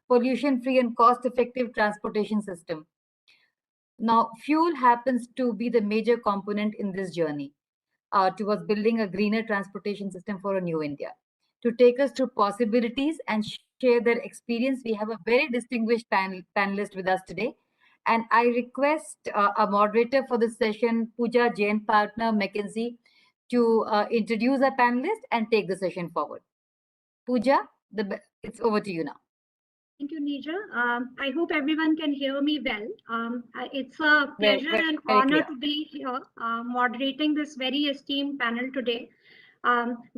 pollution-free and cost-effective transportation system. Now, fuel happens to be the major component in this journey towards building a greener transportation system for a new India. To take us through possibilities and share their experience, we have a very distinguished panelist with us today. And I request a moderator for this session, Pooja Jain, partner, McKinsey, to introduce our panelist and take the session forward. Pooja, it's over to you now. Thank you, Nija. I hope everyone can hear me well. It's a pleasure and honor to be here moderating this very esteemed panel today.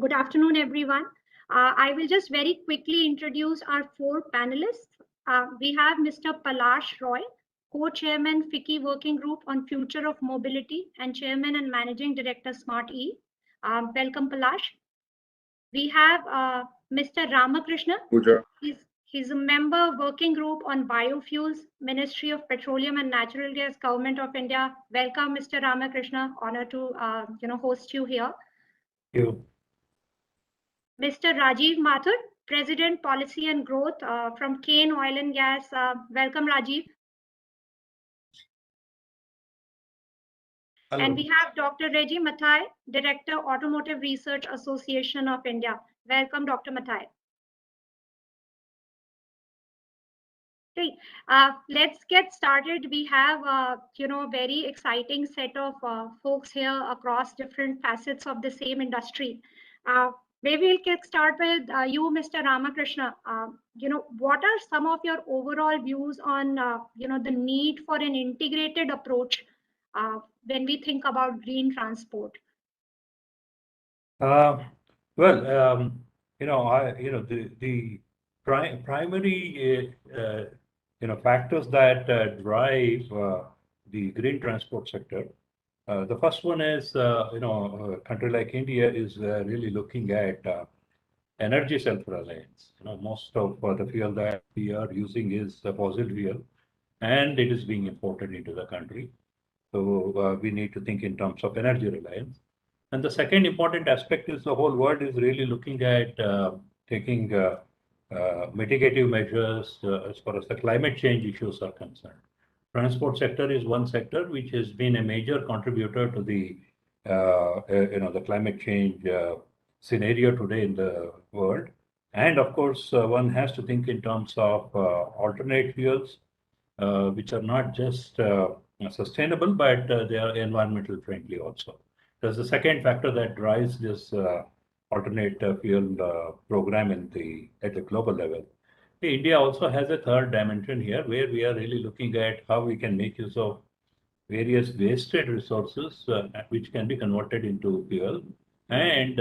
Good afternoon, everyone. I will just very quickly introduce our four panelists. We have Mr. Palash Roy, Co-Chairman FICCI Working Group on Future of Mobility and Chairman and Managing Director Smart E. Welcome, Palash. We have Mr. Ramakrishna. Pooja. He's a member working group on biofuels, Ministry of Petroleum and Natural Gas, Government of India. Welcome, Mr. Ramakrishna. Honor to host you here. Thank you. Mr. Rajiv Mathur, President Policy and Growth from Cng Oil and Gas. Welcome, Rajiv. Hello. And we have Dr. Reggie Mathai, Director, Automotive Research Association of India. Welcome, Dr. Mathai. Okay, let's get started. We have, very exciting set of folks here across different facets of the same industry. Maybe we'll get start with you, Mr. Ramakrishna. What are some of your overall views on, the need for an integrated approach when we think about green transport? The primary factors that drive the green transport sector. The first one is, a country like India is really looking at energy self-reliance. Most of the fuel that we are using is fossil fuel, and it is being imported into the country. So we need to think in terms of energy reliance. And the second important aspect is the whole world is really looking at taking mitigative measures as far as the climate change issues are concerned. Transport sector is one sector which has been a major contributor to the the climate change scenario today in the world. And of course, one has to think in terms of alternate fuels, which are not just sustainable, but they are environmental friendly also. There's the second factor that drives this alternate fuel program at the global level. India also has a third dimension here, where we are really looking at how we can make use of various wasted resources which can be converted into fuel, and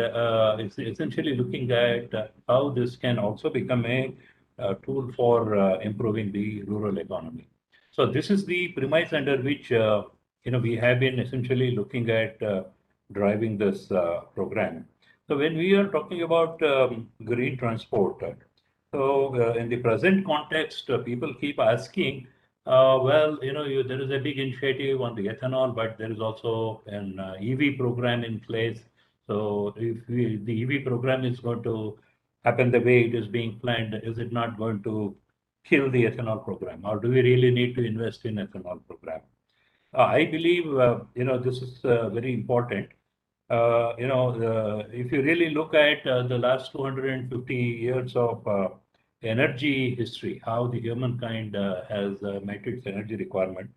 it's essentially looking at how this can also become a tool for improving the rural economy. So this is the premise under which we have been essentially looking at driving this program. So when we are talking about green transport, in the present context, people keep asking, there is a big initiative on the ethanol, but there is also an EV program in place. So if the EV program is going to happen the way it is being planned, is it not going to kill the ethanol program, or do we really need to invest in ethanol program? I believe this is very important. If you really look at the last 250 years of energy history, how the humankind has met its energy requirement,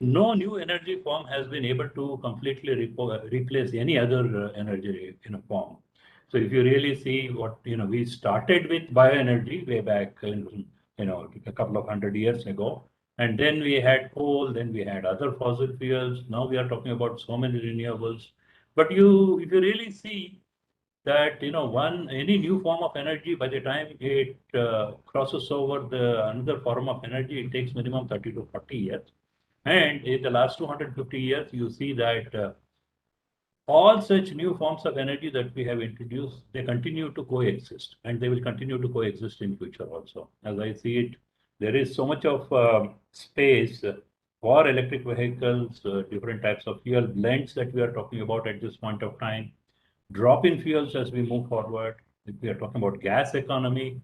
no new energy form has been able to completely replace any other energy form. So if you really see what we started with bioenergy way back in a couple of 100 years ago, and then we had coal, then we had other fossil fuels. Now we are talking about so many renewables. But if you really see that any new form of energy, by the time it crosses over another form of energy, it takes minimum 30 to 40 years. And in the last 250 years, you see that all such new forms of energy that we have introduced, they continue to coexist, and they will continue to coexist in future also. As I see it, there is so much of space for electric vehicles, different types of fuel blends that we are talking about at this point of time, drop-in fuels as we move forward. If we are talking about gas economy,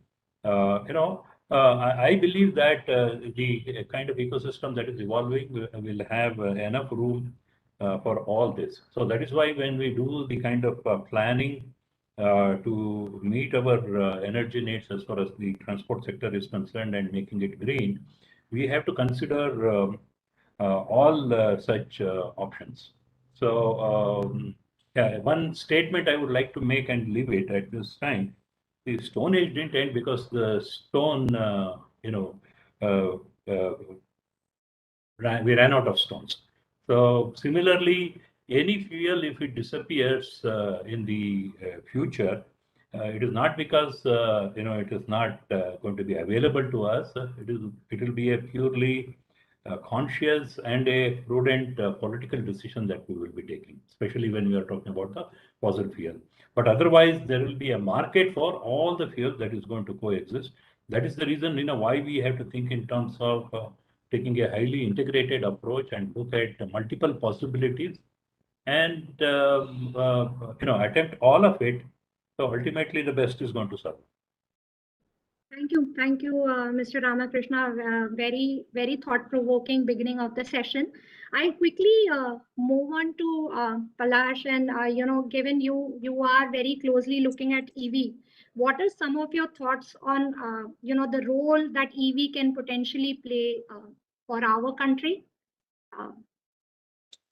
I believe that the kind of ecosystem that is evolving will have enough room for all this. So that is why when we do the kind of planning to meet our energy needs as far as the transport sector is concerned and making it green, we have to consider all such options. So yeah, one statement I would like to make and leave it at this time. The Stone Age didn't end because the stone, uh, we ran out of stones. So similarly, any fuel, if it disappears in the future, it is not because it is not going to be available to us. It will be a purely conscious and a prudent political decision that we will be taking, especially when we are talking about the fossil fuel. But otherwise, there will be a market for all the fuels that is going to coexist. That is the reason, why we have to think in terms of taking a highly integrated approach and look at multiple possibilities and attempt all of it. So ultimately, the best is going to serve. Thank you, Mr. Ramakrishna. Very, very thought-provoking beginning of the session. I quickly move on to Palash, and given you are very closely looking at EV, what are some of your thoughts on the role that EV can potentially play for our country?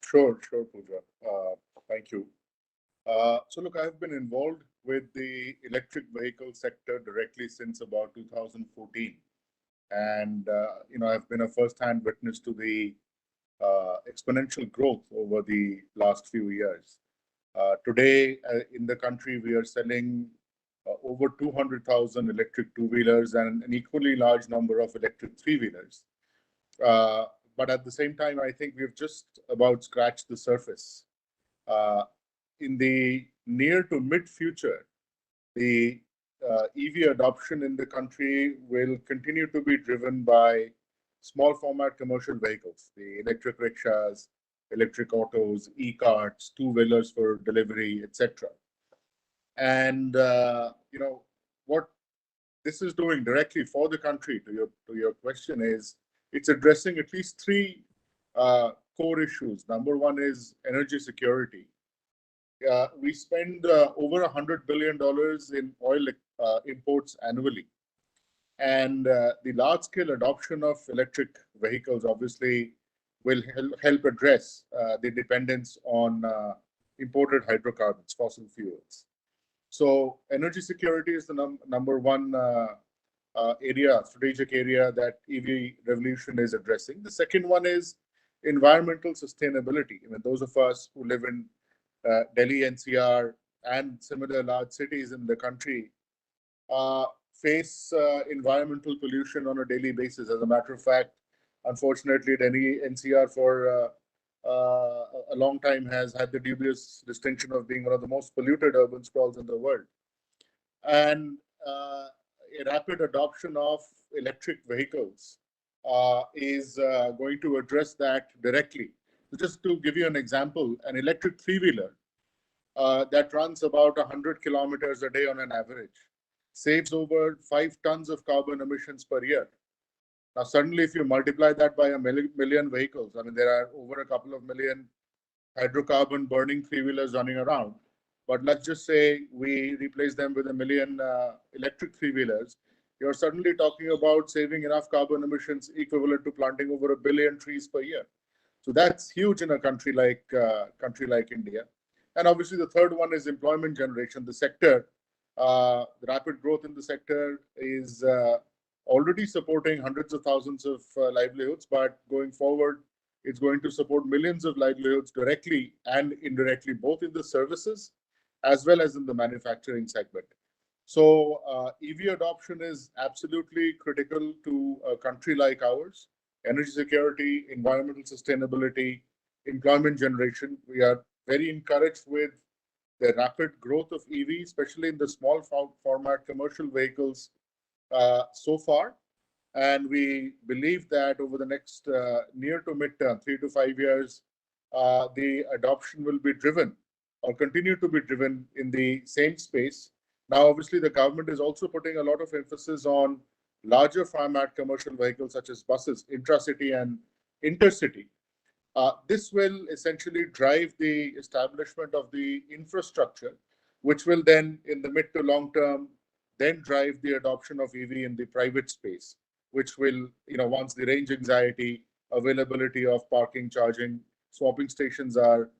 Sure, Pooja. Thank you. So look, I've been involved with the electric vehicle sector directly since about 2014. And, I've been a first-hand witness to the exponential growth over the last few years. Today, in the country, we are selling over 200,000 electric two-wheelers and an equally large number of electric three-wheelers. But at the same time, I think we've just about scratched the surface. In the near to mid future, the EV adoption in the country will continue to be driven by small format commercial vehicles, the electric rickshaws, electric autos, e-carts, two-wheelers for delivery, etc. And what this is doing directly for the country, to your question, is it's addressing at least three core issues. Number one is energy security. We spend over $100 billion in oil imports annually. And the large-scale adoption of electric vehicles obviously will help address the dependence on imported hydrocarbons, fossil fuels. So energy security is the number one strategic area that EV revolution is addressing. The second one is environmental sustainability. I mean, those of us who live in Delhi NCR and similar large cities in the country face environmental pollution on a daily basis. As a matter of fact, unfortunately, Delhi NCR for a long time has had the dubious distinction of being one of the most polluted urban sprawls in the world. And a rapid adoption of electric vehicles is going to address that directly. So just to give you an example, an electric three-wheeler that runs about 100 kilometers a day on an average saves over 5 tons of carbon emissions per year. Now, suddenly, if you multiply that by a million vehicles, I mean, there are over a couple of million hydrocarbon burning three-wheelers running around. But let's just say we replace them with a million electric three-wheelers. You're suddenly talking about saving enough carbon emissions equivalent to planting over 1 billion trees per year. So that's huge in a country like India. And obviously, the third one is employment generation. The sector, the rapid growth in the sector is already supporting hundreds of thousands of livelihoods, but going forward, it's going to support millions of livelihoods directly and indirectly, both in the services as well as in the manufacturing segment. So EV adoption is absolutely critical to a country like ours. Energy security, environmental sustainability, employment generation. We are very encouraged with the rapid growth of EV, especially in the small format commercial vehicles so far. And we believe that over the next near to midterm, 3 to 5 years, the adoption will be driven or continue to be driven in the same space. Now, obviously, the government is also putting a lot of emphasis on larger format commercial vehicles such as buses, intracity and intercity. This will essentially drive the establishment of the infrastructure, which will then, in the mid to long term, then drive the adoption of EV in the private space, which will, once the range anxiety, availability of parking, charging, swapping stations are,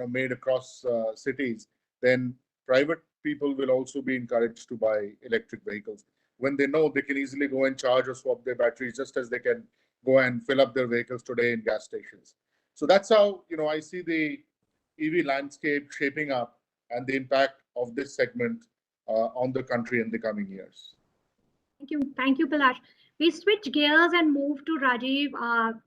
made across cities, then private people will also be encouraged to buy electric vehicles when they know they can easily go and charge or swap their batteries, just as they can go and fill up their vehicles today in gas stations. So that's how I see the EV landscape shaping up and the impact of this segment on the country in the coming years. Thank you, Palash. We switch gears and move to Rajiv.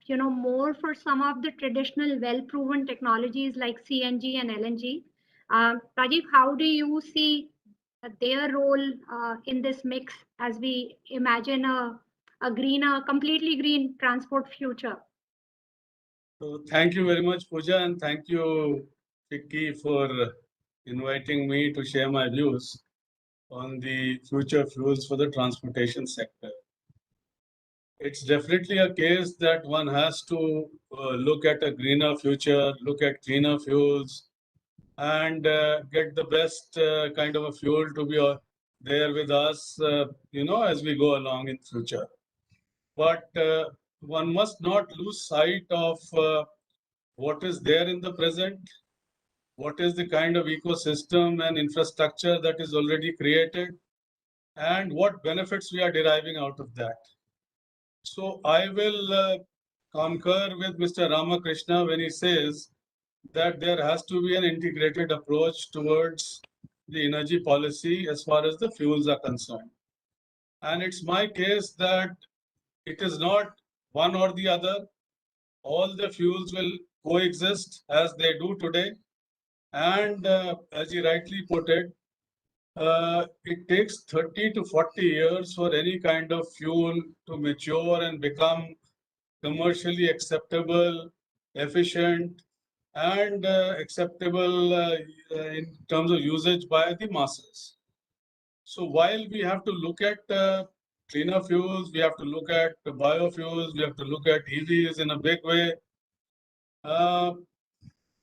More for some of the traditional, well-proven technologies like CNG and LNG. Rajiv, how do you see their role in this mix as we imagine a greener, completely green transport future? So thank you very much, Pooja, and thank you, Vicky, for inviting me to share my views on the future fuels for the transportation sector. It's definitely a case that one has to look at a greener future, look at cleaner fuels, and get the best kind of a fuel to be there with us, as we go along in future. But one must not lose sight of what is there in the present, what is the kind of ecosystem and infrastructure that is already created, and what benefits we are deriving out of that. So I will concur with Mr. Ramakrishna when he says that there has to be an integrated approach towards the energy policy as far as the fuels are concerned. And it's my case that it is not one or the other. All the fuels will coexist as they do today. And as you rightly put it, it takes 30 to 40 years for any kind of fuel to mature and become commercially acceptable, efficient, and acceptable in terms of usage by the masses. So while we have to look at cleaner fuels, we have to look at biofuels, we have to look at EVs in a big way,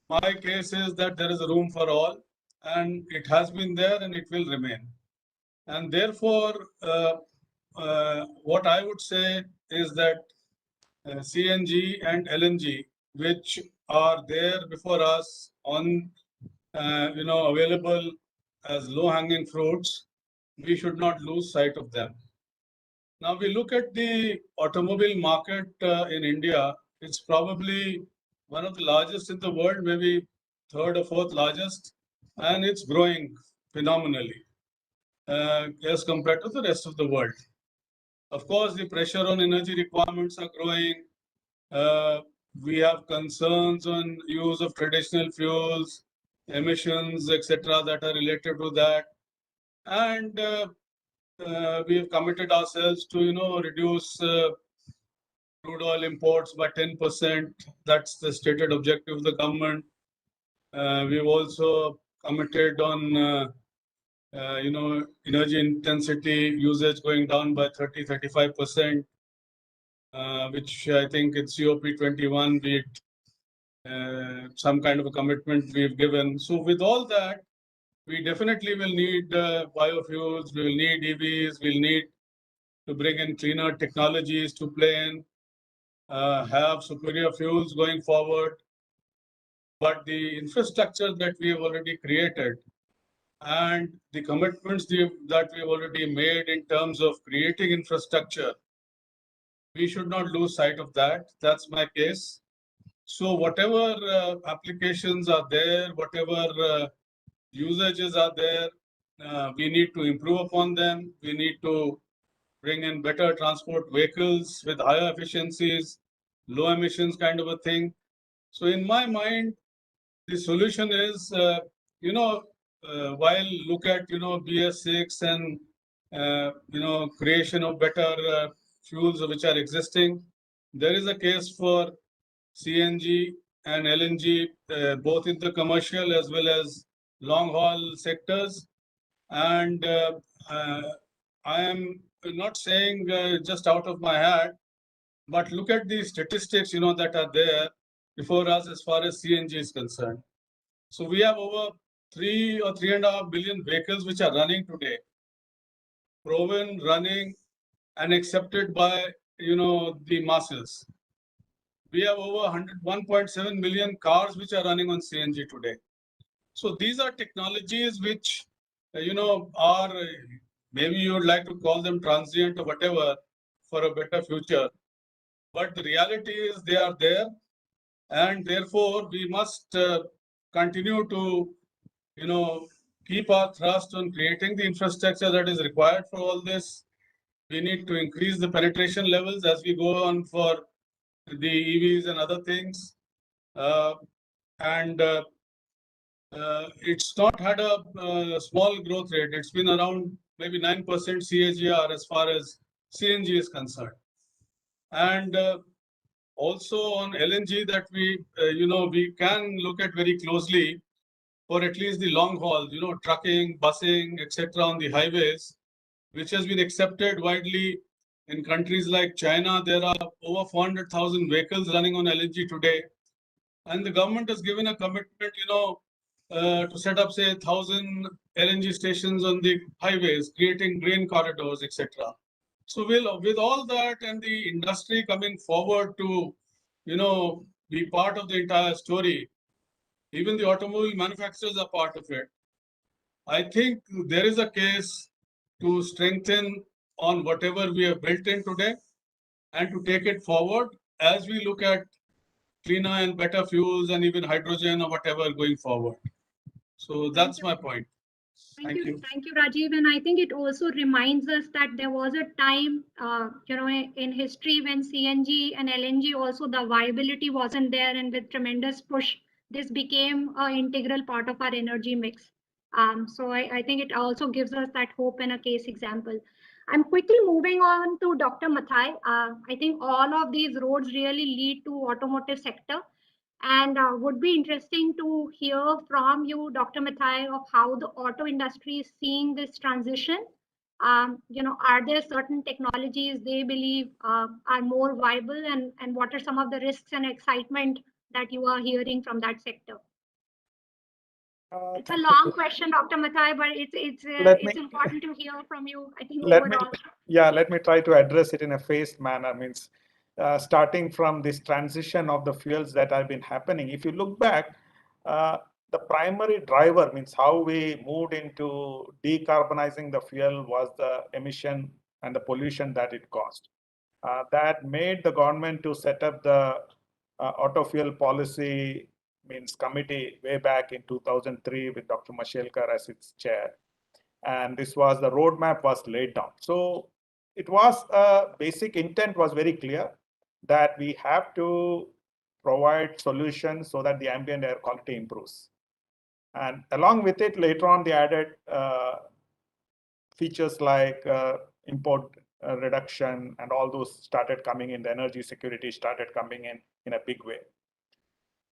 my case is that there is a room for all, and it has been there and it will remain. And therefore, what I would say is that CNG and LNG, which are there before us on, available as low-hanging fruits, we should not lose sight of them. Now we look at the automobile market in India. It's probably one of the largest in the world, maybe third or fourth largest, and it's growing phenomenally as compared to the rest of the world. Of course, the pressure on energy requirements are growing. We have concerns on use of traditional fuels, emissions, etc., that are related to that. And we have committed ourselves to, reduce crude oil imports by 10%. That's the stated objective of the government. We've also committed on, energy intensity usage going down by 30-35%, which I think in COP21 we some kind of a commitment we've given. So with all that, we definitely will need biofuels, we will need EVs, we'll need to bring in cleaner technologies to play in, have superior fuels going forward. But the infrastructure that we have already created and the commitments that we have already made in terms of creating infrastructure, we should not lose sight of that. That's my case. So whatever applications are there, whatever usages are there, we need to improve upon them. We need to bring in better transport vehicles with higher efficiencies, low emissions kind of a thing. So in my mind, the solution is, while look at, BS6 and, creation of better fuels which are existing, there is a case for CNG and LNG, both in the commercial as well as long haul sectors. And I am not saying just out of my hat, but look at the statistics, that are there before us as far as CNG is concerned. So we have over 3 or 3.5 billion vehicles which are running today, proven, running, and accepted by the masses. We have over 1.7 million cars which are running on CNG today. So these are technologies which are maybe you would like to call them transient or whatever for a better future. But the reality is they are there, and therefore we must continue to keep our thrust on creating the infrastructure that is required for all this. We need to increase the penetration levels as we go on for the EVs and other things. It's not had a small growth rate. It's been around maybe 9% CAGR as far as CNG is concerned. And also on LNG that we can look at very closely for at least the long haul, trucking, busing, etc. on the highways, which has been accepted widely in countries like China. There are over 400,000 vehicles running on LNG today. And the government has given a commitment, to set up, say, 1,000 LNG stations on the highways, creating green corridors, etc. So with all that and the industry coming forward to, be part of the entire story, even the automobile manufacturers are part of it. I think there is a case to strengthen on whatever we have built in today and to take it forward as we look at cleaner and better fuels and even hydrogen or whatever going forward. So that's my point. Thank you. Thank you, Rajiv. And I think it also reminds us that there was a time, in history when CNG and LNG also the viability wasn't there, and with tremendous push, this became an integral part of our energy mix. So I think it also gives us that hope and a case example. I'm quickly moving on to Dr. Mathai. I think all of these roads really lead to automotive sector. And would be interesting to hear from you, Dr. Mathai, of how the auto industry is seeing this transition. Are there certain technologies they believe are more viable, and what are some of the risks and excitement that you are hearing from that sector? It's a long question, Dr. Mathai, but it's important to hear from you, I think, overall. Let me try to address it in a phased manner. Means starting from this transition of the fuels that have been happening. If you look back, the primary driver, means how we moved into decarbonizing the fuel, was the emission and the pollution that it caused. That made the government to set up the auto fuel policy committee way back in 2003 with Dr. Mashelkar as its chair. And this was the roadmap was laid down. So it was basic intent was very clear that we have to provide solutions so that the ambient air quality improves. And along with it, later on, they added features like import reduction, and all those started coming in. The energy security started coming in a big way.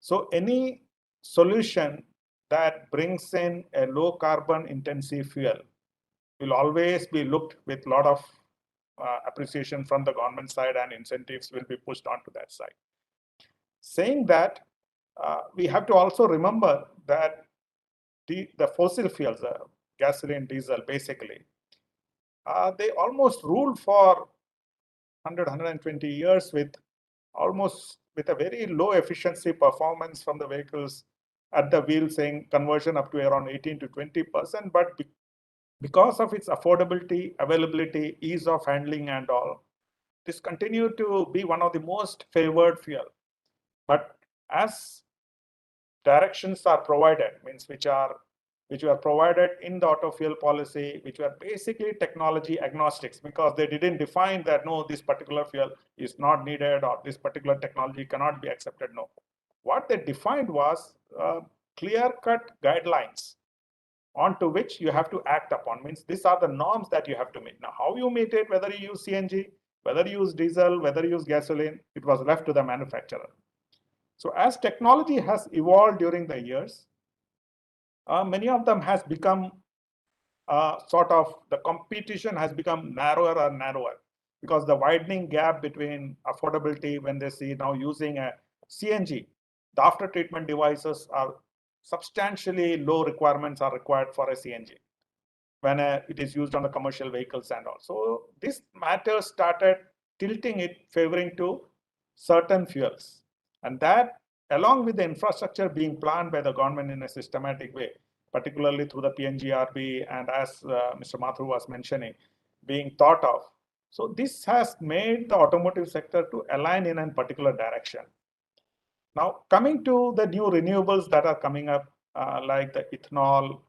So any solution that brings in a low carbon intensive fuel will always be looked with a lot of appreciation from the government side, and incentives will be pushed onto that side. Saying that, we have to also remember that the fossil fuels, gasoline, diesel, basically, they almost ruled for 100, 120 years with a very low efficiency performance from the vehicles at the wheel, saying conversion up to around 18 to 20%. But because of its affordability, availability, ease of handling and all, this continued to be one of the most favored fuel. But as directions are provided, which were provided in the auto fuel policy, which were basically technology agnostics, because they didn't define that, no, this particular fuel is not needed or this particular technology cannot be accepted. No. What they defined was clear-cut guidelines onto which you have to act upon. These are the norms that you have to meet. Now, how you meet it, whether you use CNG, whether you use diesel, whether you use gasoline, it was left to the manufacturer. So as technology has evolved during the years, many of them has become sort of the competition has become narrower and narrower, because the widening gap between affordability, when they see now using a CNG, the after treatment devices are substantially low requirements are required for a CNG when it is used on the commercial vehicles and all. So this matter started tilting it favoring to certain fuels, and that, along with the infrastructure being planned by the government in a systematic way, particularly through the PNGRB, and as Mr. Mathur was mentioning, being thought of. So this has made the automotive sector to align in a particular direction. Now, coming to the new renewables that are coming up, like the ethanol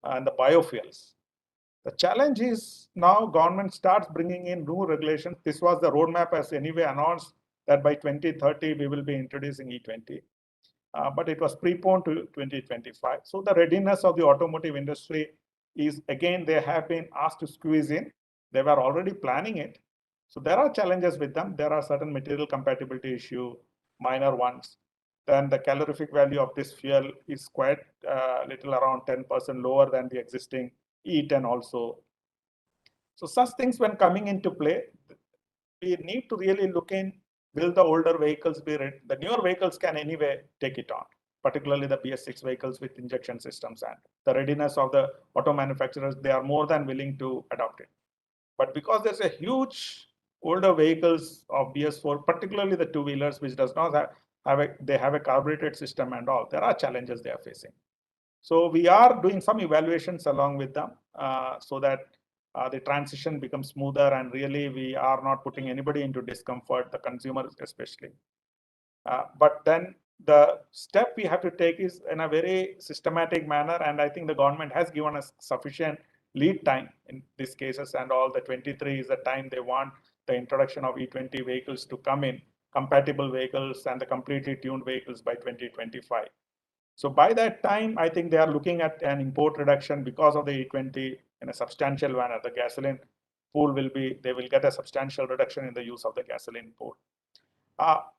and the biofuels. The challenge is now government starts bringing in new regulations. This was the roadmap as anyway announced that by 2030 we will be introducing E20. But it was preponed to 2025. So the readiness of the automotive industry is, again, they have been asked to squeeze in. They were already planning it. So there are challenges with them. There are certain material compatibility issue, minor ones. Then the calorific value of this fuel is quite little, around 10% lower than the existing E10 also. So such things when coming into play, we need to really look in, will the older vehicles be ready? The newer vehicles can anyway take it on, particularly the BS6 vehicles with injection systems, and the readiness of the auto manufacturers, they are more than willing to adopt it. But because there's a huge older vehicles of BS4, particularly the two-wheelers, which does not they have a carbureted system and all, there are challenges they are facing. So we are doing some evaluations along with them so that the transition becomes smoother, and really we are not putting anybody into discomfort, the consumers especially. But then the step we have to take is in a very systematic manner, and I think the government has given us sufficient lead time in these cases, and all the 23 is the time they want the introduction of E20 vehicles to come in, compatible vehicles and the completely tuned vehicles by 2025. So by that time, I think they are looking at an import reduction because of the E20 in a substantial manner. The gasoline pool will be, they will get a substantial reduction in the use of the gasoline pool.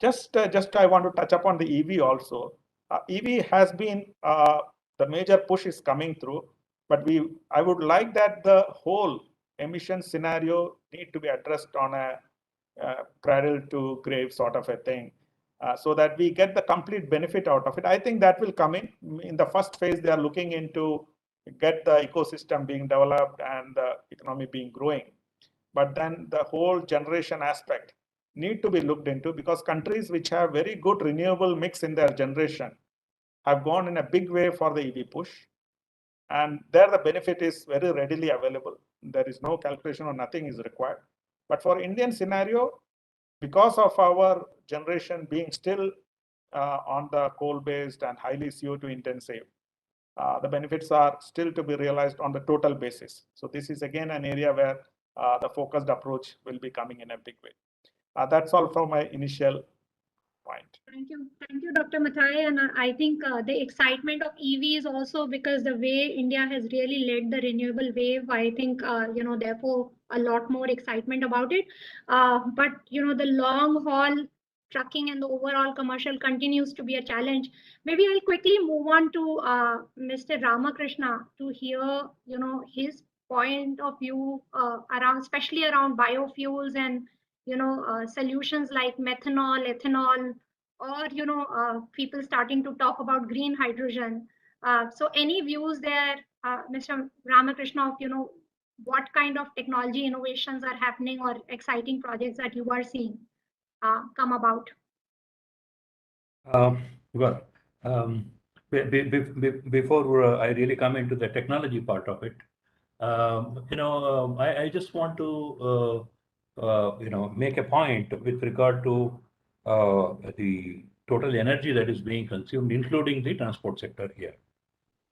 Just I want to touch upon the EV also. EV has been, the major push is coming through, but I would like that the whole emission scenario need to be addressed on a cradle to grave sort of a thing. So that we get the complete benefit out of it. I think that will come in the first phase. They are looking into get the ecosystem being developed and the economy being growing. But then the whole generation aspect need to be looked into, because countries which have very good renewable mix in their generation have gone in a big way for the EV push. And there the benefit is very readily available. There is no calculation or nothing is required. But for Indian scenario, because of our generation being still on the coal-based and highly CO2 intensive, the benefits are still to be realized on the total basis. So this is again an area where the focused approach will be coming in a big way. That's all from my initial point. Thank you, Dr. Mathai. And I think the excitement of EV is also because the way India has really led the renewable wave. I think therefore a lot more excitement about it. But the long haul trucking and the overall commercial continues to be a challenge. Maybe I'll quickly move on to Mr. Ramakrishna to hear his point of view around, especially around biofuels and solutions like methanol, ethanol, or people starting to talk about green hydrogen. So any views there, Mr. Ramakrishna, of what kind of technology innovations are happening or exciting projects that you are seeing come about? Before I really come into the technology part of it, I just want to make a point with regard to the total energy that is being consumed, including the transport sector here.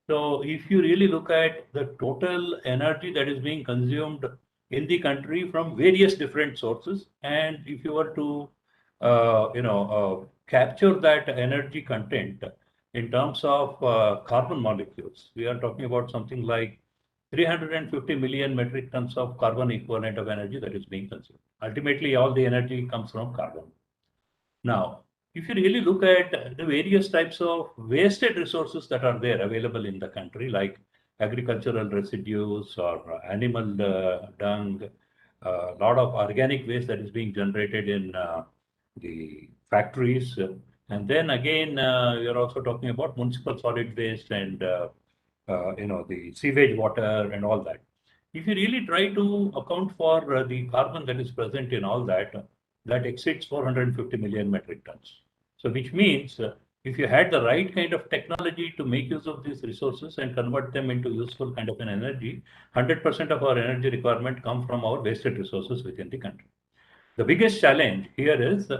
So if you really look at the total energy that is being consumed in the country from various different sources, and if you were to capture that energy content in terms of carbon molecules, we are talking about something like 350 million metric tons of carbon equivalent of energy that is being consumed. Ultimately, all the energy comes from carbon. Now, if you really look at the various types of wasted resources that are there available in the country, like agricultural residues or animal dung, a lot of organic waste that is being generated in the factories. And then again, you're also talking about municipal solid waste and the sewage water and all that. If you really try to account for the carbon that is present in all that, that exceeds 450 million metric tons. So which means if you had the right kind of technology to make use of these resources and convert them into useful kind of an energy, 100% of our energy requirement come from our wasted resources within the country. The biggest challenge here is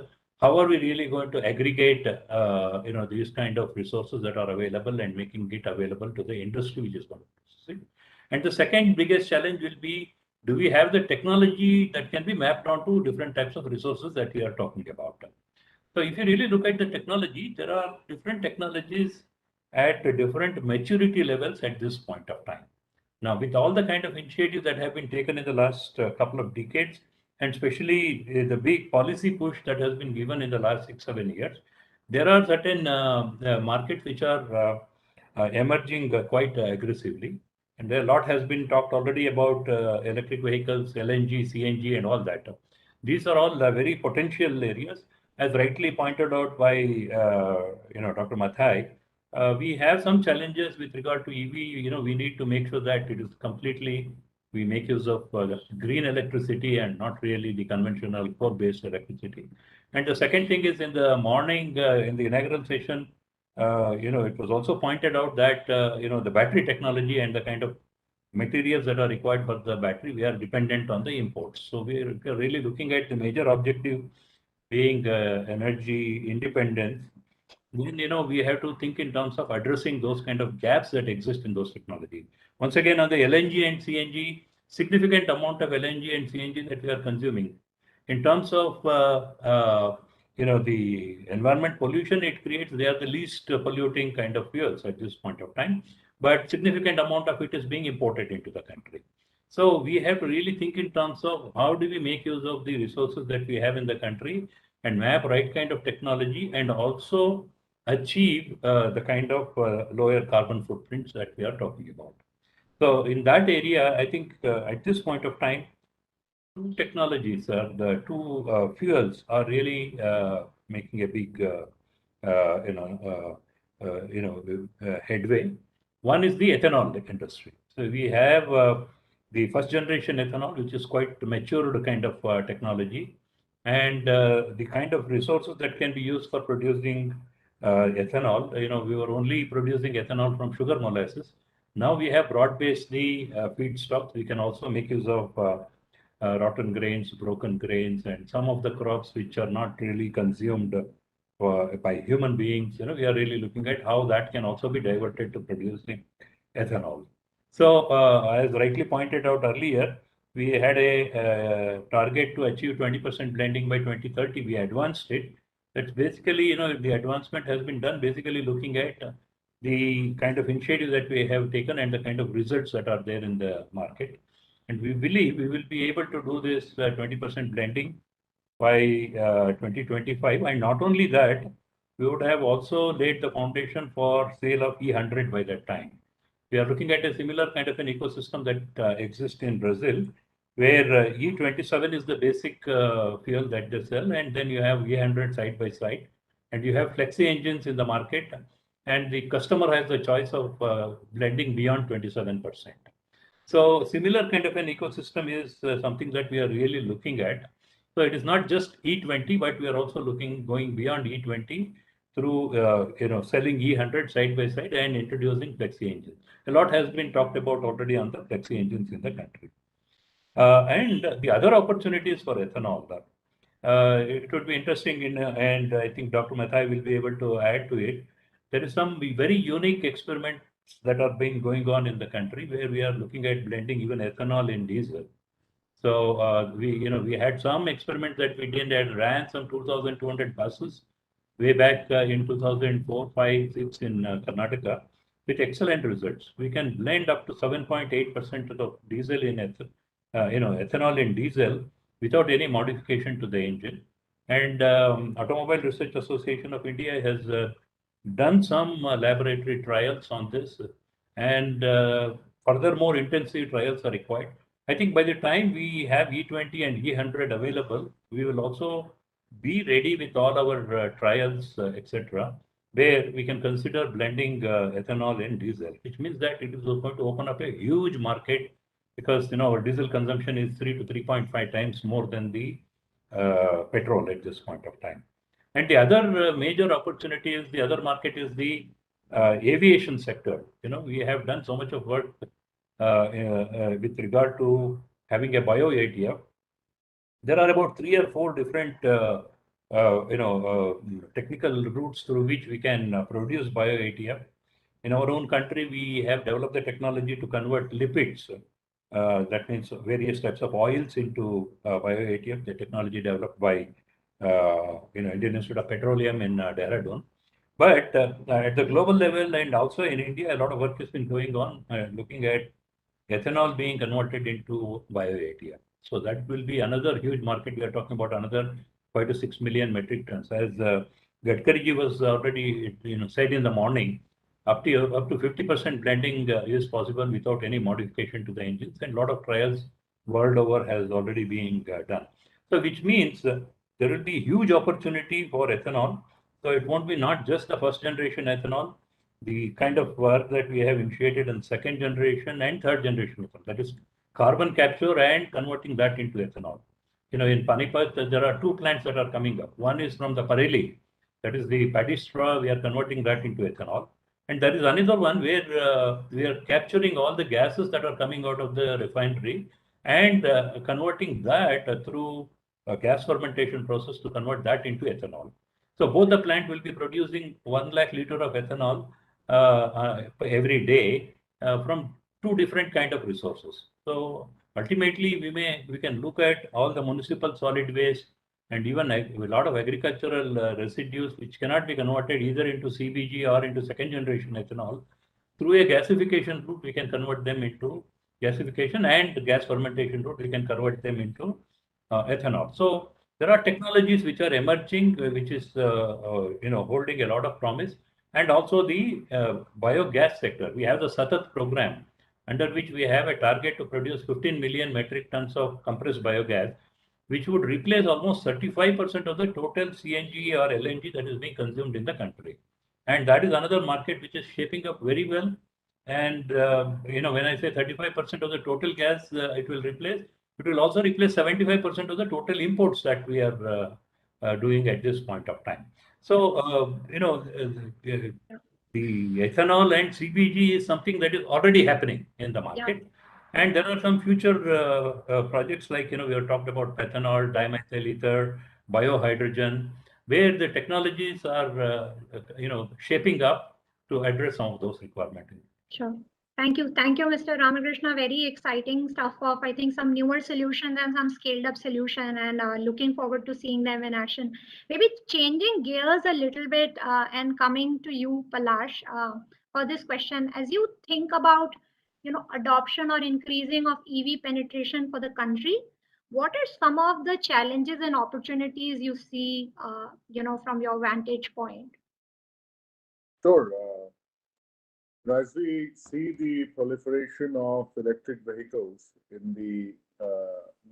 how are we really going to aggregate these kind of resources that are available and making it available to the industry which is going to process it. And the second biggest challenge will be, do we have the technology that can be mapped onto different types of resources that we are talking about? So if you really look at the technology, there are different technologies at different maturity levels at this point of time. Now, with all the kind of initiatives that have been taken in the last couple of decades, and especially the big policy push that has been given in the last 6-7 years, there are certain markets which are emerging quite aggressively. And a lot has been talked already about electric vehicles, LNG, CNG, and all that. These are all very potential areas, as rightly pointed out by Dr. Mathai. We have some challenges with regard to EV. We need to make sure that it is completely, we make use of green electricity and not really the conventional coal-based electricity. And the second thing is, in the morning, in the inaugural session, it was also pointed out that, the battery technology and the kind of materials that are required for the battery, we are dependent on the imports. So we are really looking at the major objective being energy independence. Then, we have to think in terms of addressing those kind of gaps that exist in those technologies. Once again, on the LNG and CNG, significant amount of LNG and CNG that we are consuming. In terms of, the environment pollution it creates, they are the least polluting kind of fuels at this point of time. But significant amount of it is being imported into the country. So we have to really think in terms of how do we make use of the resources that we have in the country and map right kind of technology and also achieve the kind of lower carbon footprints that we are talking about. So in that area, I think at this point of time, two technologies, the two fuels are really making a big, headway. One is the ethanol industry. So we have the first generation ethanol, which is quite matured kind of technology, and the kind of resources that can be used for producing ethanol. We were only producing ethanol from sugar molasses. Now we have broad-based the feedstocks. We can also make use of rotten grains, broken grains, and some of the crops which are not really consumed by human beings. We are really looking at how that can also be diverted to producing ethanol. So, as rightly pointed out earlier, we had a target to achieve 20% blending by 2030. We advanced it. That's basically, the advancement has been done basically looking at the kind of initiatives that we have taken and the kind of results that are there in the market. And we believe we will be able to do this 20% blending by 2025. And not only that, we would have also laid the foundation for sale of E100 by that time. We are looking at a similar kind of an ecosystem that exists in Brazil, where E27 is the basic fuel that they sell, and then you have E100 side by side, and you have flexi engines in the market, and the customer has the choice of blending beyond 27%. So similar kind of an ecosystem is something that we are really looking at. So it is not just E20, but we are also going beyond E20 through selling E100 side by side and introducing flexi engines. A lot has been talked about already on the flexi engines in the country. And the other opportunities for ethanol, it would be interesting, and I think Dr. Mathai will be able to add to it. There is some very unique experiments that are being going on in the country where we are looking at blending even ethanol in diesel. So we had some experiments that we did and ran some 2,200 buses way back in 2004, 5, 6 in Karnataka with excellent results. We can blend up to 7.8% of the diesel in ethanol in diesel without any modification to the engine. And Automobile Research Association of India has done some laboratory trials on this, and furthermore intensive trials are required. I think by the time we have E20 and E100 available, we will also be ready with all our trials, etc., where we can consider blending ethanol and diesel, which means that it is going to open up a huge market because our diesel consumption is 3 to 3.5 times more than the petrol at this point of time. And the other major opportunity is the other market is the aviation sector. We have done so much of work with regard to having a bio ATF. There are about 3 or 4 different technical routes through which we can produce bio ATF. In our own country, we have developed the technology to convert lipids. That means various types of oils into bio ATF. The technology developed by Indian Institute of Petroleum in Dehradun. But at the global level and also in India, a lot of work has been going on looking at ethanol being converted into bio ATF. So that will be another huge market. We are talking about another 5 to 6 million metric tons. As Gadkariji was already said in the morning, up to 50% blending is possible without any modification to the engines, and a lot of trials world over has already been done. So which means there will be huge opportunity for ethanol. So it won't be not just the first generation ethanol, the kind of work that we have initiated in second generation and third generation ethanol, that is carbon capture and converting that into ethanol. In Panipat, there are 2 plants that are coming up. One is from the Pareli, that is the paddy straw, we are converting that into ethanol. And there is another one where we are capturing all the gases that are coming out of the refinery and converting that through a gas fermentation process to convert that into ethanol. So both the plant will be producing 1 lakh liter of ethanol every day from 2 different kind of resources. So ultimately, we can look at all the municipal solid waste and even a lot of agricultural residues which cannot be converted either into CBG or into second generation ethanol. Through a gasification route, we can convert them into gasification, and gas fermentation route, we can convert them into ethanol. So there are technologies which are emerging, which is holding a lot of promise, and also the biogas sector. We have the Satat program, under which we have a target to produce 15 million metric tons of compressed biogas, which would replace almost 35% of the total CNG or LNG that is being consumed in the country. And that is another market which is shaping up very well. And when I say 35% of the total gas it will replace, it will also replace 75% of the total imports that we are doing at this point of time. So, the ethanol and CBG is something that is already happening in the market. Yeah. And there are some future projects like, we have talked about ethanol, dimethyl ether, biohydrogen, where the technologies are, shaping up to address some of those requirements. Sure. Thank you. Thank you, Mr. Ramakrishna. Very exciting stuff of, I think, some newer solutions and some scaled up solution, and looking forward to seeing them in action. Maybe changing gears a little bit and coming to you, Palash, for this question. As you think about, adoption or increasing of EV penetration for the country, what are some of the challenges and opportunities you see, from your vantage point? Sure. As we see the proliferation of electric vehicles in the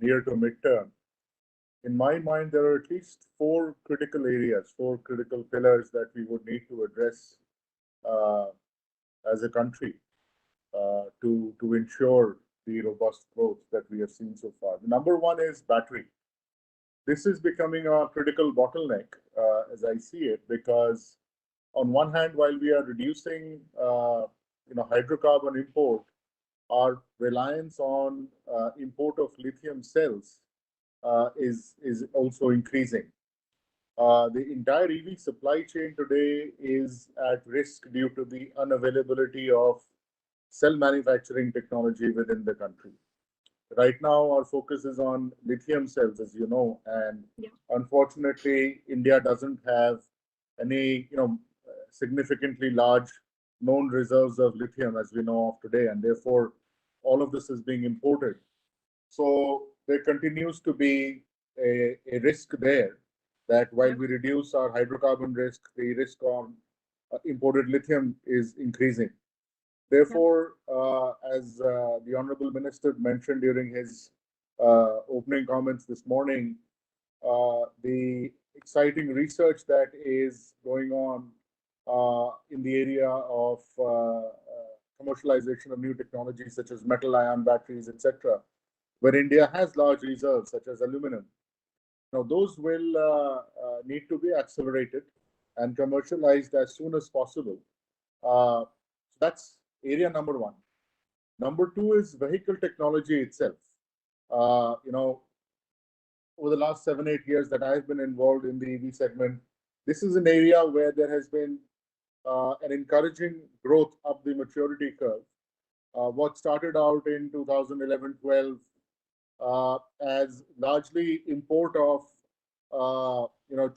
near to midterm, in my mind, there are at least 4 critical areas, 4 critical pillars that we would need to address as a country to ensure the robust growth that we have seen so far. The number 1 is battery. This is becoming a critical bottleneck as I see it, because on one hand, while we are reducing hydrocarbon import, our reliance on import of lithium cells is also increasing. The entire EV supply chain today is at risk due to the unavailability of cell manufacturing technology within the country. Right now, our focus is on lithium cells, as you know, and unfortunately, India doesn't have any, significantly large known reserves of lithium as we know of today, and therefore all of this is being imported. So there continues to be a risk there that while we reduce our hydrocarbon risk, the risk on imported lithium is increasing. Therefore, as the Honorable Minister mentioned during his opening comments this morning, the exciting research that is going on in the area of commercialization of new technologies such as metal ion batteries, etc., where India has large reserves such as aluminum. Now, those will need to be accelerated and commercialized as soon as possible. That's area number one. Number two is vehicle technology itself. Over the last 7-8 years that I've been involved in the EV segment, this is an area where there has been an encouraging growth up the maturity curve. What started out in 2011-12 as largely import of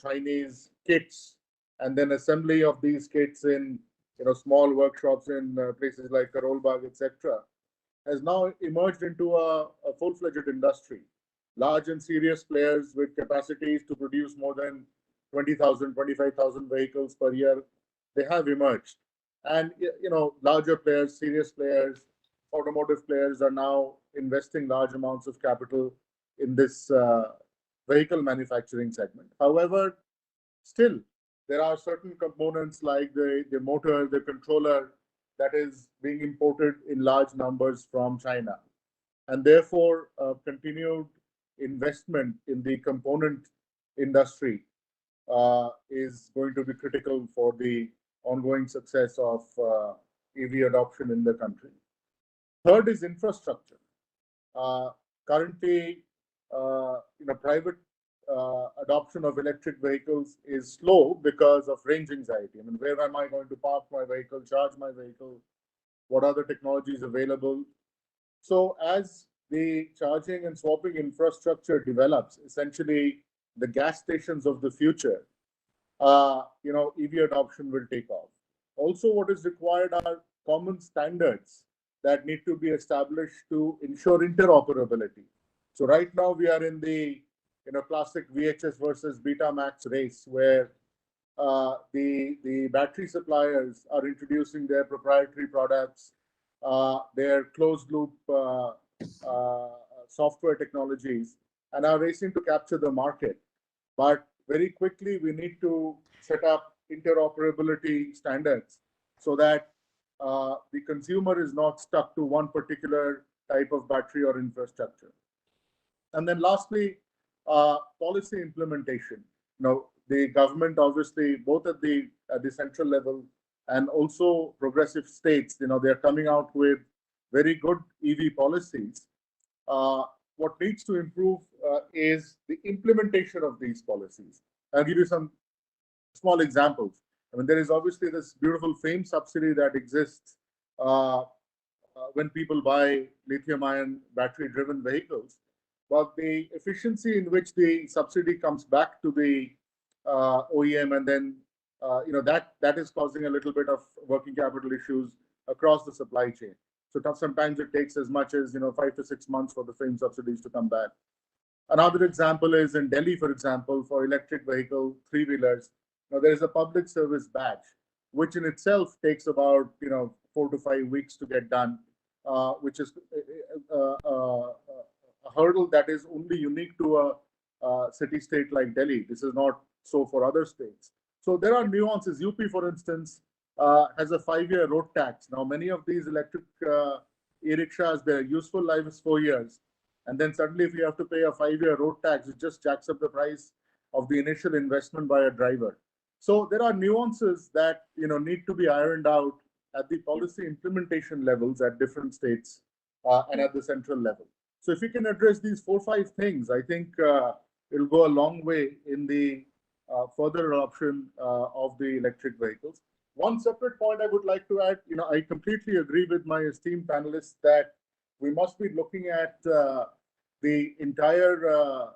Chinese kits and then assembly of these kits in small workshops in places like Karol Bagh, etc., has now emerged into a full-fledged industry. Large and serious players with capacities to produce more than 20,000, 25,000 vehicles per year, they have emerged. And larger players, serious players, automotive players are now investing large amounts of capital in this vehicle manufacturing segment. However, still, there are certain components like the motor, the controller, that is being imported in large numbers from China. And therefore, continued investment in the component industry is going to be critical for the ongoing success of EV adoption in the country. Third is infrastructure. Currently, private adoption of electric vehicles is slow because of range anxiety. I mean, where am I going to park my vehicle, charge my vehicle? What are the technologies available? So as the charging and swapping infrastructure develops, essentially the gas stations of the future, EV adoption will take off. Also, what is required are common standards that need to be established to ensure interoperability. So right now we are in the classic VHS versus Betamax race, where the battery suppliers are introducing their proprietary products, their closed loop software technologies, and are racing to capture the market. But very quickly, we need to set up interoperability standards so that the consumer is not stuck to one particular type of battery or infrastructure. And then lastly, policy implementation. The government, obviously, both at the central level and also progressive states, they are coming out with very good EV policies. What needs to improve is the implementation of these policies. I'll give you some small examples. I mean, there is obviously this beautiful FAME subsidy that exists when people buy lithium-ion battery-driven vehicles. But the efficiency in which the subsidy comes back to the OEM, and then that is causing a little bit of working capital issues across the supply chain. So sometimes it takes as much as 5 to 6 months for the FAME subsidies to come back. Another example is in Delhi, for example, for electric vehicle three-wheelers. Now there is a public service badge, which in itself takes about 4 to 5 weeks to get done, which is a hurdle that is only unique to a city-state like Delhi. This is not so for other states. So there are nuances. UP, for instance, has a 5-year road tax. Now, many of these electric e-rickshaws, their useful life is 4 years. And then suddenly, if you have to pay a 5-year road tax, it just jacks up the price of the initial investment by a driver. So there are nuances that need to be ironed out at the policy implementation levels at different states and at the central level. So if you can address these 4 or 5 things, I think it'll go a long way in the further adoption of the electric vehicles. One separate point I would like to add, I completely agree with my esteemed panelists that we must be looking at the entire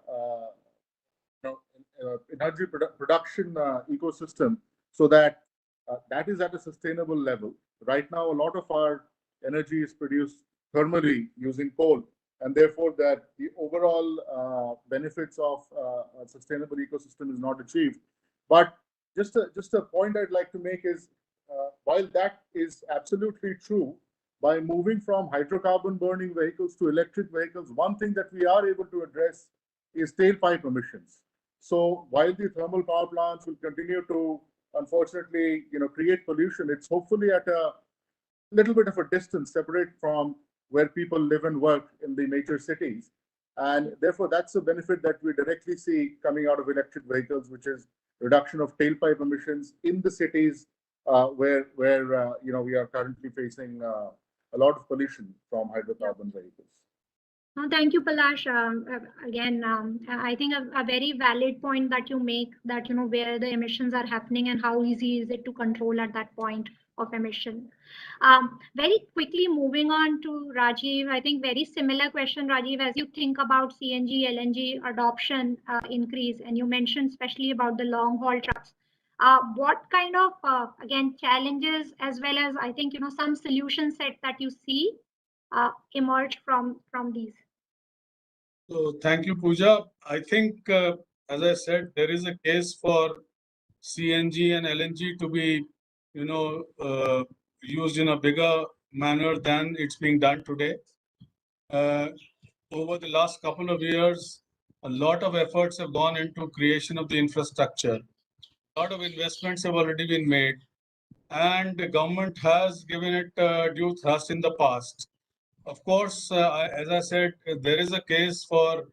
energy production ecosystem so that that is at a sustainable level. Right now, a lot of our energy is produced thermally using coal, and therefore that the overall benefits of a sustainable ecosystem is not achieved. But just a point I'd like to make is while that is absolutely true, by moving from hydrocarbon burning vehicles to electric vehicles, one thing that we are able to address is tailpipe emissions. So while the thermal power plants will continue to, unfortunately, create pollution, it's hopefully at a little bit of a distance separate from where people live and work in the major cities. And therefore, that's a benefit that we directly see coming out of electric vehicles, which is reduction of tailpipe emissions in the cities where we are currently facing a lot of pollution from hydrocarbon vehicles. Thank you, Palash. Again, I think a very valid point that you make, that where the emissions are happening and how easy is it to control at that point of emission. Very quickly moving on to Rajiv. I think very similar question, Rajiv, as you think about CNG, LNG adoption increase, and you mentioned especially about the long haul trucks. What kind of again challenges, as well as I think some solution set that you see emerge from these? So thank you, Pooja. I think, as I said, there is a case for CNG and LNG to be, used in a bigger manner than it's being done today. Over the last couple of years, a lot of efforts have gone into creation of the infrastructure. A lot of investments have already been made, and the government has given it due thrust in the past. Of course, as I said, there is a case for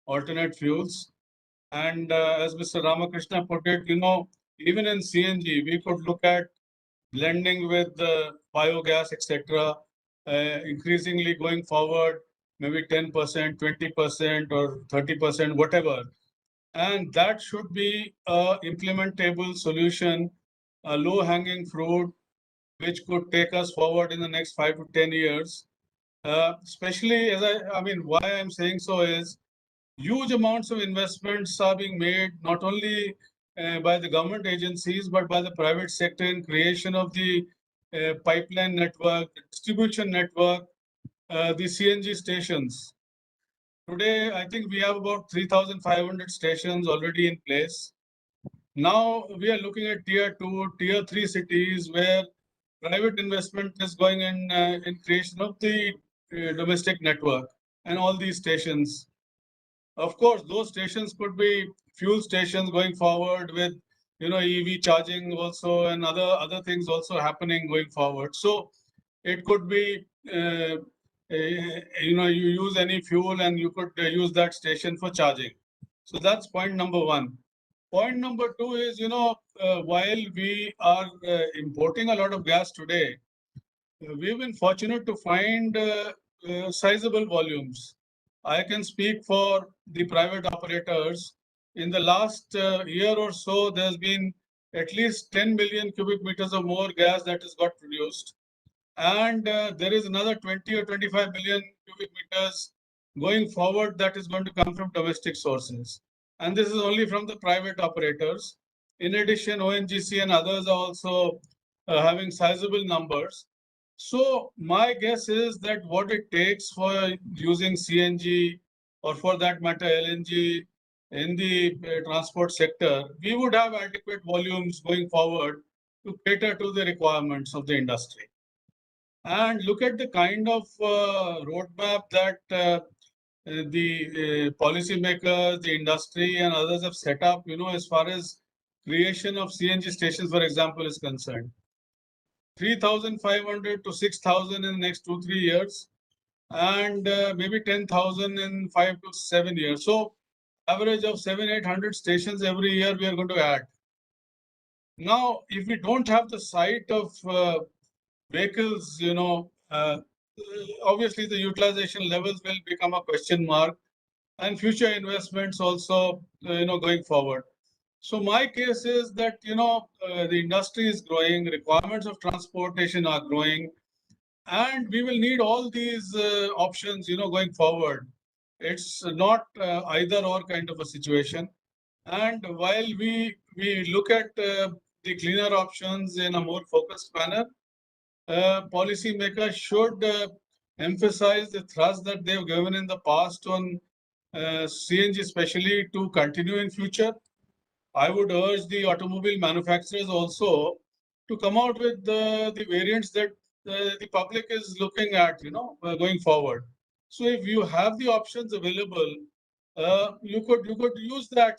alternate fuels. And as Mr. Ramakrishna put it, even in CNG, we could look at blending with biogas, etc., increasingly going forward, maybe 10%, 20%, or 30%, whatever. And that should be a implementable solution, a low-hanging fruit, which could take us forward in the next 5 to 10 years. Especially as why I'm saying so is huge amounts of investments are being made, not only by the government agencies, but by the private sector in creation of the pipeline network, the distribution network, the CNG stations. Today, I think we have about 3,500 stations already in place. Now we are looking at tier 2, tier 3 cities where private investment is going in creation of the domestic network and all these stations. Of course, those stations could be fuel stations going forward with EV charging also, and other things also happening going forward. So it could be you use any fuel and you could use that station for charging. So that's point number one. Point number two is, while we are importing a lot of gas today, we've been fortunate to find sizable volumes. I can speak for the private operators. In the last year or so, there's been at least 10 million cubic meters of more gas that has got produced. And there is another 20 or 25 million cubic meters going forward that is going to come from domestic sources. And this is only from the private operators. In addition, ONGC and others are also having sizable numbers. So my guess is that what it takes for using CNG, or for that matter LNG, in the transport sector, we would have adequate volumes going forward to cater to the requirements of the industry. And look at the kind of roadmap that the policymakers, the industry, and others have set up, as far as creation of CNG stations, for example, is concerned. 3,500 to 6,000 in the next 2-3 years, and maybe 10,000 in 5 to 7 years. So average of 700-800 stations every year we are going to add. Now, if we don't have the sight of vehicles, obviously the utilization levels will become a question mark, and future investments also, going forward. So my case is that, the industry is growing, requirements of transportation are growing, and we will need all these options, going forward. It's not either or kind of a situation. And while we look at the cleaner options in a more focused manner, policymakers should emphasize the thrust that they've given in the past on CNG especially to continue in future. I would urge the automobile manufacturers also to come out with the variants that the public is looking at, going forward. So if you have the options available, you could use that,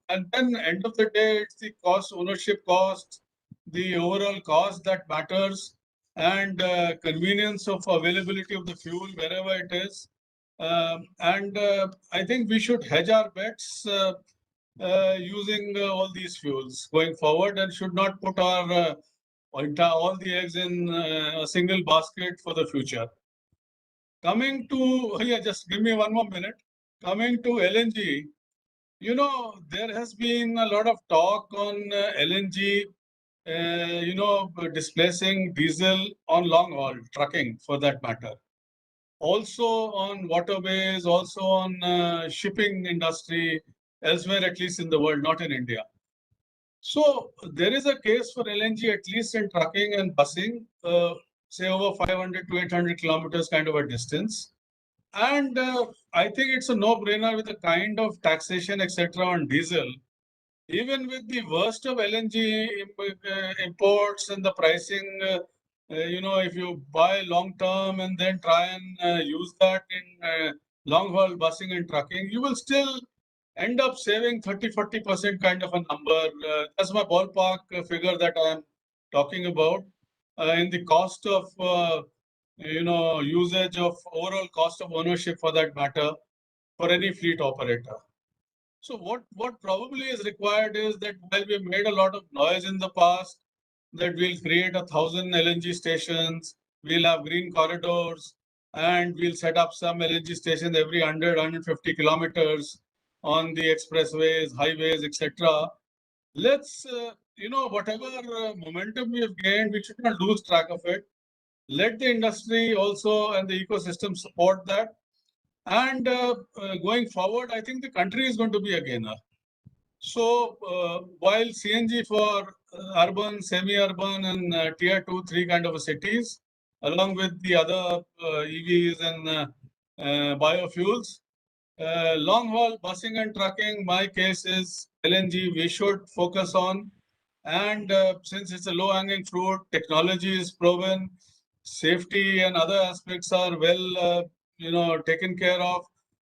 and then end of the day, it's the ownership cost, the overall cost that matters, and convenience of availability of the fuel wherever it is. And I think we should hedge our bets using all these fuels going forward, and should not put our all the eggs in a single basket for the future. Coming to, yeah, just give me one more minute. Coming to LNG, there has been a lot of talk on LNG, displacing diesel on long haul trucking for that matter. Also on waterways, also on shipping industry, elsewhere at least in the world, not in India. So there is a case for LNG at least in trucking and busing, say over 500 to 800 kilometers kind of a distance. And I think it's a no-brainer with the kind of taxation, etc., on diesel. Even with the worst of LNG imports and the pricing, if you buy long-term and then try and use that in long-haul busing and trucking, you will still end up saving 30-40% kind of a number. That's my ballpark figure that I'm talking about in the cost of usage of overall cost of ownership for that matter for any fleet operator. So what probably is required is that while we made a lot of noise in the past, that we'll create 1,000 LNG stations, we'll have green corridors, and we'll set up some LNG stations every 100, 150 kilometers on the expressways, highways, etc. Let's, whatever momentum we have gained, we should not lose track of it. Let the industry also and the ecosystem support that. And going forward, I think the country is going to be a gainer. So while CNG for urban, semi-urban, and tier 2, 3 kind of cities, along with the other EVs and biofuels, long-haul busing and trucking, my case is LNG we should focus on. And since it's a low-hanging fruit, technology is proven, safety and other aspects are well, taken care of.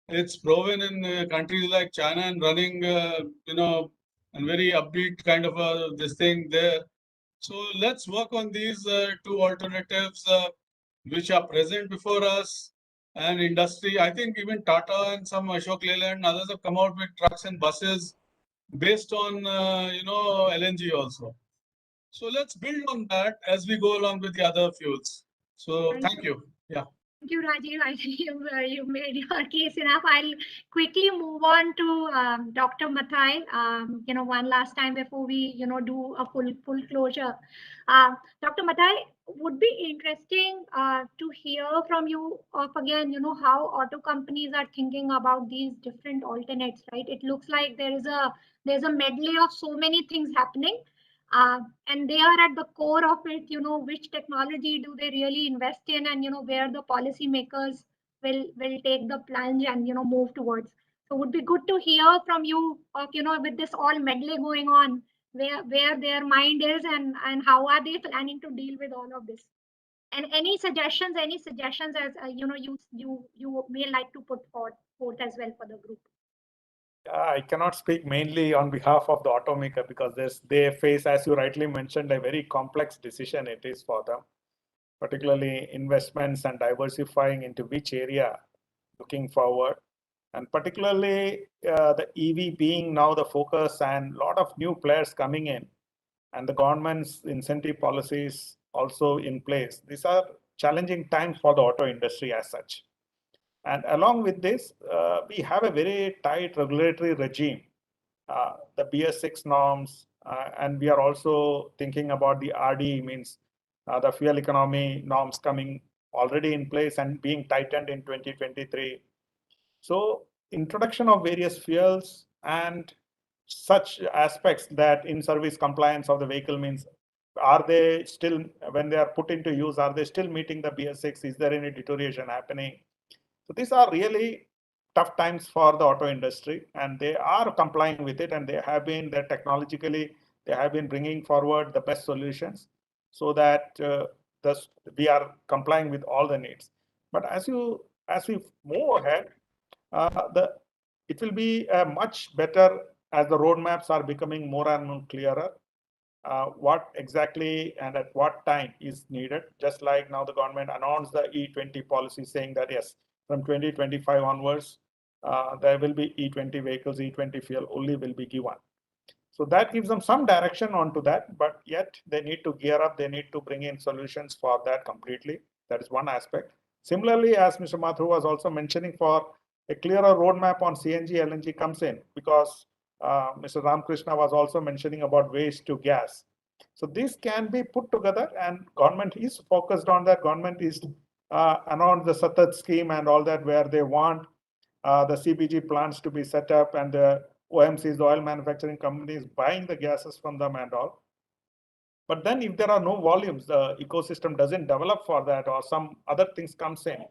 It's proven in countries like China and running, and very upbeat kind of this thing there. So let's work on these two alternatives which are present before us. And industry, I think even Tata and some Ashok Leyland and others have come out with trucks and buses based on, LNG also. So let's build on that as we go along with the other fuels. So thank you. Yeah. Thank you, Rajiv. I think you made your case enough. I'll quickly move on to Dr. Mathai. One last time before we, do a full closure. Dr. Mathai, would be interesting to hear from you of again, how auto companies are thinking about these different alternates, right? It looks like there's a medley of so many things happening. And they are at the core of it, which technology do they really invest in, and where the policymakers will take the plunge and move towards. So would be good to hear from you of with this all medley going on, where their mind is and how are they planning to deal with all of this. And any suggestions as you may like to put forth as well for the group. I cannot speak mainly on behalf of the automaker because they face, as you rightly mentioned, a very complex decision it is for them, particularly investments and diversifying into which area looking forward. And particularly the EV being now the focus and a lot of new players coming in and the government's incentive policies also in place. These are challenging times for the auto industry as such. And along with this, we have a very tight regulatory regime, the BS6 norms, and we are also thinking about the RD, means the fuel economy norms coming already in place and being tightened in 2023. So introduction of various fuels and such aspects that in-service compliance of the vehicle means, are they still, when they are put into use, are they still meeting the BS6? Is there any deterioration happening? So these are really tough times for the auto industry, and they are complying with it, and they have been technologically, they have been bringing forward the best solutions. so that we are complying with all the needs. But as we move ahead, it will be much better as the roadmaps are becoming more and more clearer. What exactly and at what time is needed. Just like now the government announced the E20 policy, saying that yes, from 2025 onwards, there will be E20 vehicles, E20 fuel only will be given. So that gives them some direction onto that, but yet they need to gear up, they need to bring in solutions for that completely. That is one aspect. Similarly, as Mr. Mathur was also mentioning, for a clearer roadmap on CNG, LNG comes in, because Mr. Ramakrishna was also mentioning about waste to gas. So this can be put together, and government is focused on that. Government is announced the Satat scheme and all that, where they want the CBG plants to be set up, and the OMCs, the oil manufacturing companies, buying the gases from them and all. But then if there are no volumes, the ecosystem doesn't develop for that, or some other things comes in,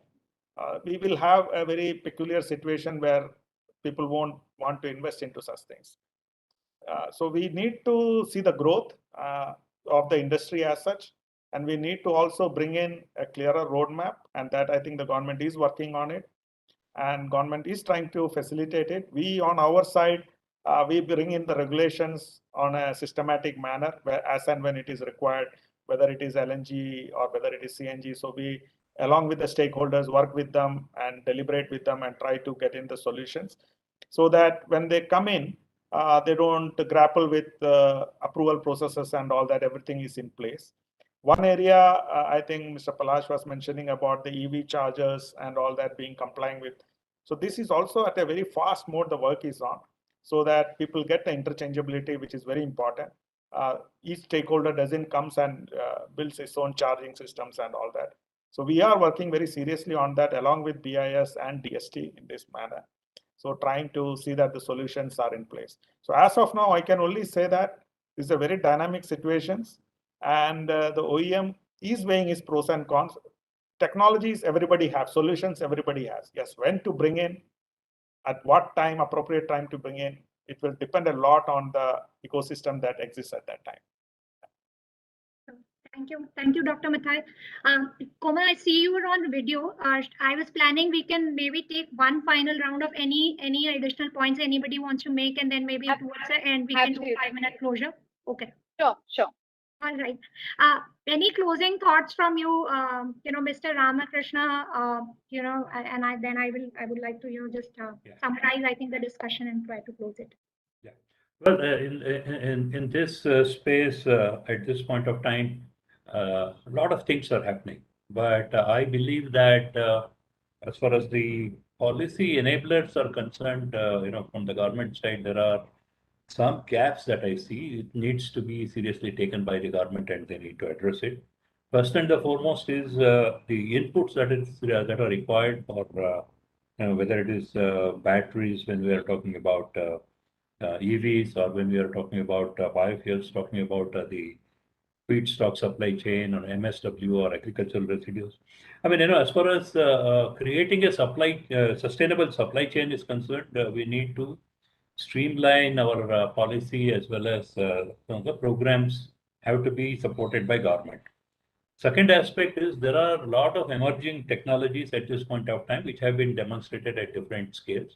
we will have a very peculiar situation where people won't want to invest into such things. So we need to see the growth of the industry as such, and we need to also bring in a clearer roadmap, and that I think the government is working on it, and government is trying to facilitate it. We on our side, we bring in the regulations on a systematic manner, where as and when it is required, whether it is LNG or whether it is CNG. So we, along with the stakeholders, work with them and deliberate with them and try to get in the solutions, so that when they come in, they don't grapple with approval processes and all that. Everything is in place. One area, I think Mr. Palash was mentioning about the EV chargers and all that being complying with. So this is also at a very fast mode the work is on, so that people get the interchangeability, which is very important. Each stakeholder doesn't comes and builds its own charging systems and all that. So we are working very seriously on that, along with BIS and DST in this manner. So trying to see that the solutions are in place. So as of now, I can only say that this is a very dynamic situations, and the OEM is weighing its pros and cons. Technologies everybody has, solutions everybody has. Yes, when to bring in, at what time, appropriate time to bring in, it will depend a lot on the ecosystem that exists at that time. Thank you, Dr. Mathai. Komal, I see you were on video. I was planning we can maybe take one final round of any additional points anybody wants to make, and then maybe towards the end we can do 5-minute closure. Okay. Sure. All right. Any closing thoughts from you, Mr. Ramakrishna? And I would like to just summarize, I think, the discussion and try to close it. Yeah. Well, in this space at this point of time, a lot of things are happening, but I believe that as far as the policy enablers are concerned, from the government side, there are some gaps that I see. It needs to be seriously taken by the government, and they need to address it. First and the foremost is the inputs that are required for whether it is batteries, when we are talking about EVs, or when we are talking about biofuels, talking about the feedstock supply chain or MSW or agricultural residues. I mean, as far as creating a sustainable supply chain is concerned, we need to streamline our policy, as well as the programs have to be supported by government. Second aspect is there are a lot of emerging technologies at this point of time which have been demonstrated at different scales,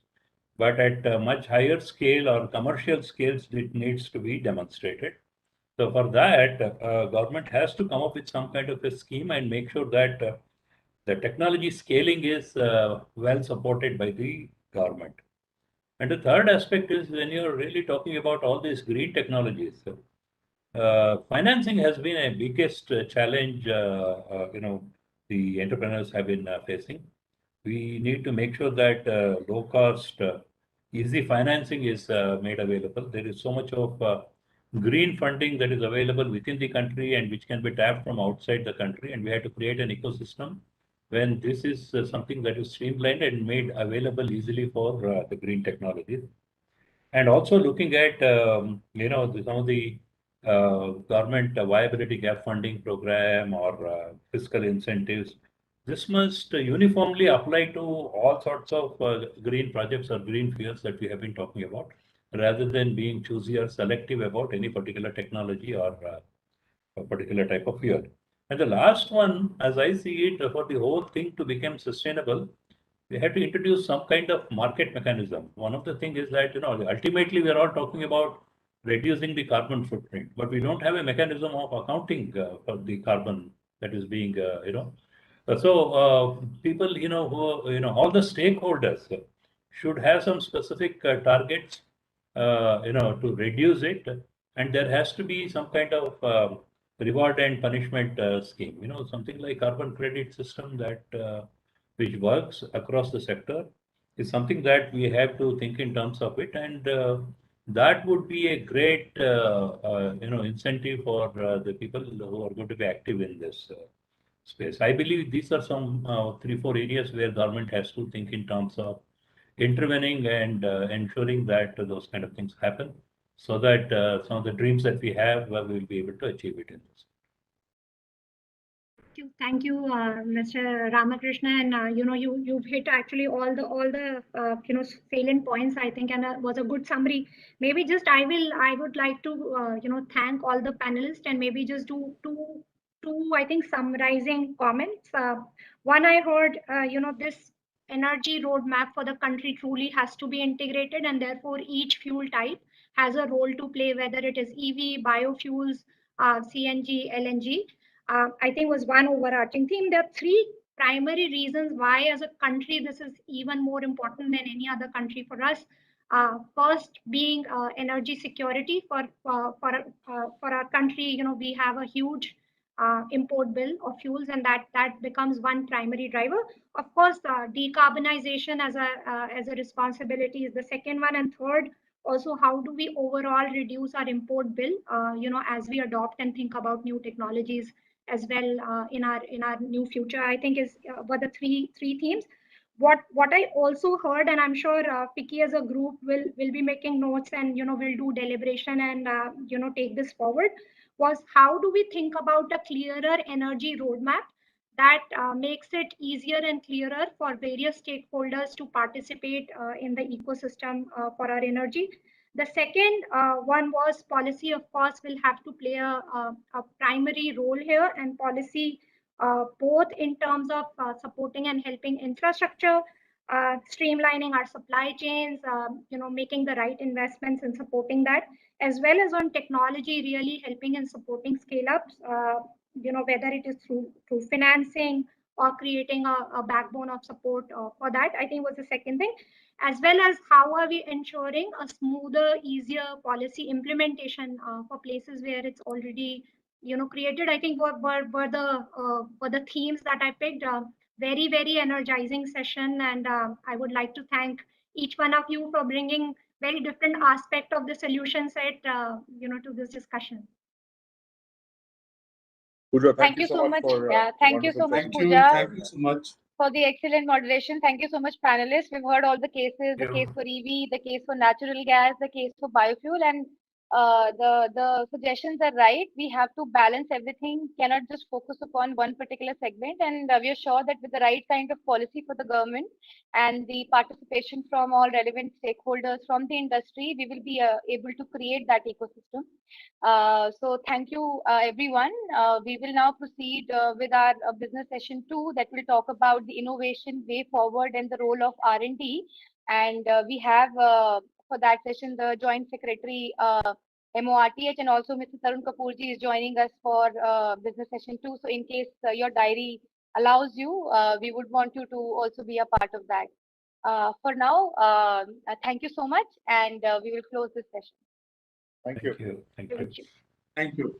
but at a much higher scale or commercial scales, it needs to be demonstrated. So for that, government has to come up with some kind of a scheme and make sure that the technology scaling is well supported by the government. And the third aspect is when you're really talking about all these green technologies, financing has been a biggest challenge, the entrepreneurs have been facing. We need to make sure that low cost, easy financing is made available. There is so much of green funding that is available within the country and which can be tapped from outside the country. And we have to create an ecosystem when this is something that is streamlined and made available easily for the green technologies. And also looking at, some of the government viability gap funding program or fiscal incentives. This must uniformly apply to all sorts of green projects or green fuels that we have been talking about, rather than being choosy or selective about any particular technology or a particular type of fuel. And the last one, as I see it, for the whole thing to become sustainable, we have to introduce some kind of market mechanism. One of the things is that, ultimately we are all talking about reducing the carbon footprint, but we don't have a mechanism of accounting for the carbon that is being, people, all the stakeholders should have some specific targets, to reduce it, and there has to be some kind of reward and punishment scheme. Something like carbon credit system that which works across the sector is something that we have to think in terms of it, and that would be a great, incentive for the people who are going to be active in this space. I believe these are some 3-4 areas where government has to think in terms of intervening and ensuring that those kind of things happen, so that some of the dreams that we have, we will be able to achieve it in this. Thank you, Mr. Ramakrishna, and you've hit actually all the salient points, I think, and was a good summary. Maybe just I would like to thank all the panelists and maybe just do two I think summarizing comments. One, I heard this energy roadmap for the country truly has to be integrated, and therefore each fuel type has a role to play, whether it is EV, biofuels, CNG, LNG. I think was one overarching theme. There are three primary reasons why, as a country, this is even more important than any other country for us. First, being energy security for our country. We have a huge import bill of fuels, and that becomes one primary driver. Of course, decarbonization as a responsibility is the second one, and third, also how do we overall reduce our import bill? As we adopt and think about new technologies as well in our new future, I think is were the three themes. What I also heard, and I'm sure FICCI as a group will be making notes, and we'll do deliberation and take this forward, was how do we think about a clearer energy roadmap that makes it easier and clearer for various stakeholders to participate in the ecosystem for our energy. The second one was policy, of course, will have to play a primary role here, and policy both in terms of supporting and helping infrastructure, streamlining our supply chains, making the right investments and supporting that, as well as on technology, really helping and supporting scale-ups, whether it is through financing or creating a backbone of support for that, I think was the second thing, as well as how are we ensuring a smoother, easier policy implementation for places where it's already created. I think were the themes that I picked. Very, very energizing session, and I would like to thank each one of you for bringing very different aspect of the solution set to this discussion. Pooja, thank you so much. Thank you so much, Pooja. Thank you so much for the excellent moderation. Thank you so much, panelists. We've heard all the cases, the case for EV, the case for natural gas, the case for biofuel, and the suggestions are right. We have to balance everything, cannot just focus upon one particular segment, and we are sure that with the right kind of policy for the government and the participation from all relevant stakeholders from the industry, we will be able to create that ecosystem. So thank you, everyone. We will now proceed with our business session 2 that will talk about the innovation way forward and the role of R&D. And we have for that session the Joint Secretary MORTH, and also Mr. Tarun Kapoorji is joining us for business session 2. So in case your diary allows you, we would want you to also be a part of that. For now, thank you so much, and we will close this session. Thank you. Thank you. Thank you.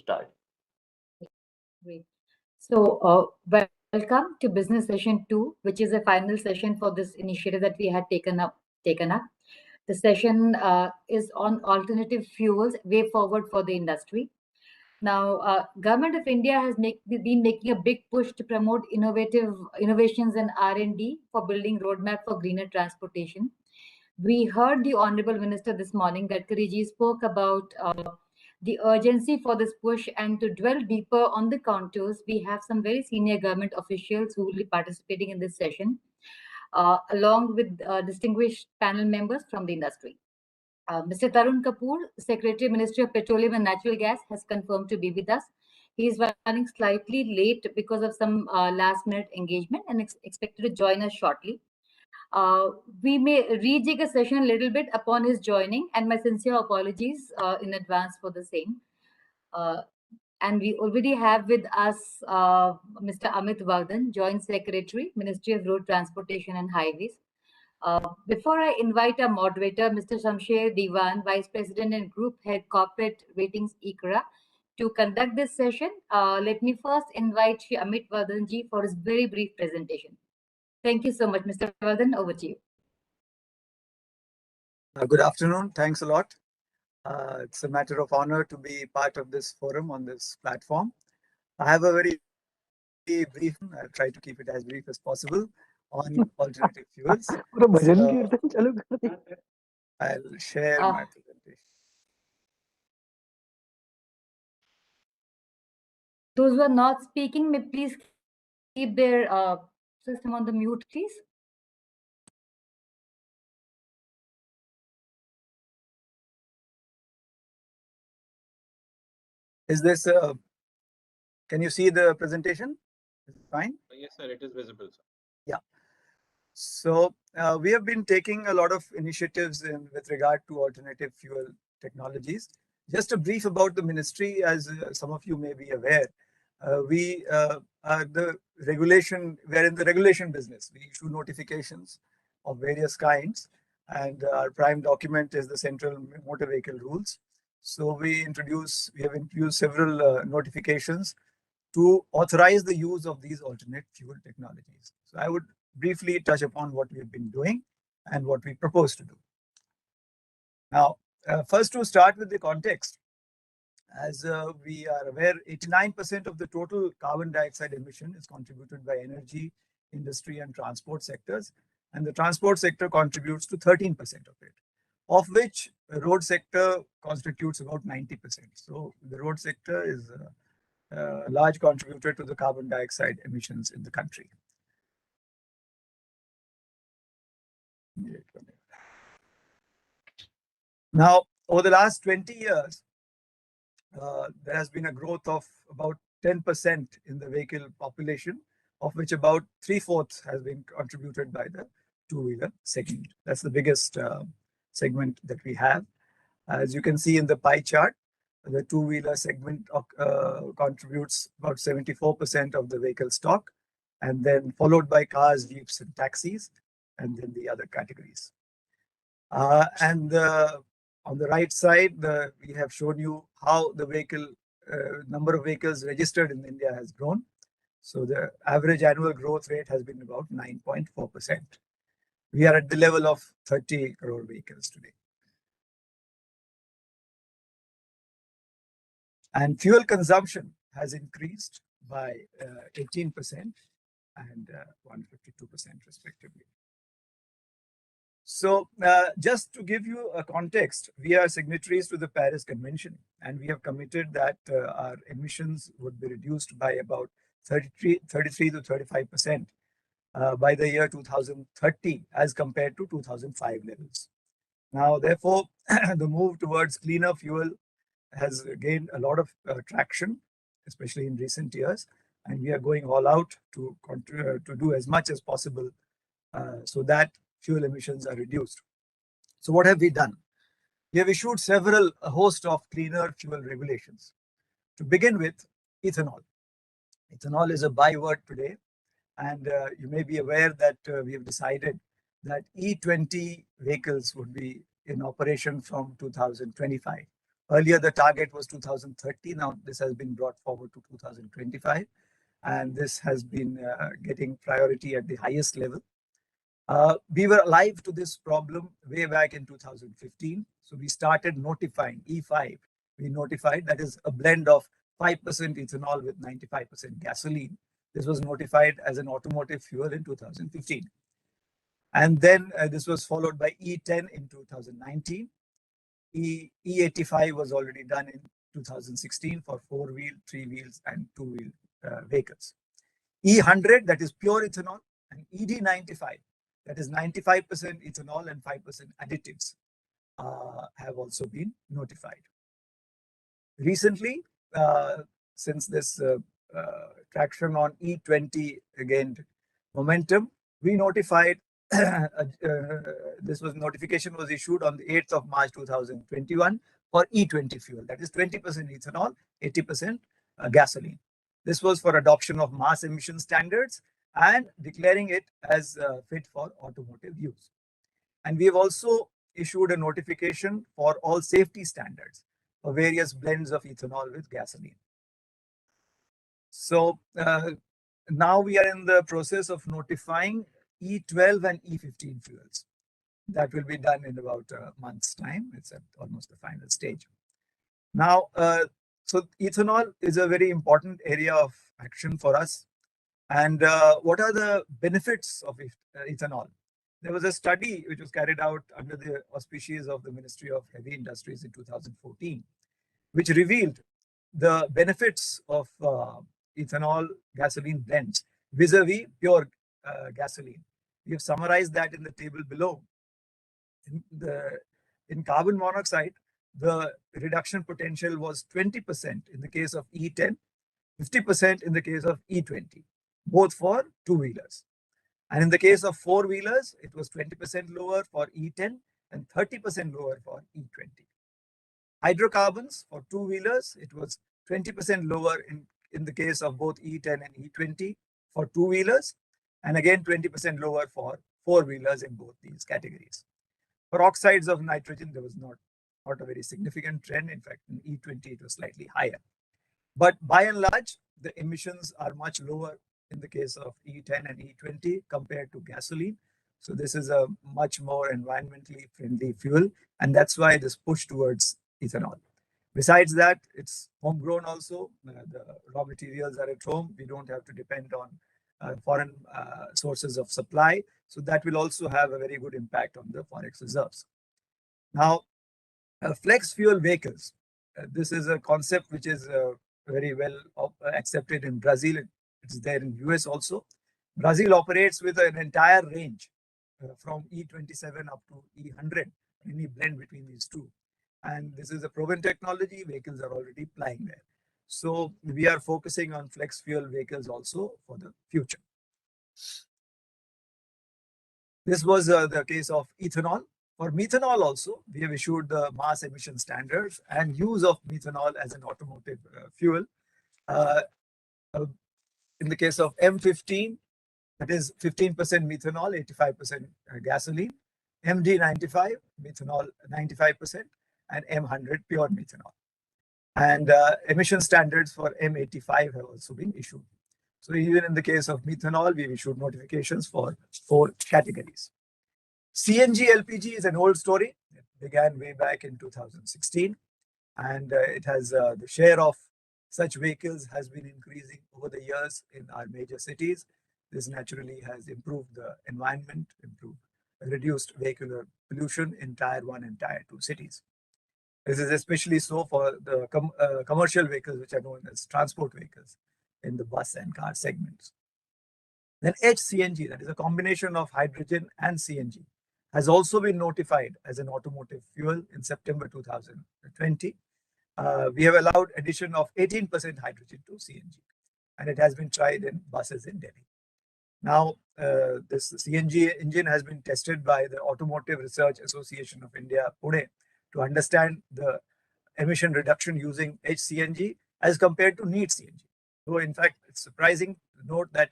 start. Great. So, welcome to Business Session 2, which is a final session for this initiative that we had taken up. The session is on alternative fuels, way forward for the industry. Now, Government of India has been making a big push to promote innovations and R&D for building roadmap for greener transportation. We heard the Honorable Minister this morning, Gadkari ji, spoke about the urgency for this push, and to dwell deeper on the contours, we have some very senior government officials who will be participating in this session, along with distinguished panel members from the industry. Mr. Tarun Kapoor, Secretary, Ministry of Petroleum and Natural Gas, has confirmed to be with us. He is running slightly late because of some last-minute engagement and expected to join us shortly. We may rejig a session a little bit upon his joining, and my sincere apologies in advance for the same. And we already have with us Mr. Amit Vardhan, Joint Secretary, Ministry of Road Transportation and Highways. Before I invite our moderator, Mr. Shamsher Diwan, Vice President and Group Head Corporate Ratings ICRA, to conduct this session, let me first invite Shri Amit Vardhan ji for his very brief presentation. Thank you so much, Mr. Vardhan. Over to you. Good afternoon. Thanks a lot. It's a matter of honor to be part of this forum on this platform. I have a very brief, I'll try to keep it as brief as possible, on alternative fuels. So, I'll share my presentation. Those who are not speaking, may please keep their system on the mute, please. Is this, can you see the presentation? Fine? Yes, sir, it is visible, sir. Yeah. So we have been taking a lot of initiatives with regard to alternative fuel technologies. Just a brief about the ministry, as some of you may be aware. We are the regulation, we're in the regulation business. We issue notifications of various kinds, and our prime document is the Central Motor Vehicle Rules. So we have introduced several notifications to authorize the use of these alternate fuel technologies. So I would briefly touch upon what we've been doing and what we propose to do. Now, first to start with the context, as we are aware, 89% of the total carbon dioxide emission is contributed by energy, industry, and transport sectors, and the transport sector contributes to 13% of it, of which the road sector constitutes about 90%. So the road sector is a large contributor to the carbon dioxide emissions in the country. Now, over the last 20 years, there has been a growth of about 10% in the vehicle population, of which about 3/4 has been contributed by the two-wheeler segment. That's the biggest segment that we have. As you can see in the pie chart, the two-wheeler segment contributes about 74% of the vehicle stock, and then followed by cars, jeeps, and taxis, and then the other categories. On the right side, we have shown you how the vehicle number of vehicles registered in India has grown. So the average annual growth rate has been about 9.4%. We are at the level of 30 crore vehicles today. And fuel consumption has increased by 18% and 152% respectively. So just to give you a context, we are signatories to the Paris Convention, and we have committed that our emissions would be reduced by about 33 to 35% by the year 2030 as compared to 2005 levels. Now, therefore, the move towards cleaner fuel has gained a lot of traction, especially in recent years, and we are going all out to do as much as possible so that fuel emissions are reduced. So what have we done? We have issued a host of cleaner fuel regulations. To begin with, ethanol. Ethanol is a byword today, and you may be aware that we have decided that E20 vehicles would be in operation from 2025. Earlier, the target was 2030. Now, this has been brought forward to 2025. And this has been getting priority at the highest level. We were alive to this problem way back in 2015. So we started notifying E5. We notified, that is a blend of 5% ethanol with 95% gasoline. This was notified as an automotive fuel in 2015. And then this was followed by E10 in 2019. E85 was already done in 2016 for 4-wheel, 3-wheels, and 2-wheel vehicles. E100, that is pure ethanol, and ED95, that is 95% ethanol and 5% additives, have also been notified. Recently, since this traction on E20 gained momentum, we notified, notification was issued on the 8th of March 2021 for E20 fuel, that is 20% ethanol, 80% gasoline. This was for adoption of mass emission standards and declaring it as fit for automotive use. And we have also issued a notification for all safety standards for various blends of ethanol with gasoline. So now we are in the process of notifying E12 and E15 fuels. That will be done in about a month's time. It's at almost the final stage. Now, so ethanol is a very important area of action for us. And what are the benefits of ethanol? There was a study which was carried out under the auspices of the Ministry of Heavy Industries in 2014, which revealed the benefits of ethanol gasoline blends vis-a-vis pure gasoline. We have summarized that in the table below. In carbon monoxide, the reduction potential was 20% in the case of E10, 50% in the case of E20, both for two-wheelers. And in the case of four-wheelers, it was 20% lower for E10 and 30% lower for E20. Hydrocarbons for two-wheelers, it was 20% lower in the case of both E10 and E20 for two-wheelers, and again 20% lower for four-wheelers in both these categories. For oxides of nitrogen, there was not a very significant trend. In fact, in E20, it was slightly higher. But by and large, the emissions are much lower in the case of E10 and E20 compared to gasoline. So this is a much more environmentally friendly fuel, and that's why this push towards ethanol. Besides that, it's homegrown also. The raw materials are at home. We don't have to depend on foreign sources of supply. So that will also have a very good impact on the forex reserves. Now, flex fuel vehicles. This is a concept which is very well accepted in Brazil. It's there in US also. Brazil operates with an entire range from E27 up to E100, any blend between these two. And this is a proven technology. Vehicles are already plying there. So we are focusing on flex fuel vehicles also for the future. This was the case of ethanol. For methanol also, we have issued the mass emission standards and use of methanol as an automotive fuel. In the case of M15, that is 15% methanol, 85% gasoline. MD95, methanol 95%, and M100, pure methanol. And emission standards for M85 have also been issued. So even in the case of methanol, we've issued notifications for 4 categories. Cng Lpg is an old story. It began way back in 2016, and it has the share of such vehicles has been increasing over the years in our major cities. This naturally has improved the environment, reduced vehicular pollution in Tier 1 and Tier 2 cities. This is especially so for the commercial vehicles, which are known as transport vehicles in the bus and car segments. Then HCNG, that is a combination of hydrogen and CNG, has also been notified as an automotive fuel in September 2020. We have allowed addition of 18% hydrogen to CNG, and it has been tried in buses in Delhi. Now, this CNG engine has been tested by the Automotive Research Association of India, Pune, to understand the emission reduction using HCNG as compared to neat CNG. So, in fact, it's surprising to note that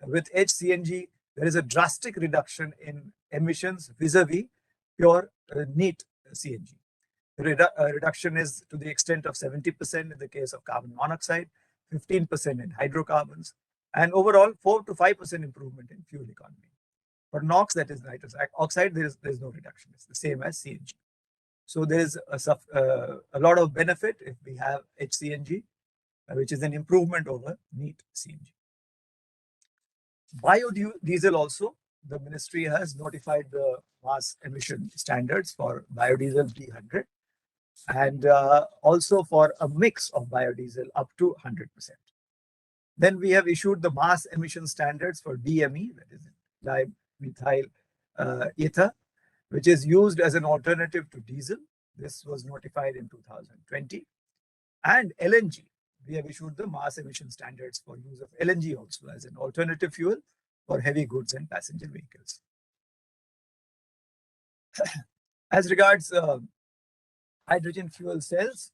with HCNG, there is a drastic reduction in emissions vis-a-vis pure neat CNG. reduction is to the extent of 70% in the case of carbon monoxide, 15% in hydrocarbons, and overall 4 to 5% improvement in fuel economy. For NOx, that is nitrous oxide, there is no reduction. It's the same as CNG. So there is a lot of benefit if we have HCNG, which is an improvement over neat CNG. Biodiesel also, the ministry has notified the mass emission standards for biodiesel B100 and also for a mix of biodiesel up to 100%. Then we have issued the mass emission standards for DME, that is dimethyl ether, which is used as an alternative to diesel. This was notified in 2020. And LNG, we have issued the mass emission standards for use of LNG also as an alternative fuel for heavy goods and passenger vehicles. As regards hydrogen fuel cells,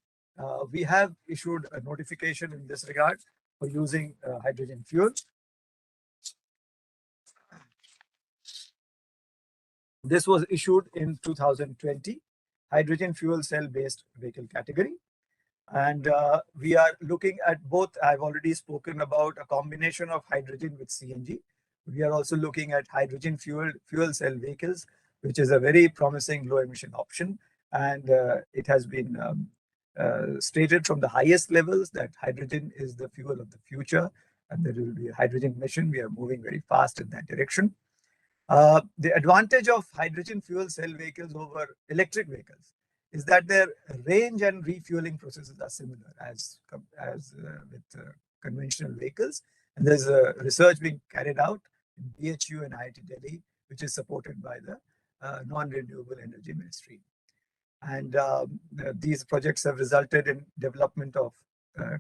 we have issued a notification in this regard for using hydrogen fuel. This was issued in 2020, hydrogen fuel cell based vehicle category. And we are looking at both. I've already spoken about a combination of hydrogen with CNG. We are also looking at hydrogen fuel cell vehicles, which is a very promising low emission option. And it has been stated from the highest levels that hydrogen is the fuel of the future, and there will be a hydrogen mission. We are moving very fast in that direction. The advantage of hydrogen fuel cell vehicles over electric vehicles is that their range and refueling processes are similar as with conventional vehicles. And there's research being carried out in BHU and IIT Delhi, which is supported by the Non-Renewable Energy Ministry. And these projects have resulted in development of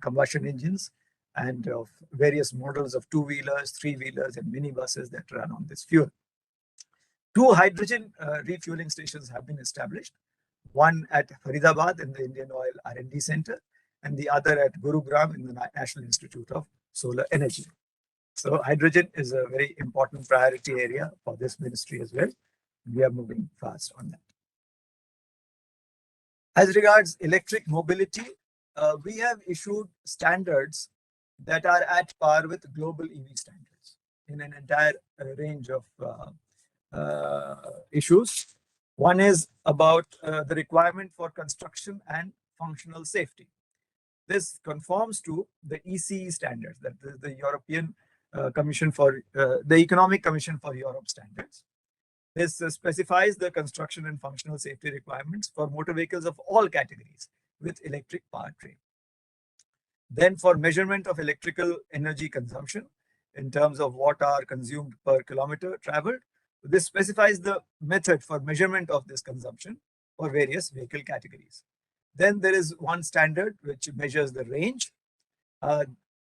combustion engines and of various models of two-wheelers, three-wheelers, and minibuses that run on this fuel. 2 hydrogen refueling stations have been established, one at Faridabad in the Indian Oil R&D Center, and the other at Gurugram in the National Institute of Solar Energy. So hydrogen is a very important priority area for this ministry as well. We are moving fast on that. As regards electric mobility, we have issued standards that are at par with global EV standards in an entire range of issues. One is about the requirement for construction and functional safety. This conforms to the ECE standards, that is the European Commission for the Economic Commission for Europe standards. This specifies the construction and functional safety requirements for motor vehicles of all categories with electric powertrain. Then for measurement of electrical energy consumption in terms of watt-hour consumed per kilometer traveled, this specifies the method for measurement of this consumption for various vehicle categories. Then there is one standard which measures the range.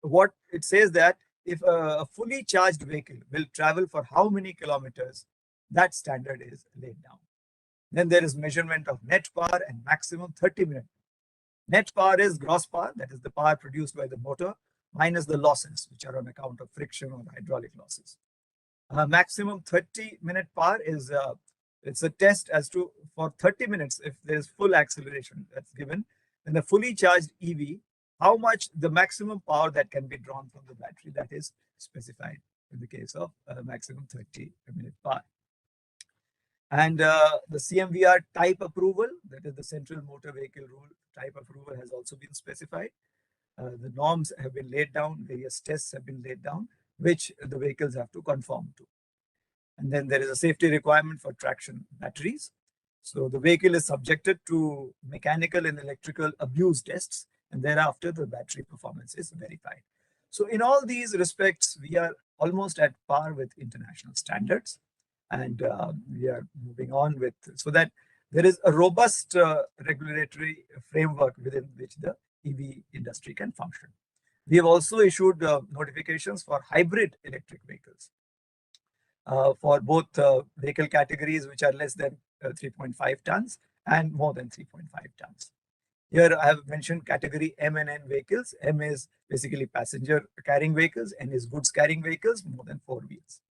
What it says that if a fully charged vehicle will travel for how many kilometers, that standard is laid down. Then there is measurement of net power and maximum 30-minute. Net power is gross power, that is the power produced by the motor, minus the losses, which are on account of friction or hydraulic losses. Maximum 30-minute power is it's a test as to for 30 minutes, if there is full acceleration that's given, then a fully charged EV, how much the maximum power that can be drawn from the battery, that is specified in the case of maximum 30-minute power. And the CMVR type approval, that is the Central Motor Vehicle Rule type approval, has also been specified. The norms have been laid down, various tests have been laid down, which the vehicles have to conform to. And then there is a safety requirement for traction batteries. So the vehicle is subjected to mechanical and electrical abuse tests, and thereafter the battery performance is verified. So in all these respects, we are almost at par with international standards. And we are moving on with, so that there is a robust regulatory framework within which the EV industry can function. We have also issued notifications for hybrid electric vehicles for both vehicle categories which are less than 3.5 tons and more than 3.5 tons. Here I have mentioned category M and N vehicles. M is basically passenger carrying vehicles, N is goods carrying vehicles more than 4 wheels.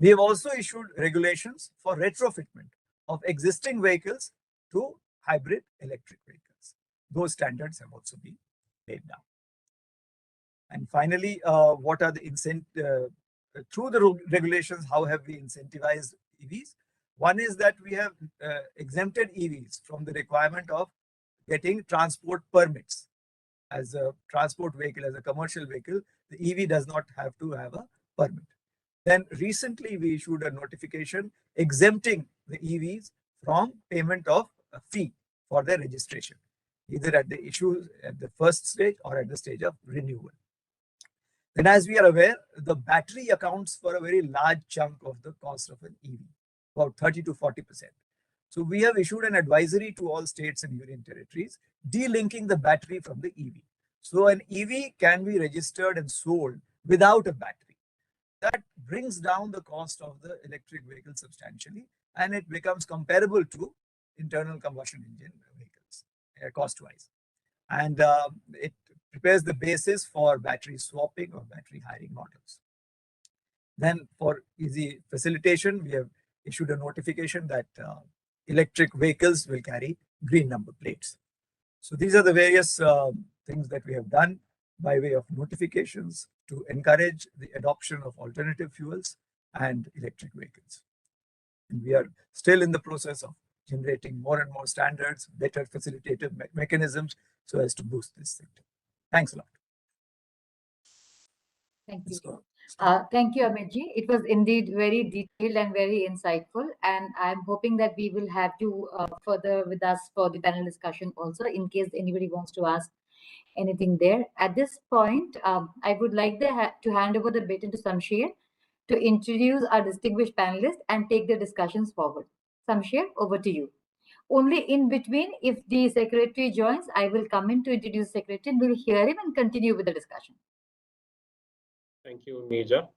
We have also issued regulations for retrofitment of existing vehicles to hybrid electric vehicles. Those standards have also been laid down. And finally, what are the through the regulations, how have we incentivized EVs? One is that we have exempted EVs from the requirement of getting transport permits. As a transport vehicle, as a commercial vehicle, the EV does not have to have a permit. Then recently we issued a notification exempting the EVs from payment of a fee for their registration, either at the issue at the first stage or at the stage of renewal. Then, as we are aware, the battery accounts for a very large chunk of the cost of an EV, about 30 to 40%. So we have issued an advisory to all states and union territories, delinking the battery from the EV. So an EV can be registered and sold without a battery. That brings down the cost of the electric vehicle substantially, and it becomes comparable to internal combustion engine vehicles, cost-wise. And it prepares the basis for battery swapping or battery hiring models. Then for easy facilitation, we have issued a notification that electric vehicles will carry green number plates. So these are the various things that we have done by way of notifications to encourage the adoption of alternative fuels and electric vehicles. And we are still in the process of generating more and more standards, better facilitative mechanisms so as to boost this sector. Thanks a lot. Thank you. Thank you, Amitji. It was indeed very detailed and very insightful. And I'm hoping that we will have you further with us for the panel discussion also, in case anybody wants to ask anything there. At this point, I would like to hand over the baton to Samsher to introduce our distinguished panelists and take the discussions forward. Samsher, over to you. Only in between, if the secretary joins, I will come in to introduce the secretary and we'll hear him and continue with the discussion. Thank you, Neja.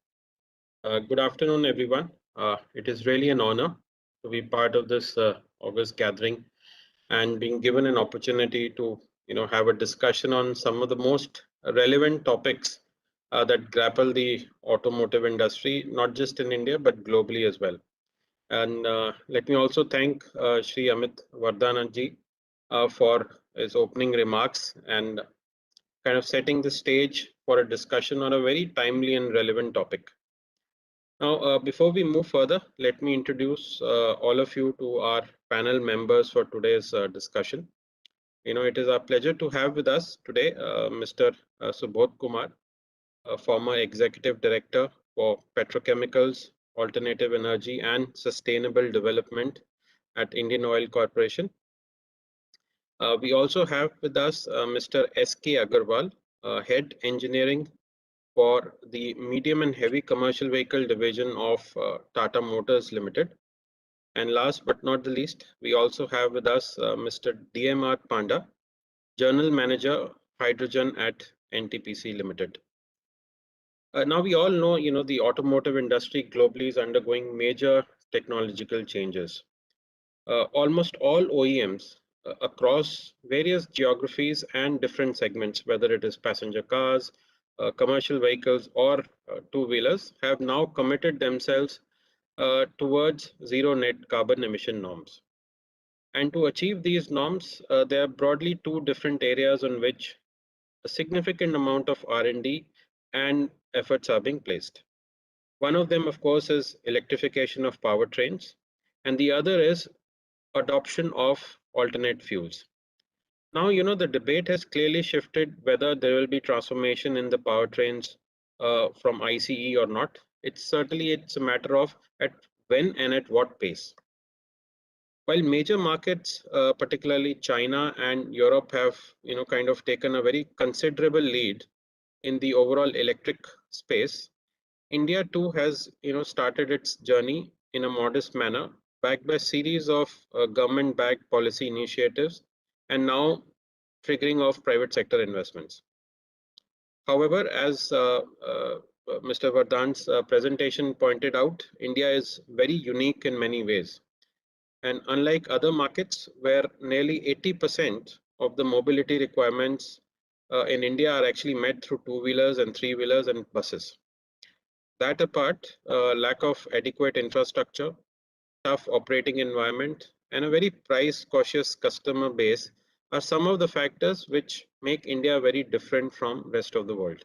Good afternoon, everyone. It is really an honor to be part of this August gathering and being given an opportunity to have a discussion on some of the most relevant topics that grapple the automotive industry, not just in India, but globally as well. And let me also thank Shri Amit Vardhananji for his opening remarks and kind of setting the stage for a discussion on a very timely and relevant topic. Now, before we move further, let me introduce all of you to our panel members for today's discussion. It is our pleasure to have with us today Mr. Subodh Kumar, a former Executive Director for Petrochemicals, Alternative Energy and Sustainable Development at Indian Oil Corporation. We also have with us Mr. S.K. Agarwal, Head Engineering for the Medium and Heavy Commercial Vehicle Division of Tata Motors Limited. And last but not the least, we also have with us Mr. DMR Panda, General Manager, Hydrogen at NTPC Limited. Now we all know, the automotive industry globally is undergoing major technological changes. Almost all OEMs across various geographies and different segments, whether it is passenger cars, commercial vehicles or two-wheelers, have now committed themselves towards zero net carbon emission norms. And to achieve these norms, there are broadly two different areas on which a significant amount of R&D and efforts are being placed. One of them, of course, is electrification of powertrains, and the other is adoption of alternate fuels. Now, the debate has clearly shifted whether there will be transformation in the powertrains from ICE or not. It's a matter of at when and at what pace. While major markets, particularly China and Europe, have kind of taken a very considerable lead in the overall electric space, India too has started its journey in a modest manner, backed by a series of government-backed policy initiatives and now triggering of private sector investments. However, as Mr. Vardhan's presentation pointed out, India is very unique in many ways. And unlike other markets where nearly 80% of the mobility requirements in India are actually met through two-wheelers and three-wheelers and buses. That apart, lack of adequate infrastructure, tough operating environment, and a very price cautious customer base are some of the factors which make India very different from rest of the world.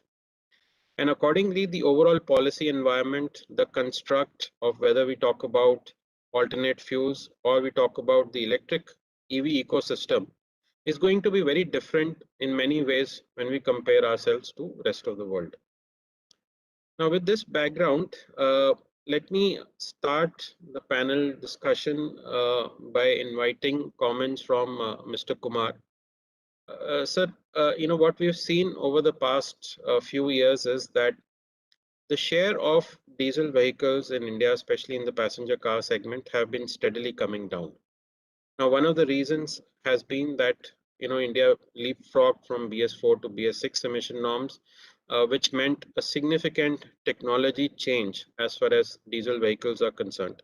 And accordingly, the overall policy environment, the construct of whether we talk about alternate fuels or we talk about the electric EV ecosystem is going to be very different in many ways when we compare ourselves to rest of the world. Now, with this background, let me start the panel discussion by inviting comments from Mr. Kumar. Sir, what we've seen over the past few years is that the share of diesel vehicles in India, especially in the passenger car segment, have been steadily coming down. Now, one of the reasons has been that India leapfrogged from BS4 to BS6 emission norms, which meant a significant technology change as far as diesel vehicles are concerned.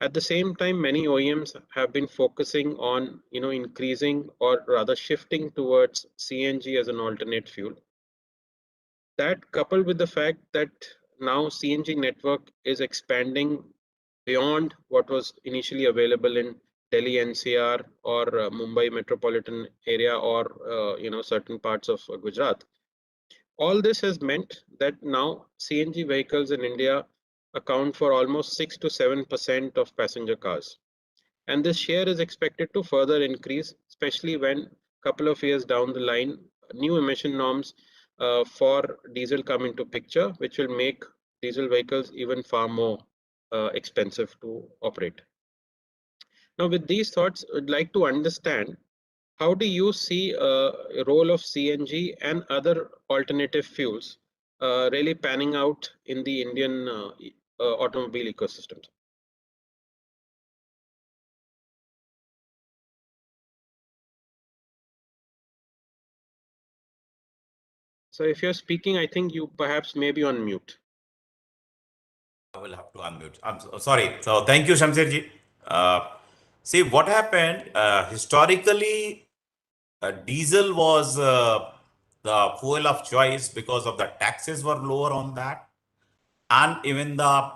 At the same time, many OEMs have been focusing on increasing or rather shifting towards CNG as an alternate fuel. That coupled with the fact that now CNG network is expanding beyond what was initially available in Delhi NCR or Mumbai metropolitan area or certain parts of Gujarat. All this has meant that now CNG vehicles in India account for almost 6 to 7% of passenger cars. And this share is expected to further increase, especially when a couple of years down the line, new emission norms for diesel come into picture, which will make diesel vehicles even far more expensive to operate. Now, with these thoughts, I'd like to understand how do you see a role of CNG and other alternative fuels really panning out in the Indian automobile ecosystem? So if you're speaking, I think you perhaps may be on mute. I will have to unmute. I'm sorry. So thank you, Shamsherji. See what happened historically, diesel was the fuel of choice because of the taxes were lower on that. And even the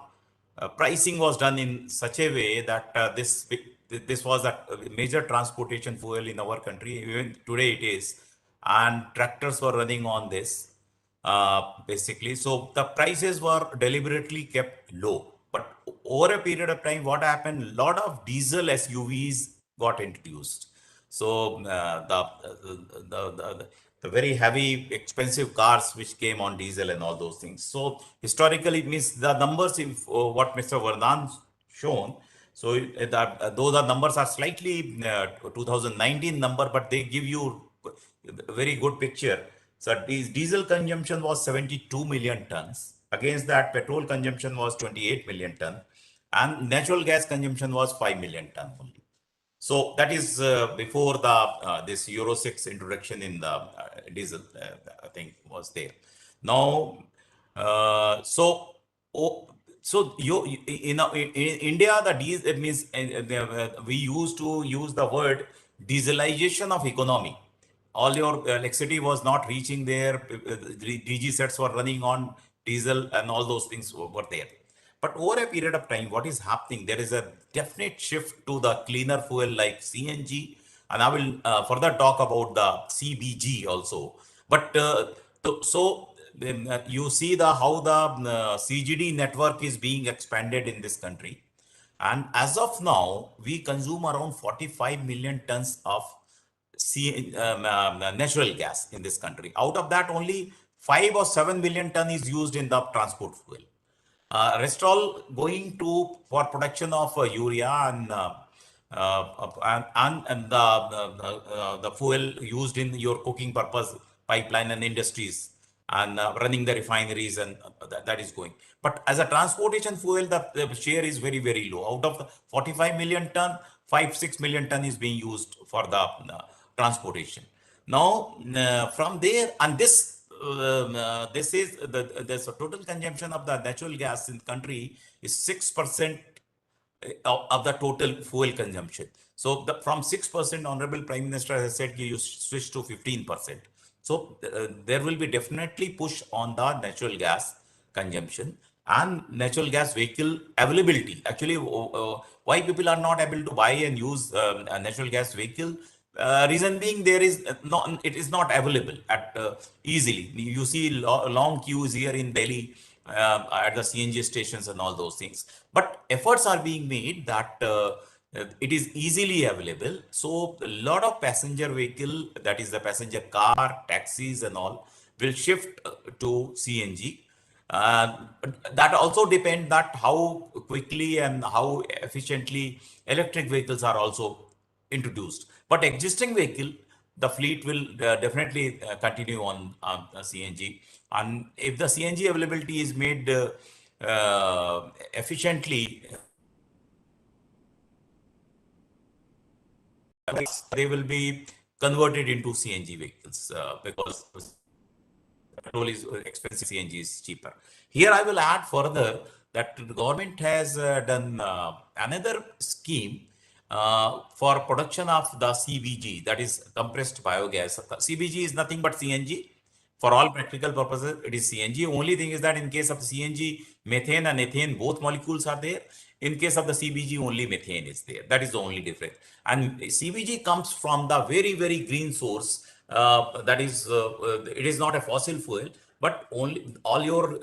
pricing was done in such a way that this was a major transportation fuel in our country. Even today it is. And tractors were running on this. Basically, so the prices were deliberately kept low. But over a period of time, what happened? A lot of diesel SUVs got introduced. So the very heavy, expensive cars which came on diesel and all those things. So historically, it means the numbers, if what Mr. Vardhan shown. So those are numbers are slightly 2019 number, but they give you a very good picture. So diesel consumption was 72 million tons. Against that, petrol consumption was 28 million ton, and natural gas consumption was 5 million ton only. So that is before the this Euro 6 introduction in the diesel, I think was there. Now, so you in India, the diesel, it means we used to use the word dieselization of economy. All your electricity was not reaching there. DG sets were running on diesel and all those things were there. But over a period of time, what is happening? There is a definite shift to the cleaner fuel like CNG. And I will further talk about the CBG also. But you see how the CGD network is being expanded in this country. And as of now, we consume around 45 million tons of natural gas in this country. Out of that, only 5 or 7 million ton is used in the transport fuel. Rest all going to for production of urea and the fuel used in your cooking purpose, pipeline and industries, and running the refineries, and that is going. But as a transportation fuel, the share is very, very low. Out of the 45 million ton, 5-6 million ton is being used for the transportation. Now, from there, and this is the total consumption of the natural gas in the country is 6% of the total fuel consumption. So from 6%, Honorable Prime Minister has said you switch to 15%. So there will be definitely push on the natural gas consumption. and natural gas vehicle availability. Actually, why people are not able to buy and use a natural gas vehicle? Reason being, there is not, it is not available at easily. You see long queues here in Delhi at the CNG stations and all those things. But efforts are being made that it is easily available. So a lot of passenger vehicle, that is the passenger car, taxis and all, will shift to CNG. That also depends that how quickly and how efficiently electric vehicles are also introduced. But existing vehicle, the fleet will definitely continue on CNG. And if the CNG availability is made efficiently, they will be converted into CNG vehicles because petrol is expensive, CNG is cheaper. Here I will add further that the government has done another scheme for production of the CBG, that is compressed biogas. CBG is nothing but CNG. For all practical purposes, it is CNG. Only thing is that in case of CNG, methane and ethane, both molecules are there. In case of the CBG, only methane is there. That is the only difference. And CBG comes from the very, very green source. That is, it is not a fossil fuel, but only all your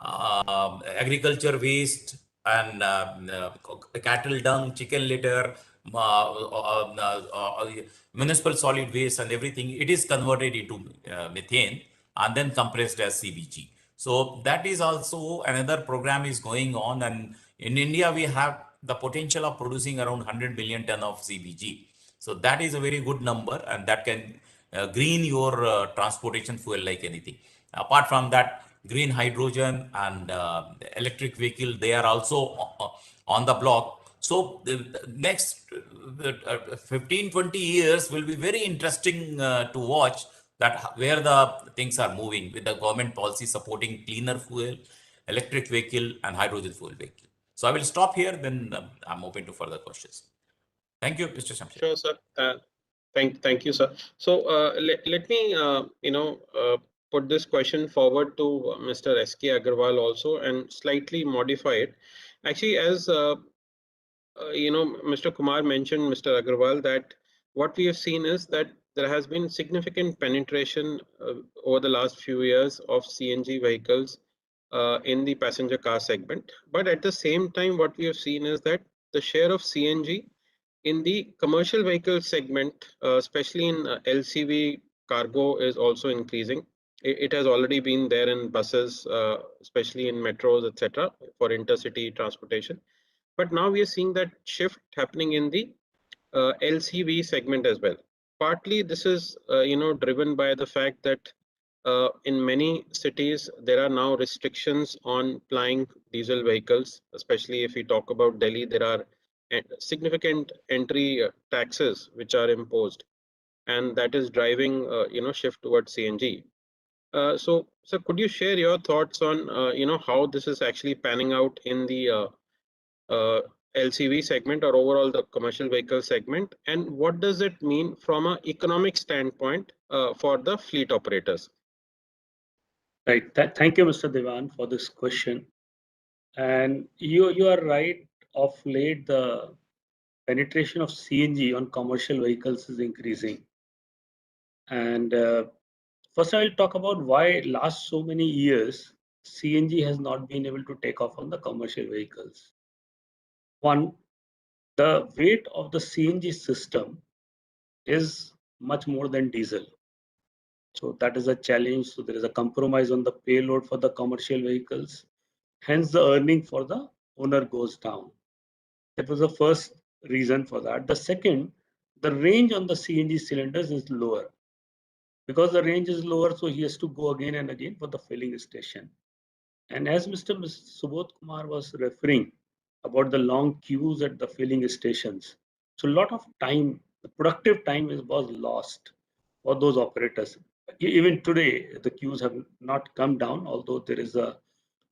agriculture waste and cattle dung, chicken litter, municipal solid waste and everything, it is converted into methane and then compressed as CBG. So that is also another program is going on, and in India we have the potential of producing around 100 million ton of CBG. So that is a very good number, and that can green your transportation fuel like anything. Apart from that, green hydrogen and electric vehicle, they are also on the block. So the next 15-20 years will be very interesting to watch that where the things are moving with the government policy supporting cleaner fuel, electric vehicle and hydrogen fuel vehicle. So I will stop here, then I'm open to further questions. Thank you, Mr. Shamsher. Sure, sir. Thank you, sir. So let me put this question forward to Mr. S.K. Agarwal also and slightly modify it. Actually, as Mr. Kumar mentioned, Mr. Agarwal, that what we have seen is that there has been significant penetration over the last few years of CNG vehicles in the passenger car segment. But at the same time, what we have seen is that the share of CNG in the commercial vehicle segment, especially in LCV cargo, is also increasing. It has already been there in buses, especially in metros, etc., for intercity transportation. But now we are seeing that shift happening in the LCV segment as well. Partly this is driven by the fact that in many cities there are now restrictions on plying diesel vehicles, especially if we talk about Delhi. There are significant entry taxes which are imposed, and that is driving shift towards CNG. So could you share your thoughts on how this is actually panning out in the LCV segment or overall the commercial vehicle segment, and what does it mean from an economic standpoint for the fleet operators? Right. Thank you, Mr. Devan, for this question. And you are right. Of late, the penetration of CNG on commercial vehicles is increasing. And first, I will talk about why last so many years CNG has not been able to take off on the commercial vehicles. One, the weight of the CNG system is much more than diesel. So that is a challenge. So there is a compromise on the payload for the commercial vehicles. Hence, the earning for the owner goes down. That was the first reason for that. The second, the range on the CNG cylinders is lower. Because the range is lower, so he has to go again and again for the filling station. And as Mr. Subodh Kumar was referring about the long queues at the filling stations, so a lot of time, the productive time was lost for those operators. Even today, the queues have not come down, although there is a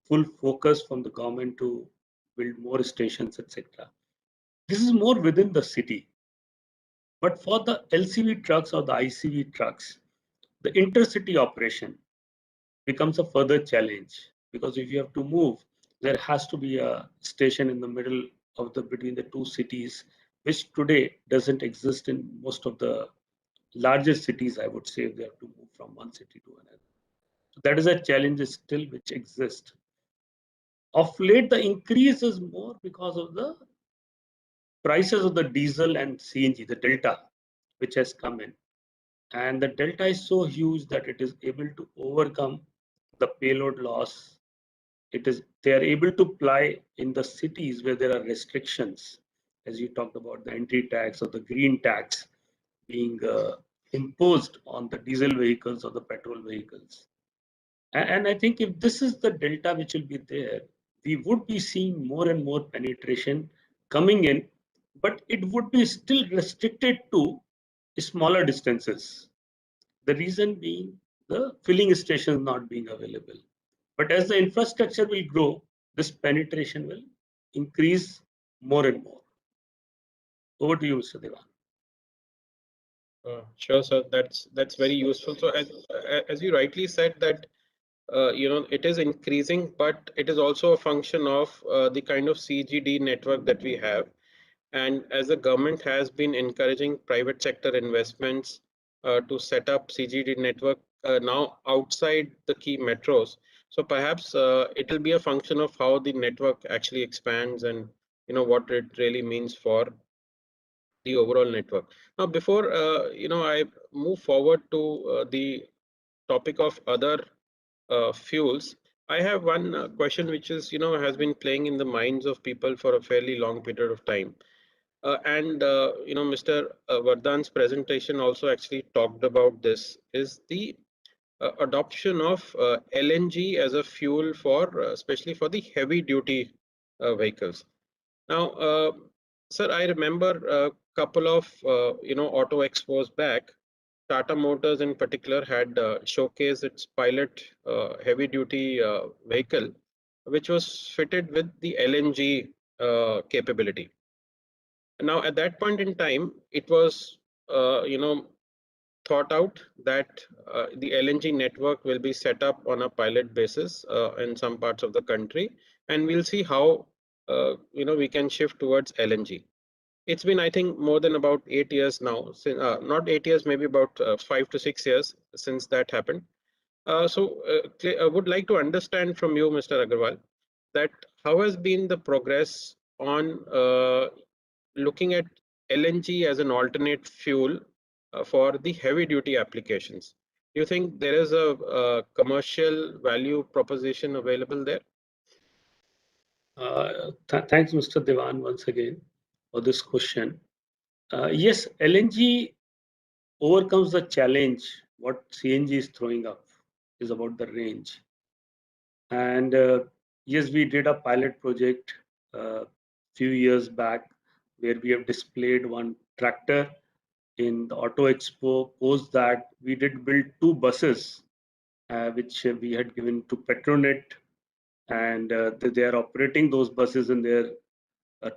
full focus from the government to build more stations, etc. This is more within the city. But for the LCV trucks or the ICV trucks, the intercity operation becomes a further challenge because if you have to move, there has to be a station in the middle of between the two cities, which today doesn't exist in most of the largest cities, I would say, if they have to move from one city to another. So that is a challenge still which exists. Of late, the increase is more because of the prices of the diesel and CNG, the delta, which has come in. And the delta is so huge that it is able to overcome the payload loss. They are able to ply in the cities where there are restrictions, as you talked about the entry tax or the green tax being imposed on the diesel vehicles or the petrol vehicles. And I think if this is the delta which will be there, we would be seeing more and more penetration coming in, but it would be still restricted to smaller distances. The reason being the filling stations not being available. But as the infrastructure will grow, this penetration will increase more and more. Over to you, Mr. Devan. Sure, sir. That's very useful. So as you rightly said that it is increasing, but it is also a function of the kind of CGD network that we have. And as the government has been encouraging private sector investments to set up CGD network now outside the key metros. So perhaps it will be a function of how the network actually expands and what it really means for the overall network. Now, before I move forward to the topic of other fuels, I have one question which is has been playing in the minds of people for a fairly long period of time. Mr. Vardhan's presentation also actually talked about this, is the adoption of LNG as a fuel for especially for the heavy duty vehicles. Now, sir, I remember a couple of auto expos back, Tata Motors in particular had showcased its pilot heavy duty vehicle, which was fitted with the LNG capability. Now, at that point in time, it was thought out that the LNG network will be set up on a pilot basis in some parts of the country, and we'll see how we can shift towards LNG. It's been, I think, more than about 8 years now, not 8 years, maybe about 5 to 6 years since that happened. So I would like to understand from you, Mr. Agarwal, that how has been the progress on looking at LNG as an alternate fuel for the heavy duty applications. Do you think there is a commercial value proposition available there? Thanks, Mr. Devan, once again for this question. Yes, LNG overcomes the challenge what CNG is throwing up is about the range. And yes, we did a pilot project a few years back where we have displayed one tractor in the Auto Expo. Post that, we did build 2 buses, which we had given to Petronet, and they are operating those buses in their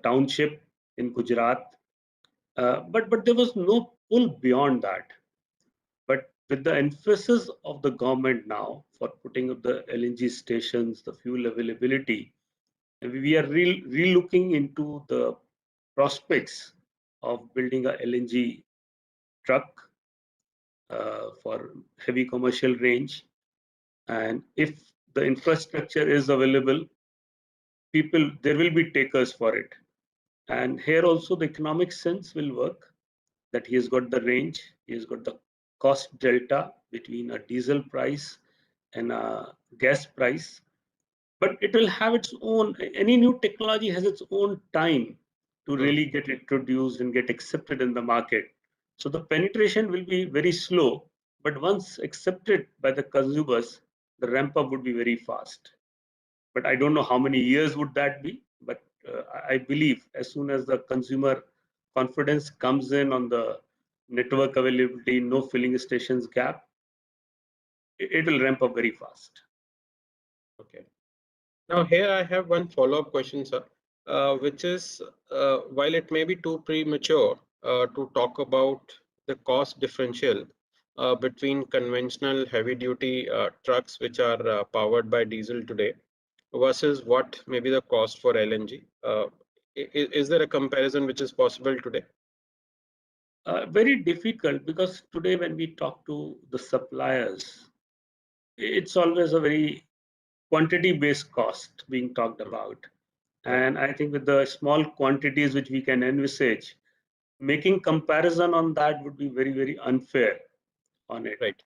township in Gujarat. But there was no pull beyond that. But with the emphasis of the government now for putting up the LNG stations, the fuel availability, we are re-looking into the prospects of building a LNG truck for heavy commercial range. And if the infrastructure is available, there will be takers for it. And here also the economic sense will work, that he has got the range, he has got the cost delta between a diesel price and a gas price. But it will have its own, any new technology has its own time to really get introduced and get accepted in the market. So the penetration will be very slow, but once accepted by the consumers, the ramp up would be very fast. But I don't know how many years would that be, but I believe as soon as the consumer confidence comes in on the network availability, no filling stations gap, it will ramp up very fast. Okay. Now here I have one follow-up question, sir, which is while it may be too premature to talk about the cost differential, between conventional heavy-duty trucks, which are powered by diesel today, versus what may be the cost for LNG? Is there a comparison which is possible today? Very difficult, because today when we talk to the suppliers, it's always a very quantity-based cost being talked about. And I think with the small quantities which we can envisage, making comparison on that would be very, very unfair on it. Right.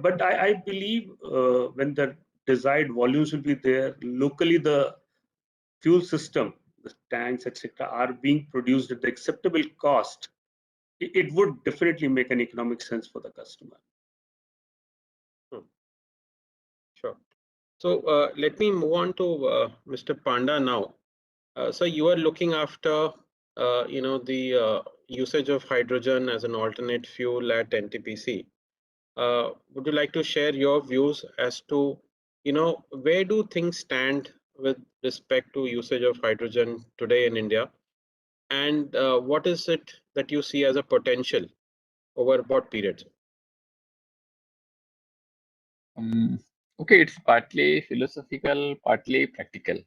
But I believe when the desired volumes will be there, locally the fuel system, the tanks, etc., are being produced at the acceptable cost, it would definitely make an economic sense for the customer. Sure. So let me move on to Mr. Panda now. So you are looking after, the usage of hydrogen as an alternate fuel at NTPC. Would you like to share your views as to, where do things stand with respect to usage of hydrogen today in India? And what is it that you see as a potential over what period? Okay, it's partly philosophical, partly practical.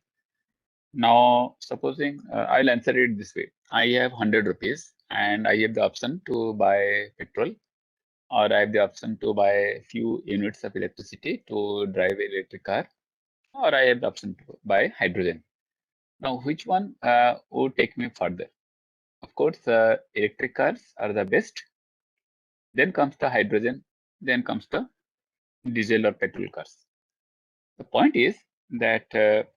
Now, supposing I'll answer it this way. I have 100 rupees and I have the option to buy petrol, or I have the option to buy a few units of electricity to drive an electric car, or I have the option to buy hydrogen. Now, which one would take me further? Of course, electric cars are the best. Then comes the hydrogen, then comes the diesel or petrol cars. The point is that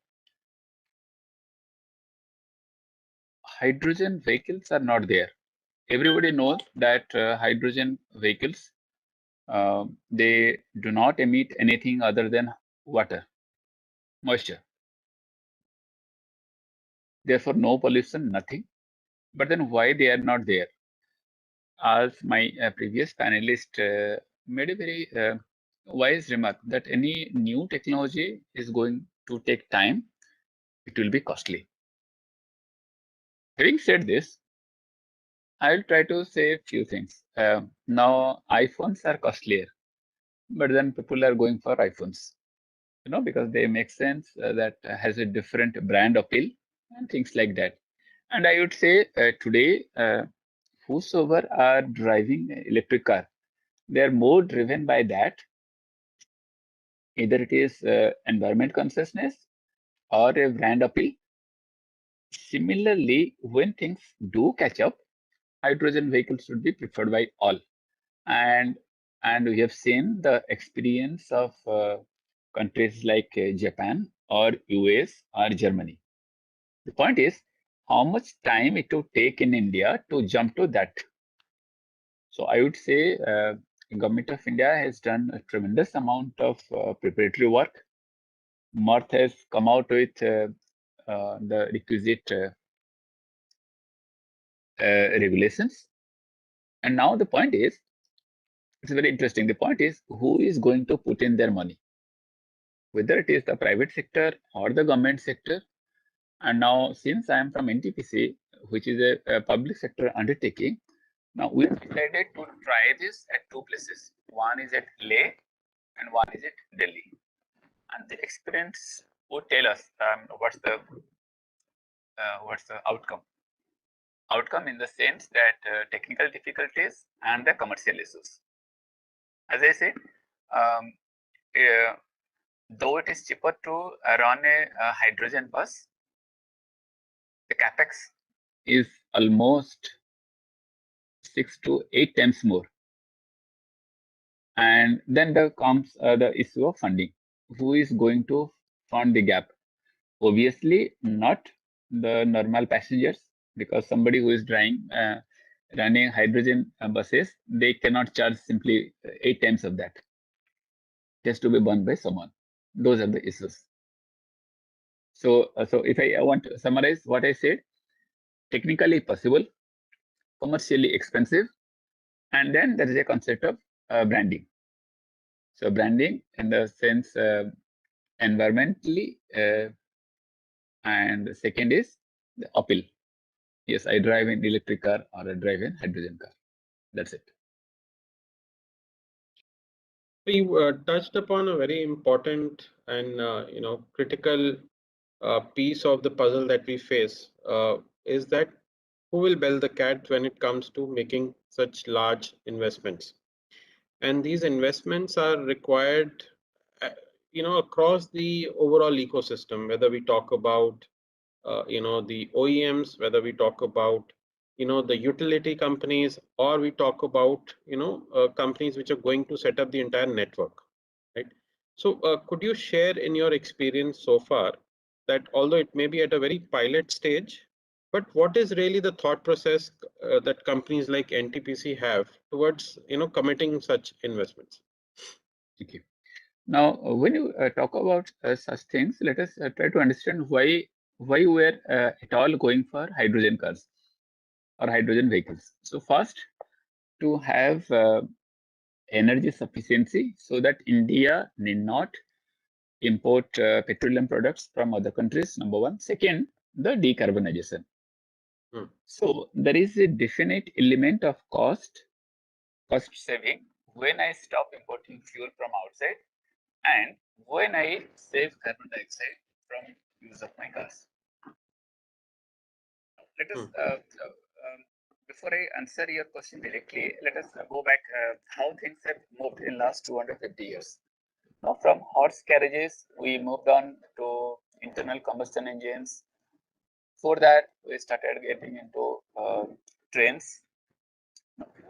hydrogen vehicles are not there. Everybody knows that hydrogen vehicles, they do not emit anything other than water, moisture. Therefore, no pollution, nothing. But then why they are not there? As my previous panelist made a very wise remark that any new technology is going to take time, it will be costly. Having said this, I'll try to say a few things. Now, iPhones are costlier, but then people are going for iPhones, because they make sense, that has a different brand appeal and things like that. And I would say today, whosoever are driving electric car, they are more driven by that. Either it is environment consciousness or a brand appeal. Similarly, when things do catch up, hydrogen vehicles should be preferred by all. And we have seen the experience of countries like Japan or US or Germany. The point is how much time it would take in India to jump to that. So I would say Government of India has done a tremendous amount of preparatory work. MART has come out with the requisite regulations. And now the point is, it's very interesting. The point is, who is going to put in their money? Whether it is the private sector or the government sector. And now, since I am from NTPC, which is a public sector undertaking, now we have decided to try this at two places. One is at Leh and one is at Delhi. And the experience would tell us what's the outcome. Outcome in the sense that technical difficulties and the commercial issues. As I said, though it is cheaper to run a hydrogen bus, the capex is almost 6 to 8 times more. And then there comes the issue of funding. Who is going to fund the gap? Obviously, not the normal passengers, because somebody who is running hydrogen buses, they cannot charge simply 8 times of that. It has to be borne by someone. Those are the issues. So if I want to summarize what I said, technically possible, commercially expensive, and then there is a concept of branding. So branding in the sense environmentally, and the second is the appeal. Yes, I drive an electric car or I drive a hydrogen car. That's it. You touched upon a very important and critical piece of the puzzle that we face, is that who will bell the cat when it comes to making such large investments. And these investments are required across the overall ecosystem, whether we talk about the OEMs, whether we talk about the utility companies, or we talk about companies which are going to set up the entire network, right? So could you share in your experience so far that although it may be at a very pilot stage, but what is really the thought process that companies like NTPC have towards committing such investments? Thank you. Now, when you talk about such things, let us try to understand why we're at all going for hydrogen cars or hydrogen vehicles. So first, to have energy sufficiency so that India need not import petroleum products from other countries, number one. Second, the decarbonization. So there is a definite element of cost saving when I stop importing fuel from outside and when I save carbon dioxide from use of my cars. Let us, before I answer your question directly, let us go back how things have moved in last 250 years. Now, from horse carriages, we moved on to internal combustion engines. For that, we started getting into trains.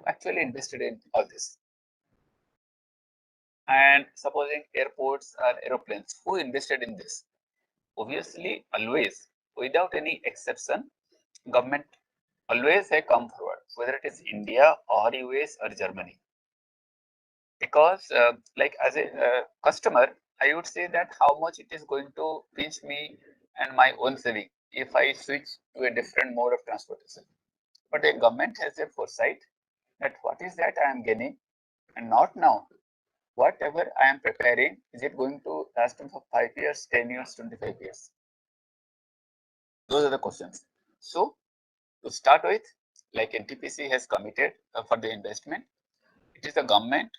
Actually invested in all this. And supposing airports or aeroplanes, who invested in this? Obviously, always, without any exception, government always have come forward, whether it is India or US or Germany. Because like as a customer, I would say that how much it is going to pinch me and my own saving if I switch to a different mode of transportation. But the government has a foresight that what is that I am gaining and not now. Whatever I am preparing, is it going to last for 5 years, 10 years, 25 years? Those are the questions. So to start with, like NTPC has committed for the investment, it is the government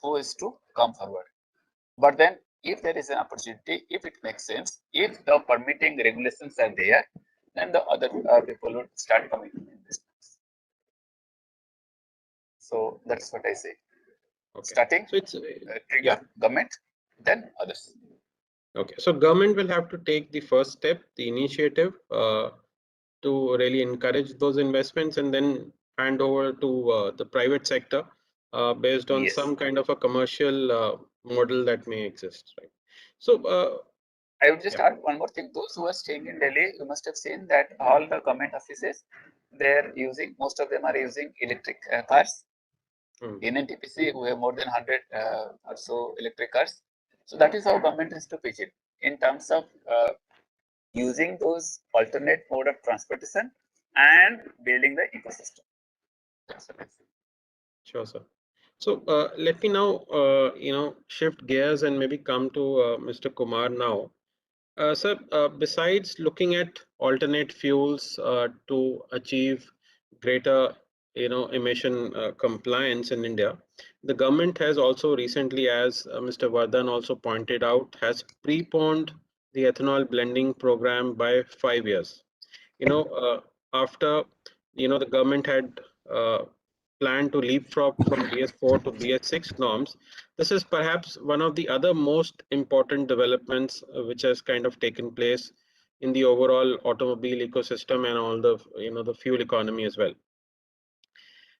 who is to come forward. But then if there is an opportunity, if it makes sense, if the permitting regulations are there, then the other people would start coming in investments. So that's what I say. Okay. Starting, so it's trigger government, then others. Okay, so government will have to take the first step, the initiative, to really encourage those investments, and then hand over to the private sector based on some kind of a commercial model that may exist, right? So I would just add one more thing. Those who are staying in Delhi, you must have seen that all the government offices, they're using, most of them are using electric cars. In NTPC, we have more than 100 or so electric cars. So that is how government has to pitch it in terms of using those alternate mode of transportation and building the ecosystem. That's what I see. Sure, sir. So let me now, shift gears and maybe come to Mr. Kumar now. Sir, besides looking at alternate fuels to achieve greater, emission compliance in India, the government has also recently, as Mr. Vardhan also pointed out, has preponed the ethanol blending program by 5 years. After the government had plan to leapfrog from BS4 to BS6 norms, this is perhaps one of the other most important developments which has kind of taken place in the overall automobile ecosystem and all the the fuel economy as well.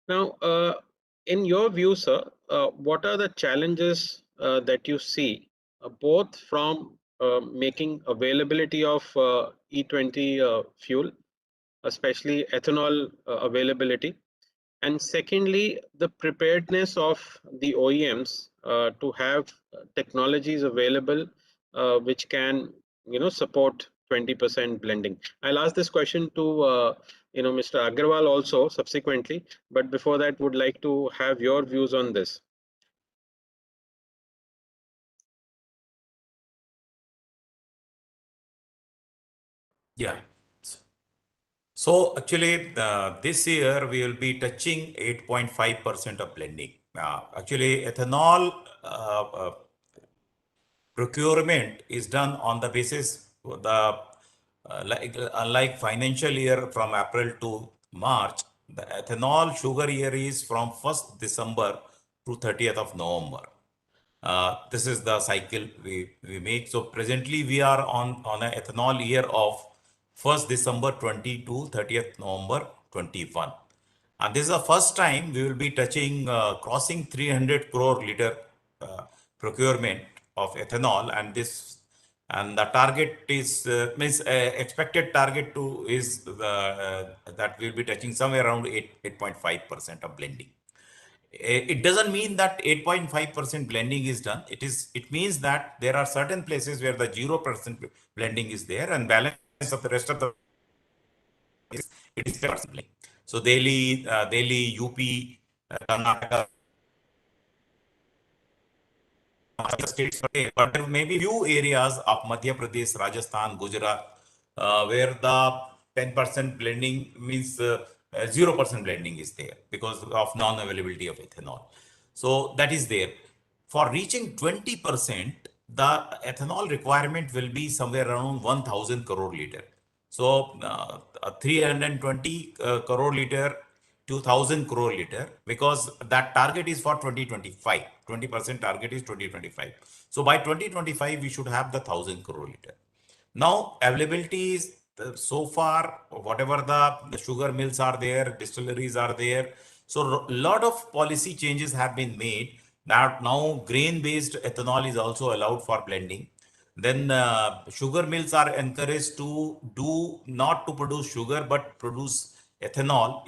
Now, in your view, sir, what are the challenges that you see both from making availability of E20 fuel, especially ethanol availability, and secondly, the preparedness of the OEMs to have technologies available which can, support 20% blending. I'll ask this question to, Mr. Agarwal also subsequently, but before that, would like to have your views on this. Yeah. So actually, this year we will be touching 8.5% of blending. Actually, ethanol procurement is done on the basis the unlike financial year from April to March, the ethanol sugar year is from 1st December to 30th of November. This is the cycle we make. So presently we are on an ethanol year of 1st December 20 to 30th November 21. And this is the first time we will be touching, crossing 300 crore liter procurement of ethanol, and the target is expected target to is that we'll be touching somewhere around 8.5% of blending. It doesn't mean that 8.5% blending is done. It means that there are certain places where the 0% blending is there, and balance of the rest of the it is 10% blending. So Delhi, UP, Karnataka, states, but there may be few areas of Madhya Pradesh, Rajasthan, Gujarat, where the 10% blending means 0% blending is there because of non-availability of ethanol. So that is there. For reaching 20%, the ethanol requirement will be somewhere around 1,000 crore liter. So 320 crore liter, 2,000 crore liter, because that target is for 2025. 20% target is 2025. So by 2025, we should have the 1,000 crore liter. Now, availability is so far, whatever the sugar mills are there, distilleries are there. So a lot of policy changes have been made. Now grain-based ethanol is also allowed for blending. Then sugar mills are encouraged to not to produce sugar, but produce ethanol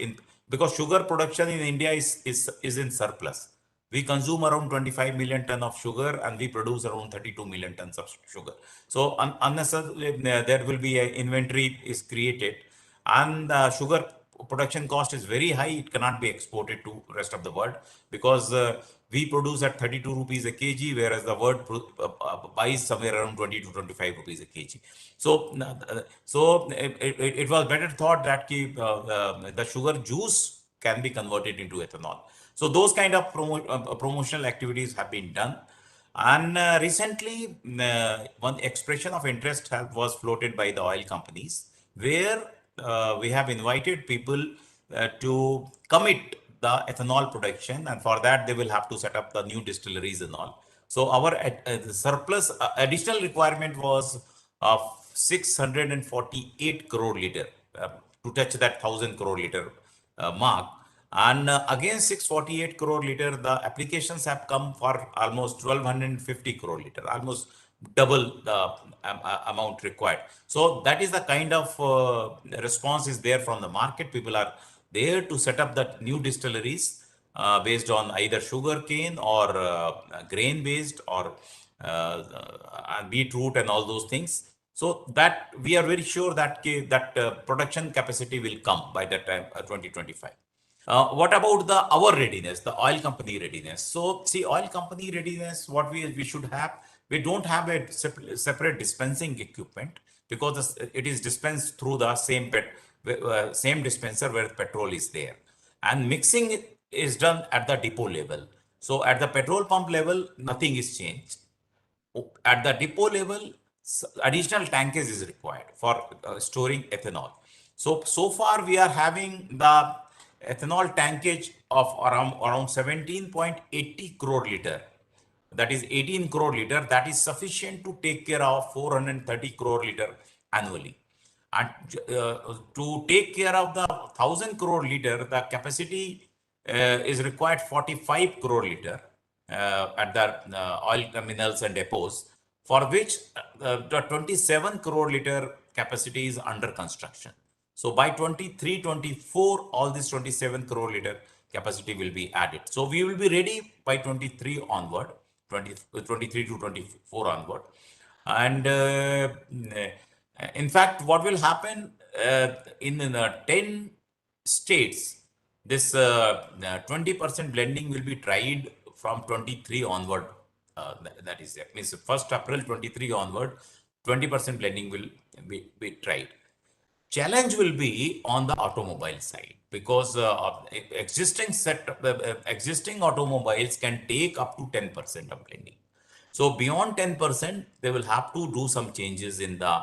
because sugar production in India is in surplus. We consume around 25 million ton of sugar and we produce around 32 million tons of sugar. So unnecessarily there will be an inventory is created, and sugar production cost is very high. It cannot be exported to rest of the world because we produce at 32 rupees a kg, whereas the world buys somewhere around 20 to 25 rupees a kg. So it was better thought that the sugar juice can be converted into ethanol. So those kind of promotional activities have been done. And recently, one expression of interest was floated by the oil companies, where we have invited people to commit the ethanol production, and for that they will have to set up the new distilleries and all. So our surplus additional requirement was of 648 crore liter to touch that 1,000 crore liter mark. And again, 648 crore liter, the applications have come for almost 1,250 crore liter, almost double the amount required. So that is the kind of response is there from the market. People are there to set up the new distilleries based on either sugar cane or grain based or beetroot and all those things. So that we are very sure that production capacity will come by that time, 2025. What about our readiness, the oil company readiness? So see, oil company readiness, what we should have, we don't have a separate dispensing equipment because it is dispensed through the same dispenser where petrol is there, and mixing is done at the depot level. So at the petrol pump level, nothing is changed. At the depot level, additional tankage is required for storing ethanol. So far we are having the ethanol tankage of around 17.80 crore liter. That is 18 crore liter. That is sufficient to take care of 430 crore liter annually. And to take care of the 1,000 crore liter, the capacity is required 45 crore liter at the oil terminals and depots, for which the 27 crore liter capacity is under construction. So by 23-24, all this 27 crore liter capacity will be added. So we will be ready by 23 onward, 23 to 24 onward. And in fact, what will happen in 10 states, this 20% blending will be tried from 23 onward. That is it. Means 1st April 23 onward, 20% blending will be tried. challenge will be on the automobile side, because existing automobiles can take up to 10% of blending. So beyond 10%, they will have to do some changes in the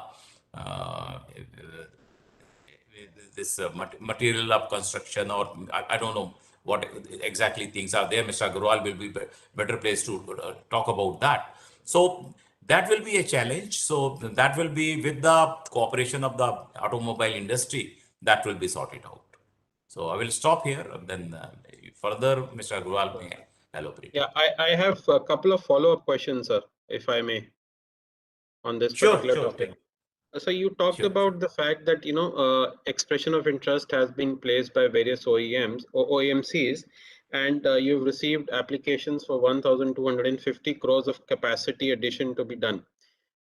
this material of construction, or I don't know what exactly things are there. Mr. Agarwal will be better placed to talk about that. So that will be a challenge. So that will be with the cooperation of the automobile industry, that will be sorted out. So I will stop here, and then further Mr. Agarwal may elaborate. Yeah, I have a couple of follow-up questions, sir, if I may, on this particular topic. So you talked about the fact that, expression of interest has been placed by various OEMs or OEMCs, and you've received applications for 1,250 crores of capacity addition to be done.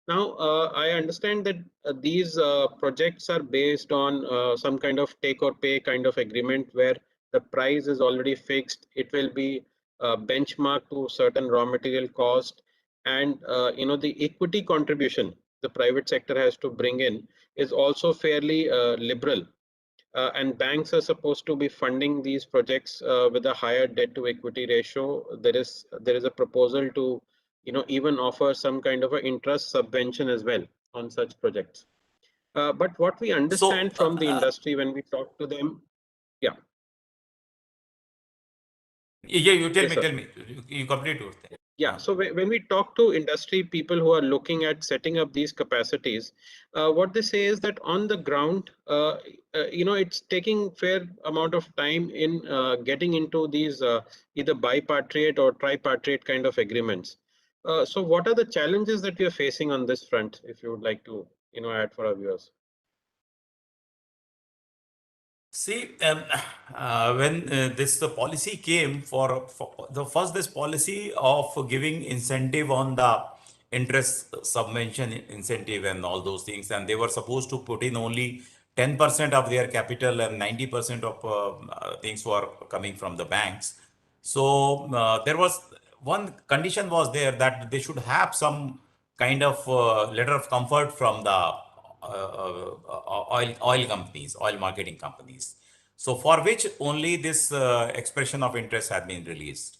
Now, I understand that these projects are based on some kind of take or pay kind of agreement where the price is already fixed. It will be benchmarked to certain raw material cost, and the equity contribution the private sector has to bring in is also fairly liberal. And banks are supposed to be funding these projects with a higher debt to equity ratio. There is a proposal to even offer some kind of an interest subvention as well on such projects. But what we understand from the industry when we talk to them, yeah. Yeah, you tell me. You complete your thing. Yeah, so when we talk to industry people who are looking at setting up these capacities, what they say is that on the ground, it's taking fair amount of time in getting into these either bipartite or tripartite kind of agreements. So what are the challenges that we are facing on this front, if you would like to add for our viewers? See, when this policy came for this policy of giving incentive on the interest subvention incentive and all those things, and they were supposed to put in only 10% of their capital, and 90% of things were coming from the banks. So there was one condition was there that they should have some kind of letter of comfort from the oil companies, oil marketing companies. So for which only this expression of interest had been released.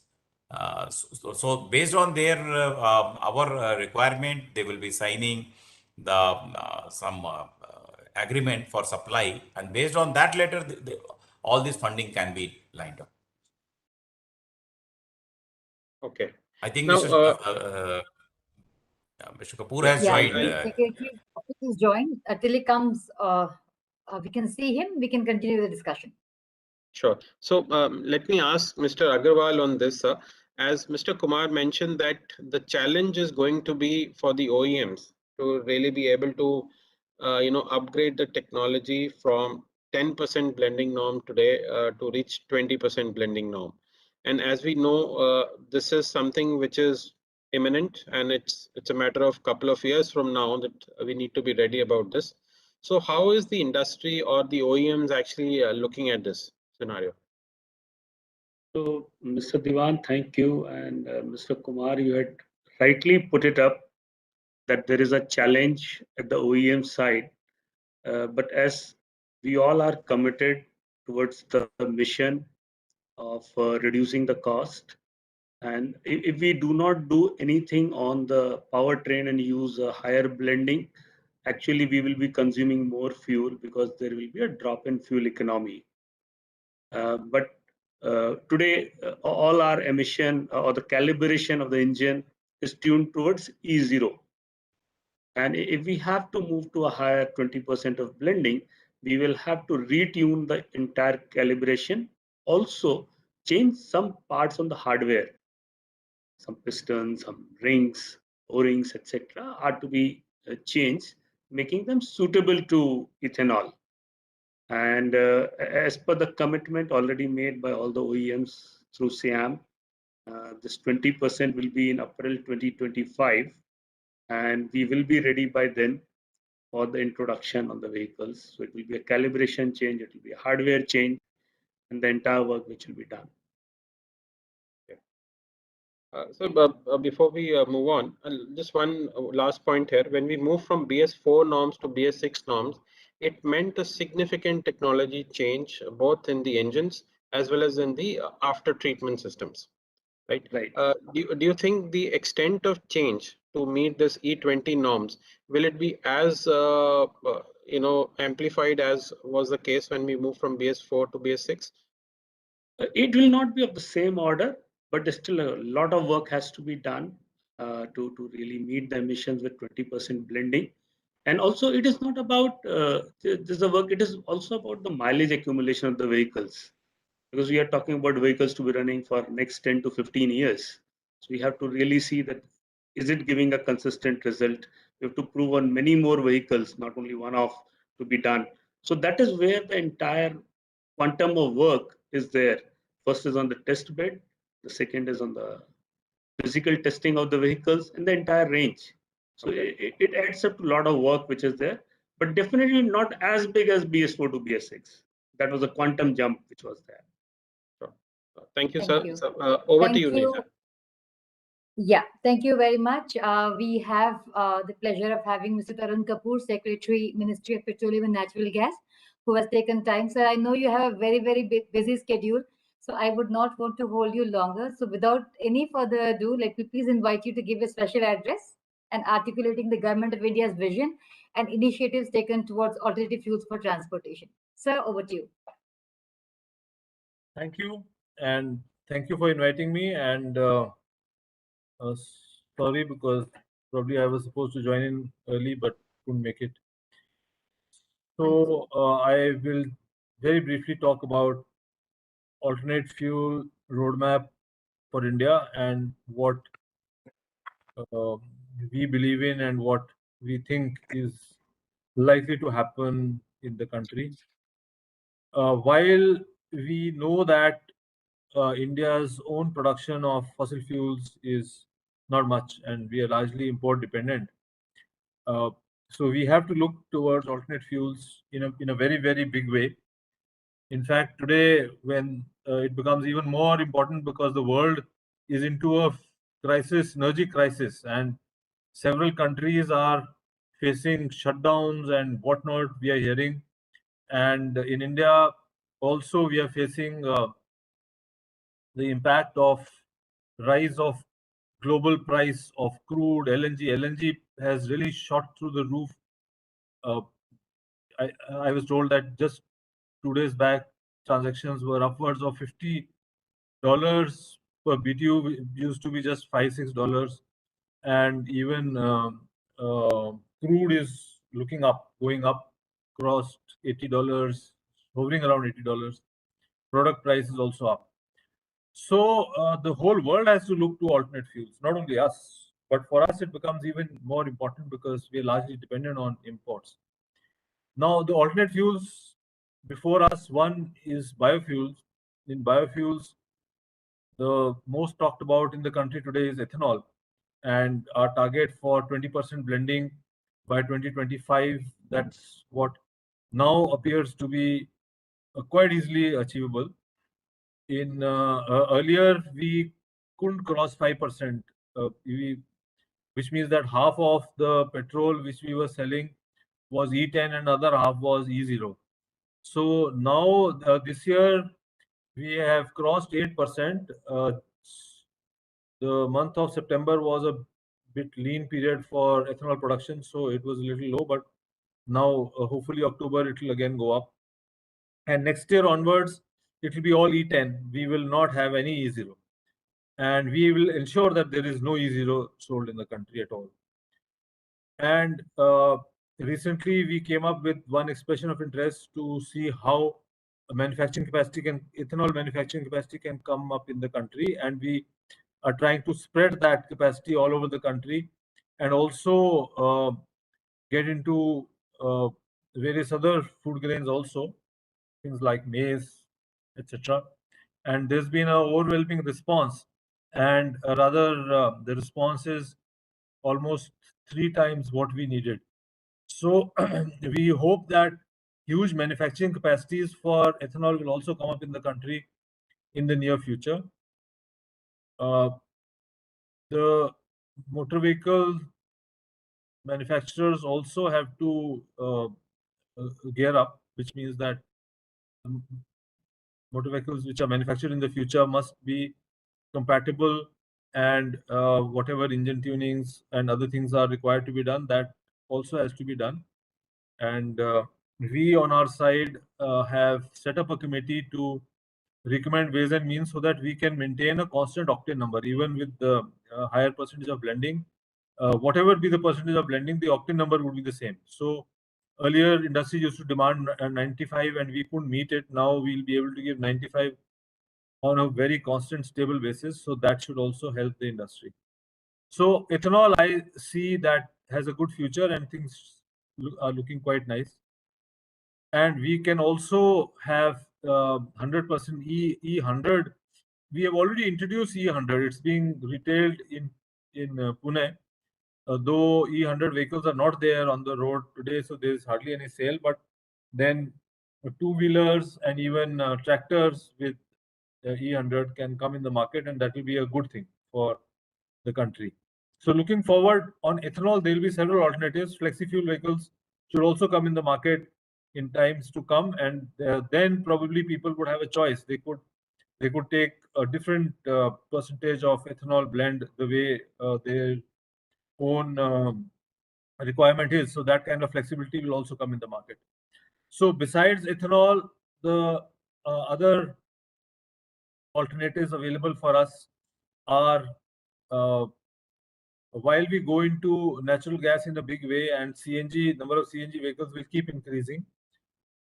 So based on their our requirement, they will be signing the some agreement for supply, and based on that letter, all this funding can be lined up. Okay. I think now, Mr. Kapoor has joined. He's joined. Till he comes, we can see him. We can continue the discussion. Sure. So let me ask Mr. Agarwal on this. As Mr. Kumar mentioned that the challenge is going to be for the OEMs to really be able to, upgrade the technology from 10% blending norm today to reach 20% blending norm. And as we know, this is something which is imminent, and it's a matter of couple of years from now that we need to be ready about this. So how is the industry or the OEMs actually looking at this scenario? So, Mr. Diwan, thank you. And Mr. Kumar, you had rightly put it up that there is a challenge at the OEM side. But as we all are committed towards the mission of reducing the cost, and if we do not do anything on the powertrain and use a higher blending, actually we will be consuming more fuel because there will be a drop in fuel economy. But today, all our emission or the calibration of the engine is tuned towards E0. And if we have to move to a higher 20% of blending, we will have to retune the entire calibration. Also, change some parts on the hardware. Some pistons, some rings, O-rings, etc. are to be changed, making them suitable to ethanol. And as per the commitment already made by all the OEMs through SIAM, this 20% will be in April 2025, and we will be ready by then for the introduction on the vehicles. So it will be a calibration change, it will be a hardware change, and the entire work which will be done. So before we move on, just one last point here. When we move from BS4 norms to BS6 norms, it meant a significant technology change both in the engines as well as in the after treatment systems, right? Right. Do you think the extent of change to meet this E20 norms, will it be as amplified as was the case when we moved from BS4 to BS6? It will not be of the same order, but there's still a lot of work has to be done to really meet the emissions with 20% blending. And also, it is not about this the work. It is also about the mileage accumulation of the vehicles, because we are talking about vehicles to be running for next 10 to 15 years. So we have to really see that is it giving a consistent result. We have to prove on many more vehicles, not only one off, to be done. So that is where the entire quantum of work is there. First is on the test bed, the second is on the physical testing of the vehicles and the entire range. So it adds up to a lot of work which is there, but definitely not as big as BS4 to BS6. That was a quantum jump which was there. Sure. Thank you, Thank sir. you. So, over Thank to you, you. Neha. Yeah, thank you very much. We have the pleasure of having Mr. Tarun Kapoor, Secretary, Ministry of Petroleum and Natural Gas, who has taken time. Sir, I know you have a very, very busy schedule, so I would not want to hold you longer. So without any further ado, let me please invite you to give a special address and articulating the Government of India's vision and initiatives taken towards alternative fuels for transportation. Sir, over to you. Thank you, and thank you for inviting me. And sorry, because probably I was supposed to join in early, but couldn't make it. So I will very briefly talk about alternate fuel roadmap for India and what we believe in and what we think is likely to happen in the country. While we know that India's own production of fossil fuels is not much, and we are largely import dependent. So we have to look towards alternate fuels in a very, very big way. In fact, today, when it becomes even more important because the world is into a crisis, energy crisis, and several countries are facing shutdowns and whatnot, we are hearing. And in India, also, we are facing the impact of rise of global price of crude, LNG. LNG has really shot through the roof. I was told that just 2 days back, transactions were upwards of $50 per BTU. It used to be just $5-6, and even crude is looking up, going up, crossed $80, hovering around $80. Product price is also up. So the whole world has to look to alternate fuels, not only us, but for us it becomes even more important because we are largely dependent on imports. Now the alternate fuels before us, one is biofuels. In biofuels, the most talked about in the country today is ethanol, and our target for 20% blending by 2025, that's what now appears to be quite easily achievable. In earlier, we couldn't cross 5%, which means that half of the petrol which we were selling was E10 and other half was E0. So now this year we have crossed 8%. The month of September was a bit lean period for ethanol production, so it was a little low, but now hopefully October it will again go up. And next year onwards, it will be all E10. We will not have any E0. And we will ensure that there is no E0 sold in the country at all. And recently, we came up with one expression of interest to see how manufacturing capacity ethanol manufacturing capacity can come up in the country. And we are trying to spread that capacity all over the country and also get into various other food grains also, things like maize, etc. And there's been an overwhelming response, and rather the response is almost 3 times what we needed. So we hope that huge manufacturing capacities for ethanol will also come up in the country in the near future. The motor vehicle manufacturers also have to gear up, which means that motor vehicles which are manufactured in the future must be compatible, and whatever engine tunings and other things are required to be done, that also has to be done. And we on our side have set up a committee to recommend ways and means so that we can maintain a constant octane number even with the higher percentage of blending. Whatever be the percentage of blending, the octane number would be the same. So earlier industry used to demand 95 and we couldn't meet it. Now we'll be able to give 95 on a very constant, stable basis. So that should also help the industry. So ethanol, I see that has a good future and things are looking quite nice. And we can also have 100% E100. We have already introduced E100. It's being retailed in Pune. Though E100 vehicles are not there on the road today, so there is hardly any sale. But then two-wheelers and even tractors with E100 can come in the market, and that will be a good thing for the country. So looking forward on ethanol, there will be several alternatives. Flexi-fuel vehicles should also come in the market in times to come, and then probably people would have a choice. They could take a different percentage of ethanol blend the way their own requirement is. So that kind of flexibility will also come in the market. So besides ethanol, the other alternatives available for us are while we go into natural gas in a big way and CNG, number of CNG vehicles will keep increasing,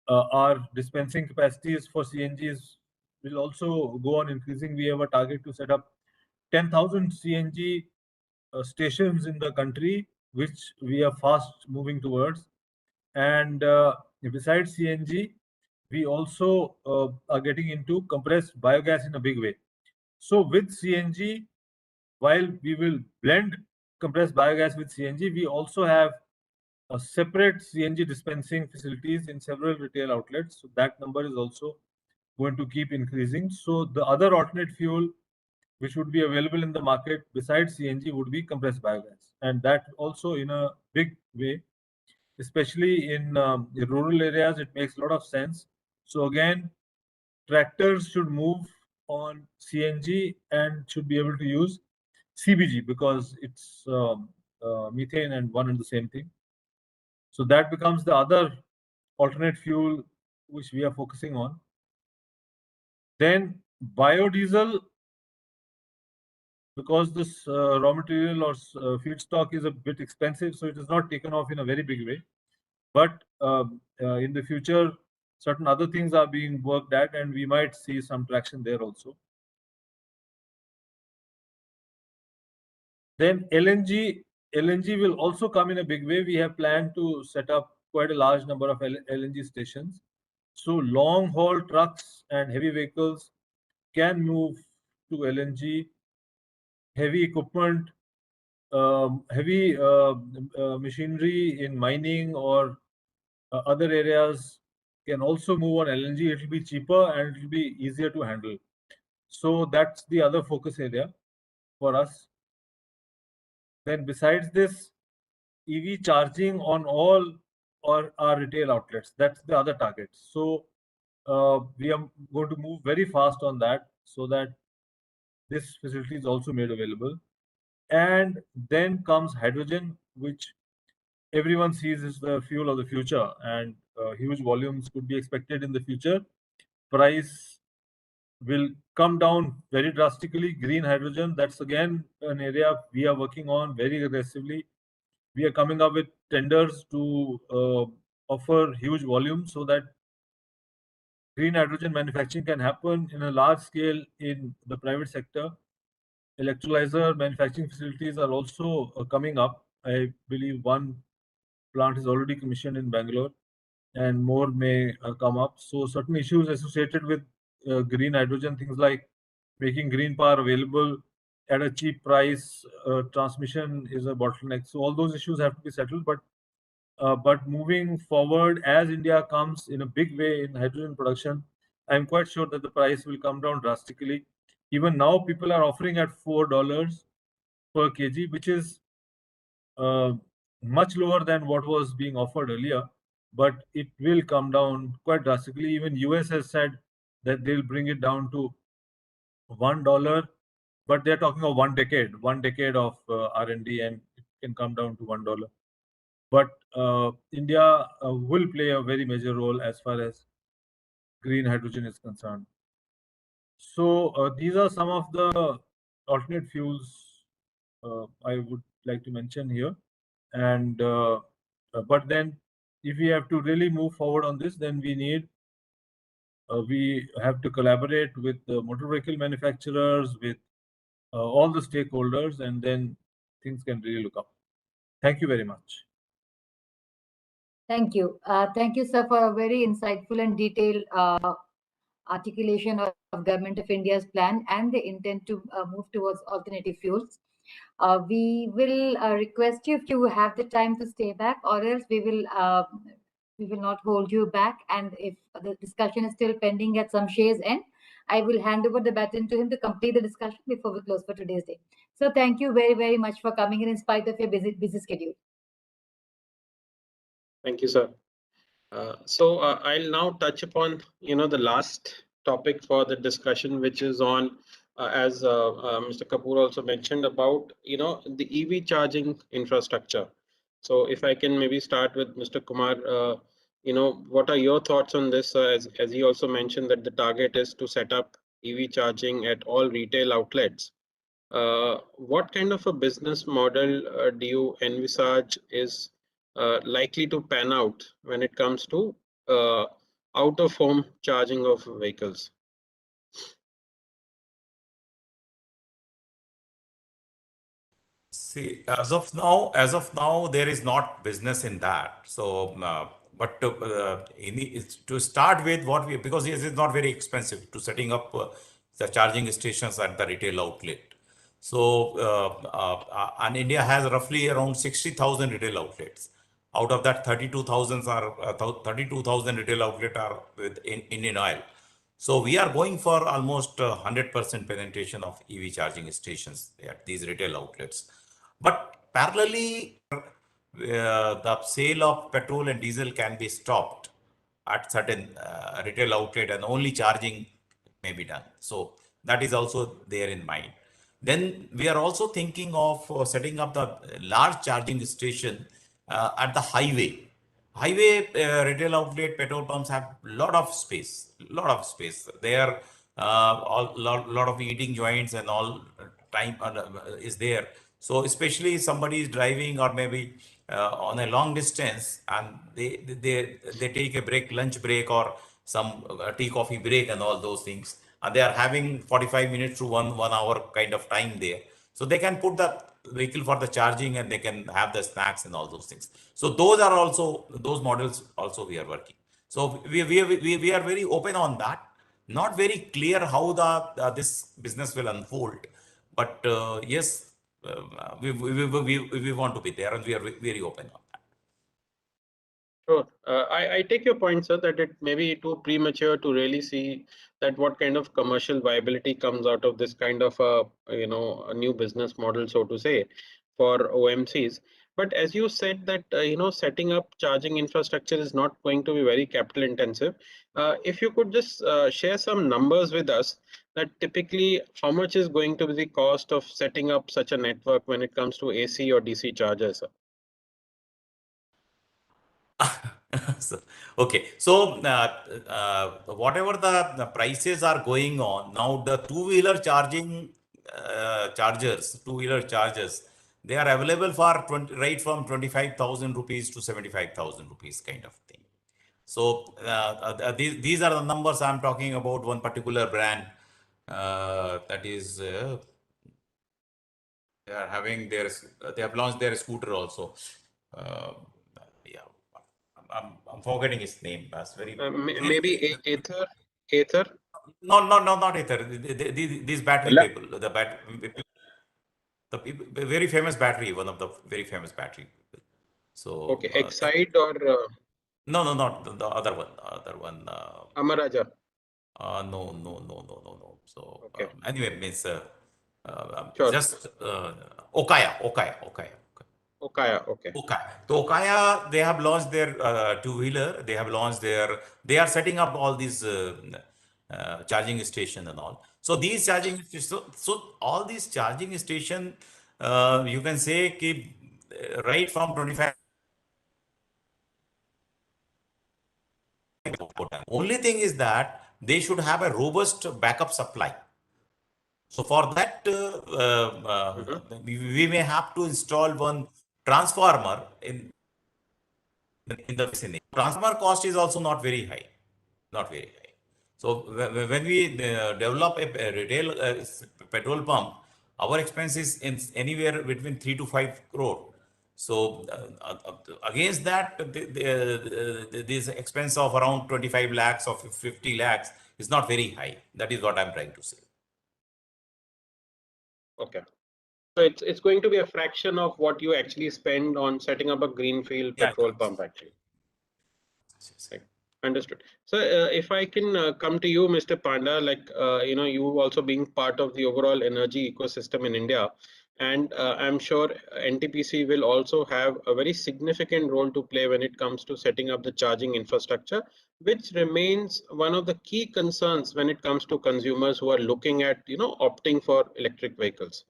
our dispensing capacities for CNGs will also go on increasing. We have a target to set up 10,000 CNG stations in the country, which we are fast moving towards. And besides CNG, we also are getting into compressed biogas in a big way. So with CNG, while we will blend compressed biogas with CNG, we also have a separate CNG dispensing facilities in several retail outlets. So that number is also going to keep increasing. So the other alternate fuel which would be available in the market besides CNG would be compressed biogas, and that also in a big way, especially in rural areas, it makes a lot of sense. So again, tractors should move on CNG and should be able to use CBG because it's methane and one and the same thing. So that becomes the other alternate fuel which we are focusing on. Then biodiesel, because this raw material or feedstock is a bit expensive, so it is not taken off in a very big way. But in the future, certain other things are being worked at, and we might see some traction there also. Then LNG will also come in a big way. We have planned to set up quite a large number of LNG stations. So long haul trucks and heavy vehicles can move to LNG. Heavy equipment, heavy machinery in mining or other areas can also move on LNG. It will be cheaper and it will be easier to handle. So that's the other focus area for us. Then besides this, EV charging on all our retail outlets. That's the other target. So we are going to move very fast on that so that this facility is also made available. And then comes hydrogen, which everyone sees is the fuel of the future, and huge volumes could be expected in the future. Price will come down very drastically. Green hydrogen, that's again an area we are working on very aggressively. We are coming up with tenders to offer huge volumes so that green hydrogen manufacturing can happen in a large scale in the private sector. Electrolyzer manufacturing facilities are also coming up. I believe one plant is already commissioned in Bangalore and more may come up. So certain issues associated with green hydrogen, things like making green power available at a cheap price, transmission is a bottleneck. So all those issues have to be settled. But moving forward, as India comes in a big way in hydrogen production, I'm quite sure that the price will come down drastically. Even now, people are offering at $4 per kg, which is much lower than what was being offered earlier. but it will come down quite drastically. Even US has said that they'll bring it down to $1, but they're talking of one decade of R&D, and it can come down to $1. But India will play a very major role as far as green hydrogen is concerned. So these are some of the alternate fuels I would like to mention here. And but then if we have to really move forward on this, then we have to collaborate with the motor vehicle manufacturers, with all the stakeholders, and then things can really look up. Thank you very much. Thank you. Thank you, sir, for a very insightful and detailed articulation of Government of India's plan and the intent to move towards alternative fuels. We will request you, if you have the time, to stay back, or else we will not hold you back. And if the discussion is still pending at some share's end, I will hand over the baton to him to complete the discussion before we close for today's day. So thank you very, very much for coming in spite of your busy schedule. Thank you, sir. So I'll now touch upon, the last topic for the discussion, which is on, as Mr. Kapoor also mentioned about, the EV charging infrastructure. So if I can maybe start with Mr. Kumar, what are your thoughts on this? As he also mentioned that the target is to set up EV charging at all retail outlets. What kind of a business model do you envisage is likely to pan out when it comes to out-of-home charging of vehicles? See, as of now, there is not business in that. So, but to start with, because it is not very expensive to setting up the charging stations at the retail outlet. So, and India has roughly around 60,000 retail outlets. Out of that, 32,000 retail outlets are with Indian Oil. So we are going for almost 100% penetration of EV charging stations at these retail outlets. But parallelly, the sale of petrol and diesel can be stopped at certain retail outlet, and only charging may be done. So that is also there in mind. Then we are also thinking of setting up the large charging station at the highway. Retail outlet, petrol pumps have lot of space. There lot of eating joints and all time is there. So especially somebody is driving, or maybe on a long distance, and they take a break, lunch break, or some tea coffee break and all those things, and they are having 45 minutes to one hour kind of time there. So they can put the vehicle for the charging, and they can have the snacks and all those things. So those models also we are working. So we are very open on that. Not very clear how this business will unfold, but yes, we want to be there, and we are very open on that. Sure. I take your point, sir, that it may be too premature to really see that what kind of commercial viability comes out of this kind of a new business model, so to say, for OMCs. But as you said that setting up charging infrastructure is not going to be very capital intensive. If you could just share some numbers with us, that typically how much is going to be the cost of setting up such a network when it comes to AC or DC chargers, sir? Okay, so whatever the prices are going on now, the two-wheeler chargers, they are available for right from 25,000 rupees to 75,000 rupees kind of thing. So these are the numbers I'm talking about. One particular brand that is they are having they have launched their scooter also. Yeah, I'm forgetting his name. That's very maybe Ather. No, not Ether. These battery people, the very famous battery, one of the very famous battery people. So okay, Excite or no, not the other one. Amaraja. No. So okay. Anyway, means Sure. just Okaya. Okaya, okay. Okaya. So Okaya, they have launched their two-wheeler. They have launched their. They are setting up all these charging station and all. So these charging so all these charging station, you can say keep right from 25. Only thing is that they should have a robust backup supply. So for that, we may have to install one transformer in the vicinity. Transformer cost is also not very high, not very high. So when we develop a retail petrol pump, our expense is in anywhere between 3 to 5 crore. So against that, this expense of around 25 lakhs or 50 lakhs is not very high. That is what I'm trying to say. Okay. So it's going to be a fraction of what you actually spend on setting up a greenfield petrol pump, actually. Right. Understood. So if I can come to you, Mr. Panda, like, you also being part of the overall energy ecosystem in India, and I'm sure NTPC will also have a very significant role to play when it comes to setting up the charging infrastructure, which remains one of the key concerns when it comes to consumers who are looking at, opting for electric vehicles.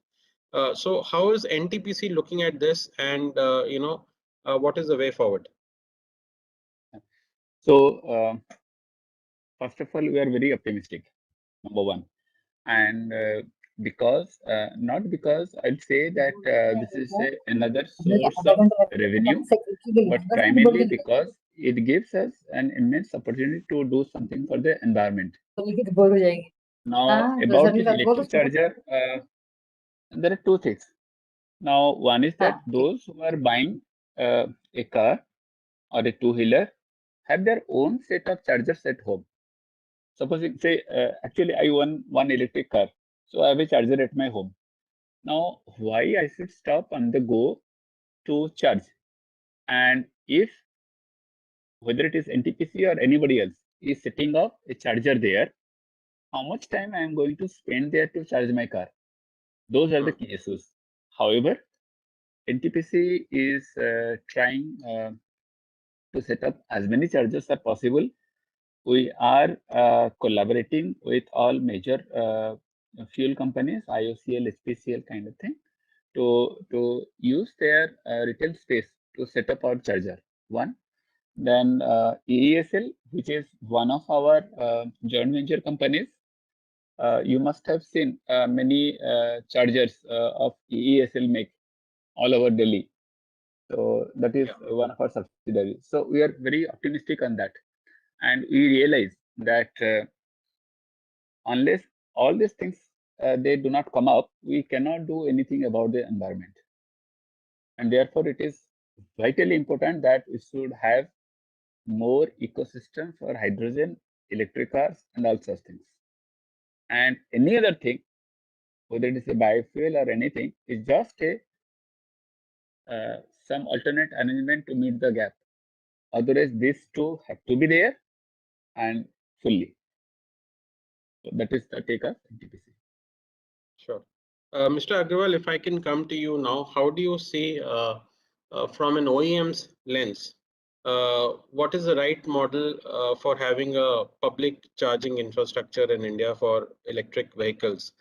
So how is NTPC looking at this, and what is the way forward? So first of all, we are very optimistic, number one, and not because I'd say that this is another source of revenue, but primarily because it gives us an immense opportunity to do something for the environment. Now, about this electric charger, there are two things. Now, one is that those who are buying a car or a two-wheeler have their own set of chargers at home. Supposing, say, actually, I own one electric car, so I have a charger at my home. Now, why I should stop on the go to charge? And if whether it is NTPC or anybody else is setting up a charger there, how much time I am going to spend there to charge my car? Those are the key issues. However, NTPC is trying to set up as many chargers as possible. We are collaborating with all major fuel companies, IOCL, HPCL kind of thing, to use their retail space to set up our charger. One. Then EESL, which is one of our joint venture companies. You must have seen many chargers of EESL make all over Delhi. So that is one of our subsidiaries. So we are very optimistic on that. And we realize that unless all these things they do not come up, we cannot do anything about the environment. And therefore, it is vitally important that we should have more ecosystem for hydrogen, electric cars, and all such things. And any other thing, whether it is a biofuel or anything, is just a some alternate arrangement to meet the gap. Otherwise, these two have to be there and fully. So that is the take of NTPC. Sure. Mr. Agrawal, if I can come to you now, how do you see from an OEM's lens, what is the right model for having a public charging infrastructure in India for electric vehicles?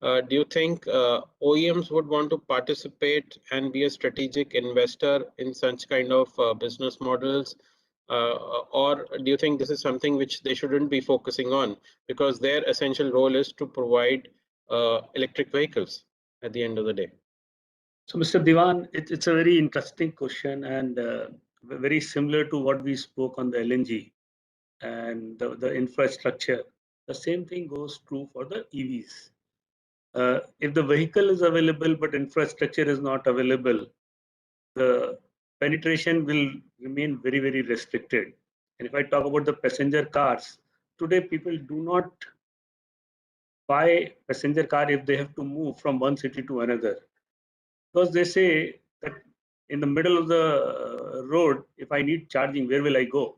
Do you think OEMs would want to participate and be a strategic investor in such kind of business models? Or do you think this is something which they shouldn't be focusing on, because their essential role is to provide electric vehicles at the end of the day? So, Mr. Diwan, it's a very interesting question, and very similar to what we spoke on the LNG and the infrastructure. The same thing goes true for the EVs. If the vehicle is available but infrastructure is not available, the penetration will remain very, very restricted. And if I talk about the passenger cars, today people do not buy passenger car if they have to move from one city to another, because they say that in the middle of the road, if I need charging, where will I go?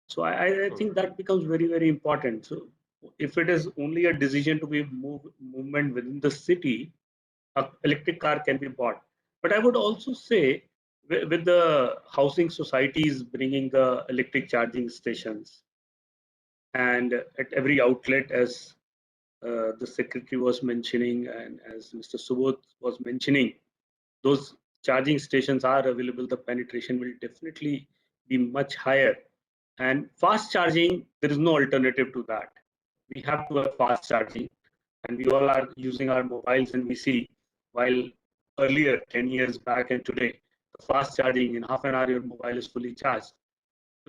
So I think that becomes very, very important. So if it is only a decision to be movement within the city, an electric car can be bought. But I would also say with the housing societies bringing the electric charging stations, and at every outlet, as the secretary was mentioning, and as Mr. Subodh was mentioning, those charging stations are available, the penetration will definitely be much higher. And fast charging, there is no alternative to that. We have to have fast charging, and we all are using our mobiles, and we see, while earlier 10 years back and today, the fast charging, in half an hour your mobile is fully charged,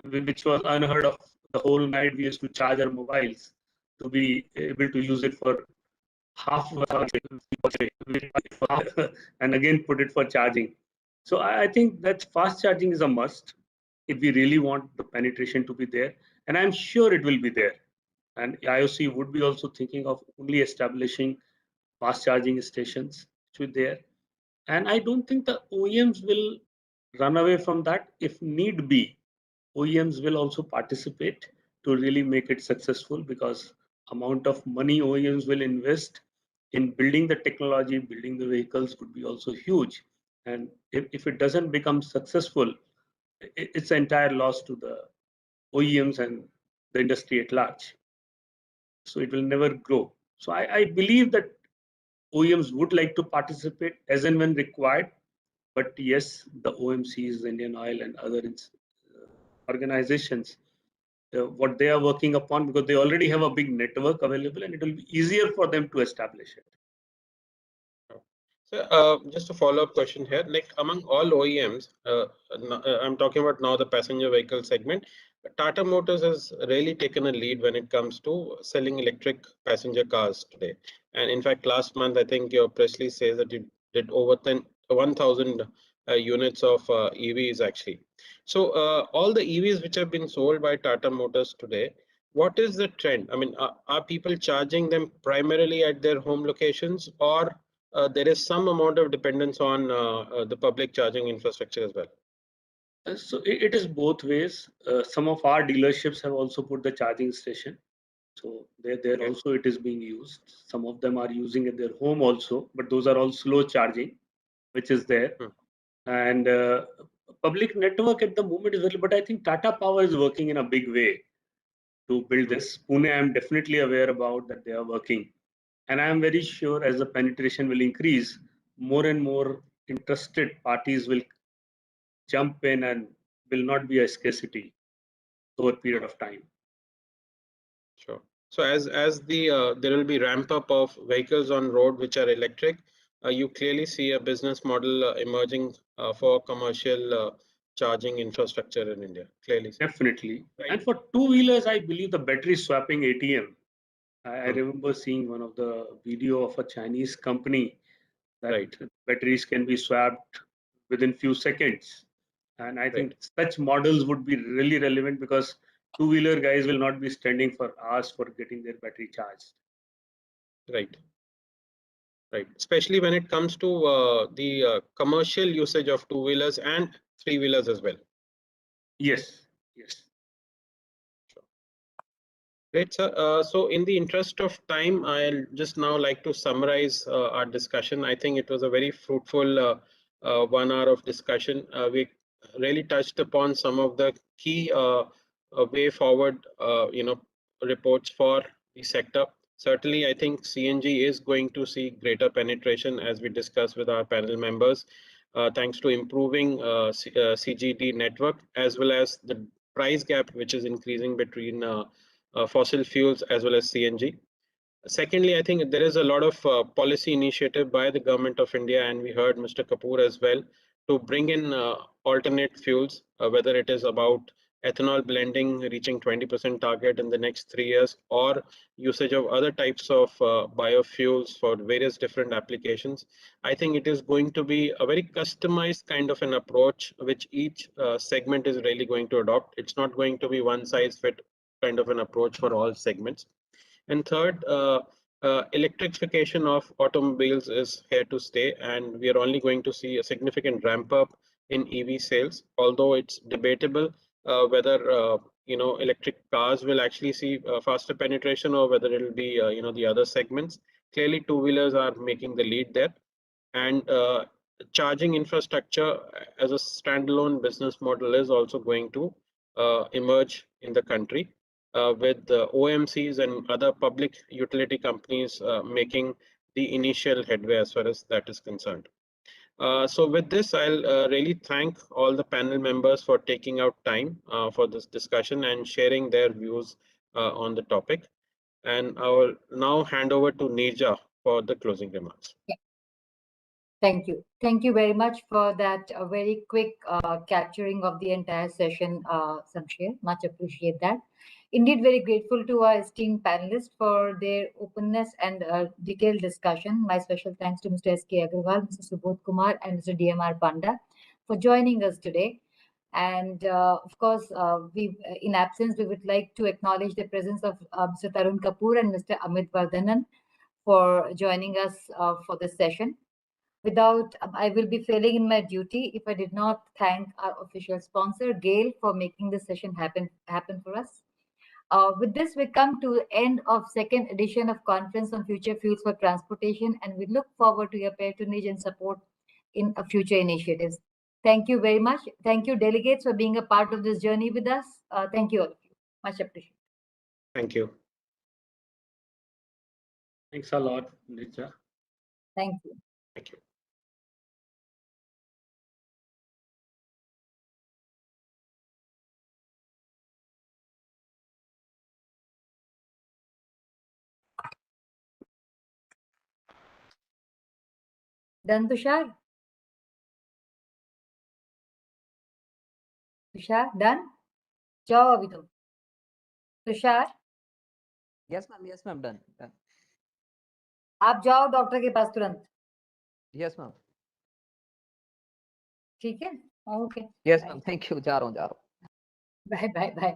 which was unheard of. The whole night we used to charge our mobiles to be able to use it for half of an hour and again put it for charging. So I think that fast charging is a must if we really want the penetration to be there, and I'm sure it will be there. And IOC would be also thinking of only establishing fast charging stations which are there. And I don't think the OEMs will run away from that. If need be, OEMs will also participate to really make it successful, because amount of money OEMs will invest in building the technology, building the vehicles would be also huge. And if it doesn't become successful, it's an entire loss to the OEMs and the industry at large. So it will never grow. So I believe that OEMs would like to participate as and when required. But yes, the OMCs, Indian Oil, and other organizations, what they are working upon, because they already have a big network available, and it will be easier for them to establish it. So just a follow-up question here, like among all OEMs, I'm talking about now the passenger vehicle segment, Tata Motors has really taken a lead when it comes to selling electric passenger cars today. And in fact, last month, I think your press release says that you did over 1,000 units of EVs actually. So all the EVs which have been sold by Tata Motors today, what is the trend? I mean, are people charging them primarily at their home locations, or there is some amount of dependence on the public charging infrastructure as well? So it is both ways. Some of our dealerships have also put the charging station. So there also it is being used. Some of them are using at their home also, but those are all slow charging, which is there. And public network at the moment is very, but I think Tata Power is working in a big way to build this. Pune, I am definitely aware about that they are working. And I am very sure as the penetration will increase, more and more interested parties will jump in, and will not be a scarcity over a period of time. Sure. So as the there will be ramp up of vehicles on road which are electric, you clearly see a business model emerging for commercial charging infrastructure in India. Clearly, definitely. Right. And for two-wheelers, I believe the battery swapping ATM. I remember seeing one of the video of a Chinese company that batteries can be swapped within few seconds. And I think such models would be really relevant, because two-wheeler guys will not be standing for hours for getting their battery charged. Right. Right. Especially when it comes to the commercial usage of two-wheelers and three-wheelers as well. Yes. Yes. Great, sir. So in the interest of time, I'll just now like to summarize our discussion. I think it was a very fruitful 1 hour of discussion. We really touched upon some of the key way forward, reports for the sector. Certainly, I think CNG is going to see greater penetration, as we discussed with our panel members, thanks to improving CGD network, as well as the price gap which is increasing between fossil fuels as well as CNG. Secondly, I think there is a lot of policy initiative by the government of India, and we heard Mr. Kapoor as well, to bring in alternate fuels, whether it is about ethanol blending reaching 20% target in the next 3 years, or usage of other types of biofuels for various different applications. I think it is going to be a very customized kind of an approach, which each segment is really going to adopt. It's not going to be one size fit kind of an approach for all segments. And third, electrification of automobiles is here to stay, and we are only going to see a significant ramp up in EV sales, although it's debatable whether electric cars will actually see faster penetration, or whether it will be the other segments. Clearly, two-wheelers are making the lead there, and charging infrastructure as a standalone business model is also going to emerge in the country, with the OMCs and other public utility companies making the initial headway as far as that is concerned. So with this, I'll really thank all the panel members for taking out time for this discussion and sharing their views on the topic. And I will now hand over to Neerja for the closing remarks. Yeah. Thank you. Thank you very much for that very quick capturing of the entire session, Samshir. Much appreciate that. Indeed, very grateful to our esteemed panelists for their openness and detailed discussion. My special thanks to Mr. S.K. Agarwal, Mr. Subodh Kumar, and Mr. D.M.R. Panda for joining us today. And of course, in absence, we would like to acknowledge the presence of Mr. Tarun Kapoor and Mr. Amit Vardhanan for joining us for this session. I will be failing in my duty if I did not thank our official sponsor, GAIL, for making this session happen for us. With this, we come to the end of second edition of Conference on Future Fuels for Transportation, and we look forward to your patronage and support in future initiatives. Thank you very much. Thank you, delegates, for being a part of this journey with us. Thank you all of you. Much appreciated. Thank you. Thanks a lot, Neerja. Thank you. Thank you. Done, Tushar? Tushar, done? जाओ अभी तुम. Tushar? Yes, ma'am, done. आप जाओ doctor के पास तुरंत. Yes, ma'am. ठीक है? Okay. Yes, ma'am. Thank you. जा रहा हूँ. Bye.